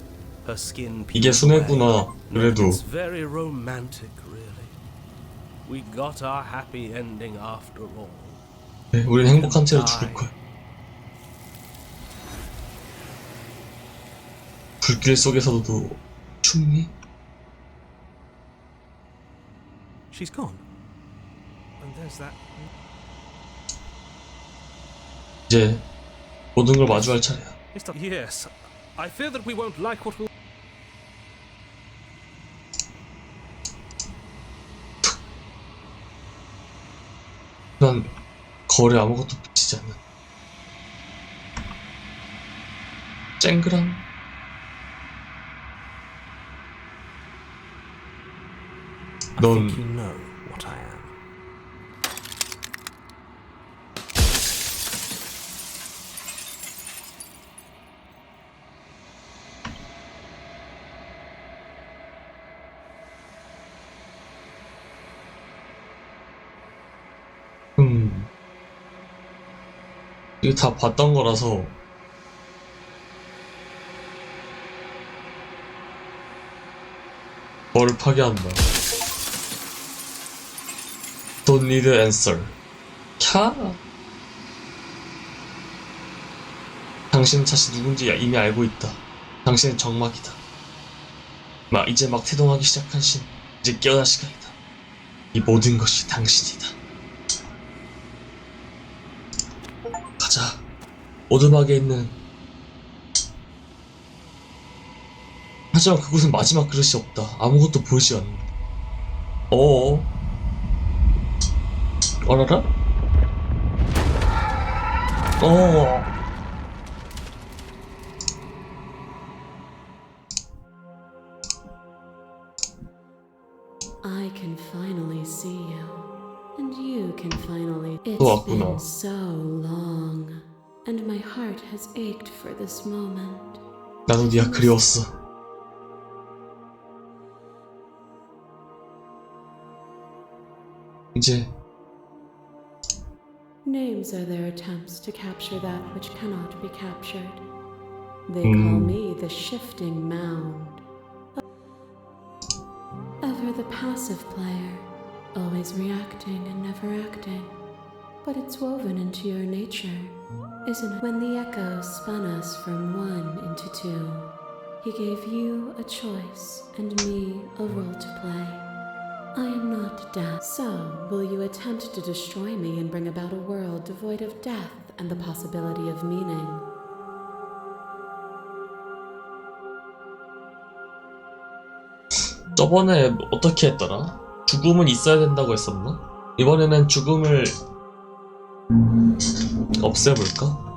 Her skin 이게 peels away. 순애구나. 그래도 It's very romantic, really. We got our happy ending after all. 네, 우린 행복한 채로 죽을 거야. 불길 속에서도 춥니? She's gone. And there's that. 이제 모든 걸 마주할 차례야. Yes. I fear that we won't like what we'll. 하지만 거울에 아무것도 비치지 않는 쨍그랑 I 넌 think you know what I am. 이거 다 봤던 거라서 너를 파괴한다. Don't need answer. 캬. 당신은 자신 누군지 이미 알고 있다. 당신은 정막이다. 이제 막 태동하기 시작한 신. 이제 깨어날 시간이다. 이 모든 것이 당신이다. 가자. 오두막에 있는. 하지만 그곳은 마지막 그릇이 없다. 아무것도 보이지 않는다. 어어. 어라라? 어어. I can finally see you, and you can finally. It's 왔구나. been so long, and my heart has ached for this moment. 나도 네가 그리웠어. 이제 Names are their attempts to capture that which cannot be captured. They call me the shifting mound. Ever the passive player, always reacting and never acting. But it's woven into your nature, isn't it? When the echo spun us from one into two, he gave you a choice and me a role to play. I am not death. So, will you attempt to destroy me and bring about a world devoid of death and the possibility of meaning? 저번에 어떻게 했더라? 죽음은 있어야 된다고 했었나? 이번에는 죽음을 없애볼까?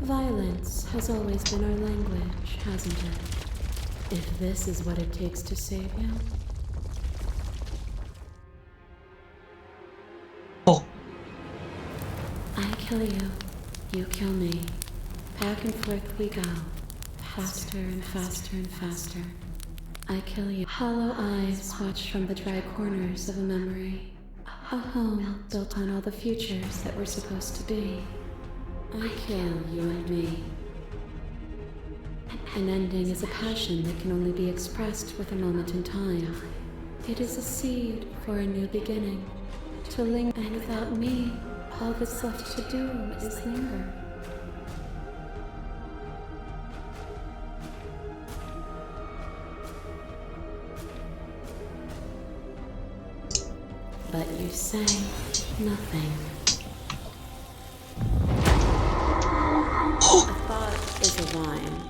Violence has always been our language, hasn't it? If this is what it takes to save you. I kill you, you kill me. Back and forth we go, faster and faster and faster. I kill you. Hollow eyes watch from the dry corners of a memory. A home built on all the futures that were supposed to be. I kill you and me. An ending is a passion that can only be expressed with a moment in time. It is a seed for a new beginning. To linger, and without me, all that's left to do is linger. But you say nothing. A thought is a vine,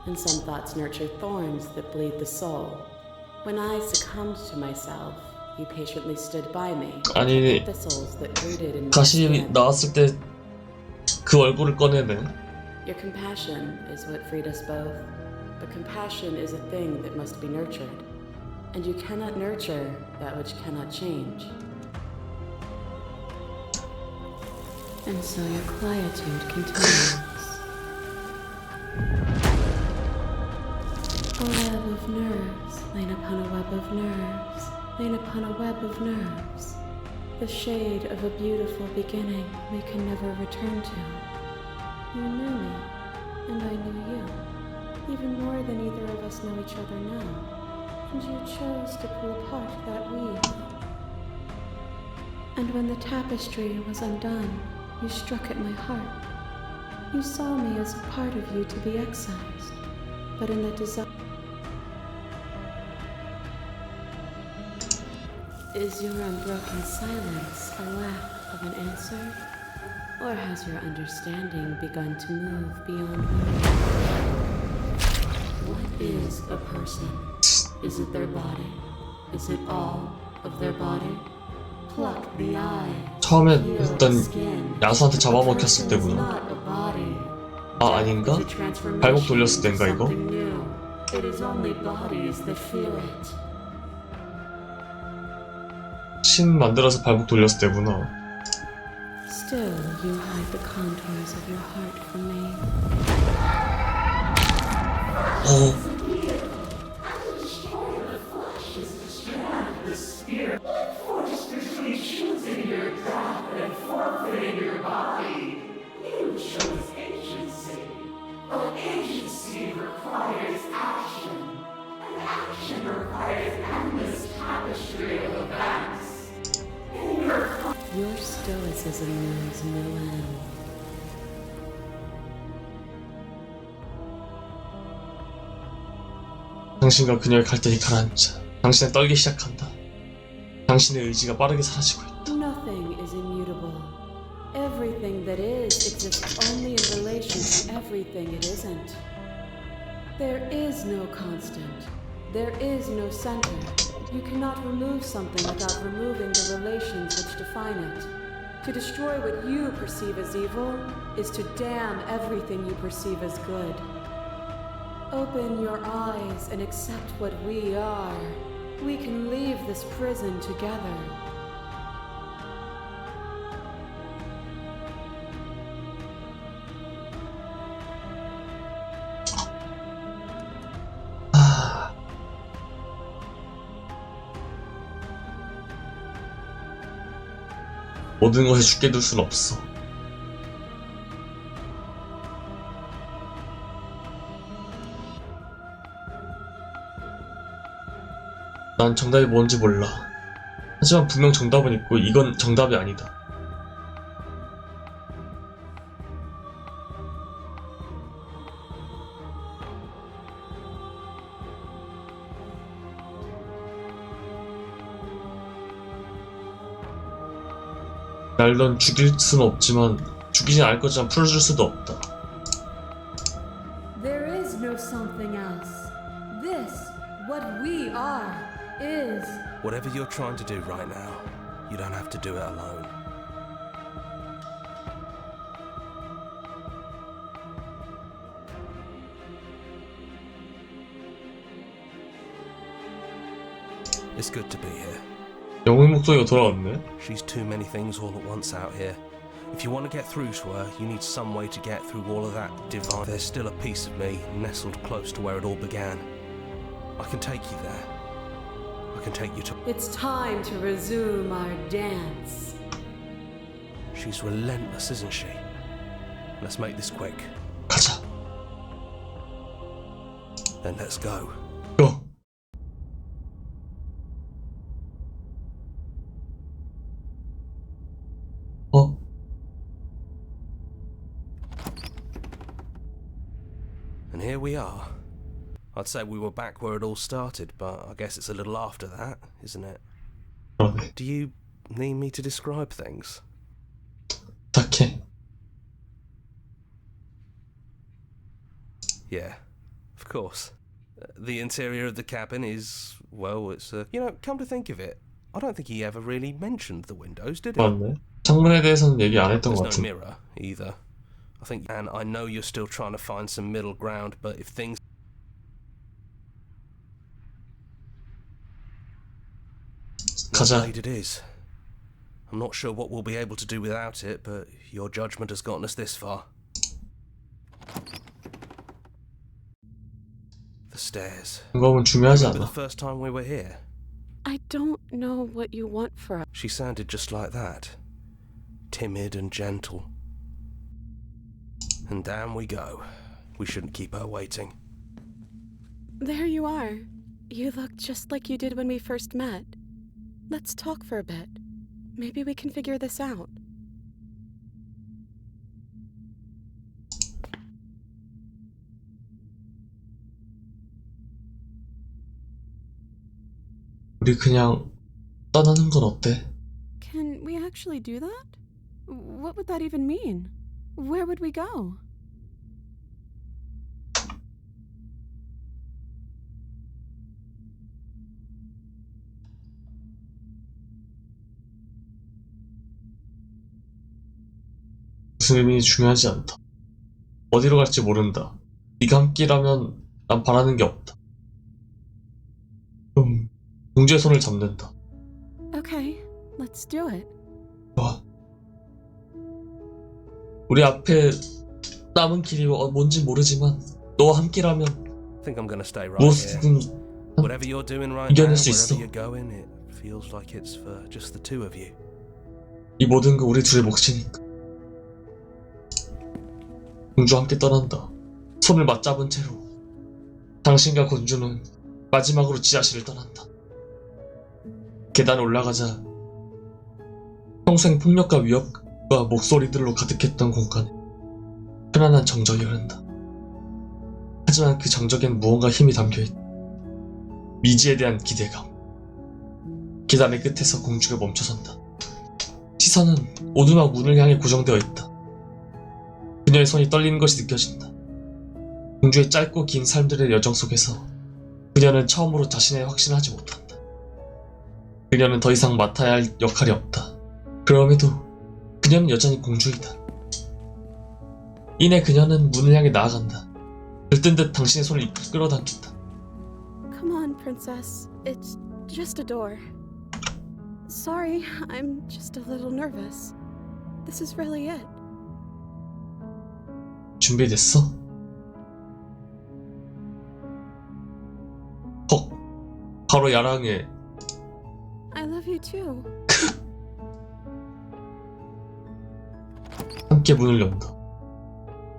and some thoughts nurture thorns that bleed the soul. When I succumbed to myself, you patiently stood by me. 아니, Thistles that rooted in 다시 my skin. 나왔을 때 그 얼굴을 꺼내네. Your compassion is what freed us both. But compassion is a thing that must be nurtured. And you cannot nurture that which cannot change. And so your quietude continues. A web of nerves, lain upon a web of nerves, lain upon a web of nerves. The shade of a beautiful beginning we can never return to. You knew me, and I knew you, even more than either of us know each other now. And you chose to pull apart that weave. And when the tapestry was undone, you struck at my heart. You saw me as a part of you to be excised, but in that desire. Is your unbroken silence a lack of an answer? Or has your understanding begun to move beyond words? What is a person? Is it their body? Is it all of their body? Pluck the eye. 처음에 Peel 했던 the skin. 야수한테 A 잡아먹혔을 person is 때구나. not a body. 아, 아닌가? Is a transformation 발목 돌렸을 땐가 into 이거? something new. It is only bodies that feel it. 신 만들어서 발목 돌렸을 때구나. Still, you hide the contours of your heart from me. 어. Your stoicism knows no end. 당신과 그녀의 갈등이 가라앉자 당신은 떨기 시작한다. 당신의 의지가 빠르게 사라지고 있다. Nothing is immutable. Everything that is exists only in relation to everything it isn't. There is no constant. There is no center. You cannot remove something without removing the relations which define it. To destroy what you perceive as evil is to damn everything you perceive as good. Open your eyes and accept what we are. We can leave this prison together. 모든 것에 죽게 둘 순 없어. 난 정답이 뭔지 몰라. 하지만 분명 정답은 있고 이건 정답이 아니다. 날 넌 죽일 수는 없지만 죽이진 않을 거지만 풀어줄 수도 없다. There is no something else. This, what we are, is. Whatever you're trying to do right now, you don't have to do it alone. It's good to be here. 영웅의 목소리가 돌아왔네. She's too many things all at once out here. If you want to get through to her, you need some way to get through all of that divine. There's still a piece of me nestled close to where it all began. I can take you there. I can take you to... It's time to resume our dance. She's relentless, isn't she? Let's make this quick. 가자. Then let's go. Go. 어? And here we are. I'd say we were back where it all started, but I guess it's a little after that, isn't it? 그러네. Do you need me to describe things? 딱해. Yeah, of course. The interior of the cabin is, well, it's you know, come to think of it, I don't think he ever really mentioned the windows, did he? 맞네. 창문에 대해서는 얘기 안 했던 것 There's no 같은데. mirror, either. I think, and I know you're still trying to find some middle ground, but if things... 가자. Indeed it is. I'm not sure what we'll be able to do without it, but your judgment has gotten us this far. The stairs. 점검은 중요하지 Remember the 않아. first time we were here? I don't know what you want for us. She sounded just like that. Timid and gentle. And down we go. We shouldn't keep her waiting. There you are. You look just like you did when we first met. Let's talk for a bit. Maybe we can figure this out. 우리 그냥 떠나는 건 어때? Can we actually do that? What would that even mean? Where would we go? 무슨 의미인지 중요하지 않다. 어디로 갈지 모른다. 네가 함께라면 난 바라는 게 없다. 공주의 손을 잡는다. Okay, let's do it. 좋아. 우리 앞에 남은 길이 뭔지 모르지만 너와 함께라면 I think I'm gonna stay right here. 무엇이든 Whatever you're doing right now, 이겨낼 수 있어. wherever you're going, it feels like it's for just the two of you. 이 모든 거 우리 둘의 몫이니까. 공주와 함께 떠난다. 손을 맞잡은 채로 당신과 공주는 마지막으로 지하실을 떠난다. 계단에 올라가자 평생 폭력과 위협과 목소리들로 가득했던 공간에 편안한 정적이 흐른다. 하지만 그 정적엔 무언가 힘이 담겨있다. 미지에 대한 기대감. 계단의 끝에서 공주가 멈춰선다. 시선은 오두막 문을 향해 고정되어 있다. 그녀의 손이 떨리는 것이 느껴진다. 공주의 짧고 긴 삶들의 여정 속에서 그녀는 처음으로 자신의 확신을 하지 못한다. 그녀는 더 이상 맡아야 할 역할이 없다. 그럼에도 그녀는 여전히 공주이다. 이내 그녀는 문을 향해 나아간다. 들뜬 듯 당신의 손을 이끌 끌어당긴다. Come on, princess. It's just a door. Sorry, I'm just a little nervous. This is really it. 준비됐어? 헉, 바로 야랑해. I love you too. 함께 문을 연다.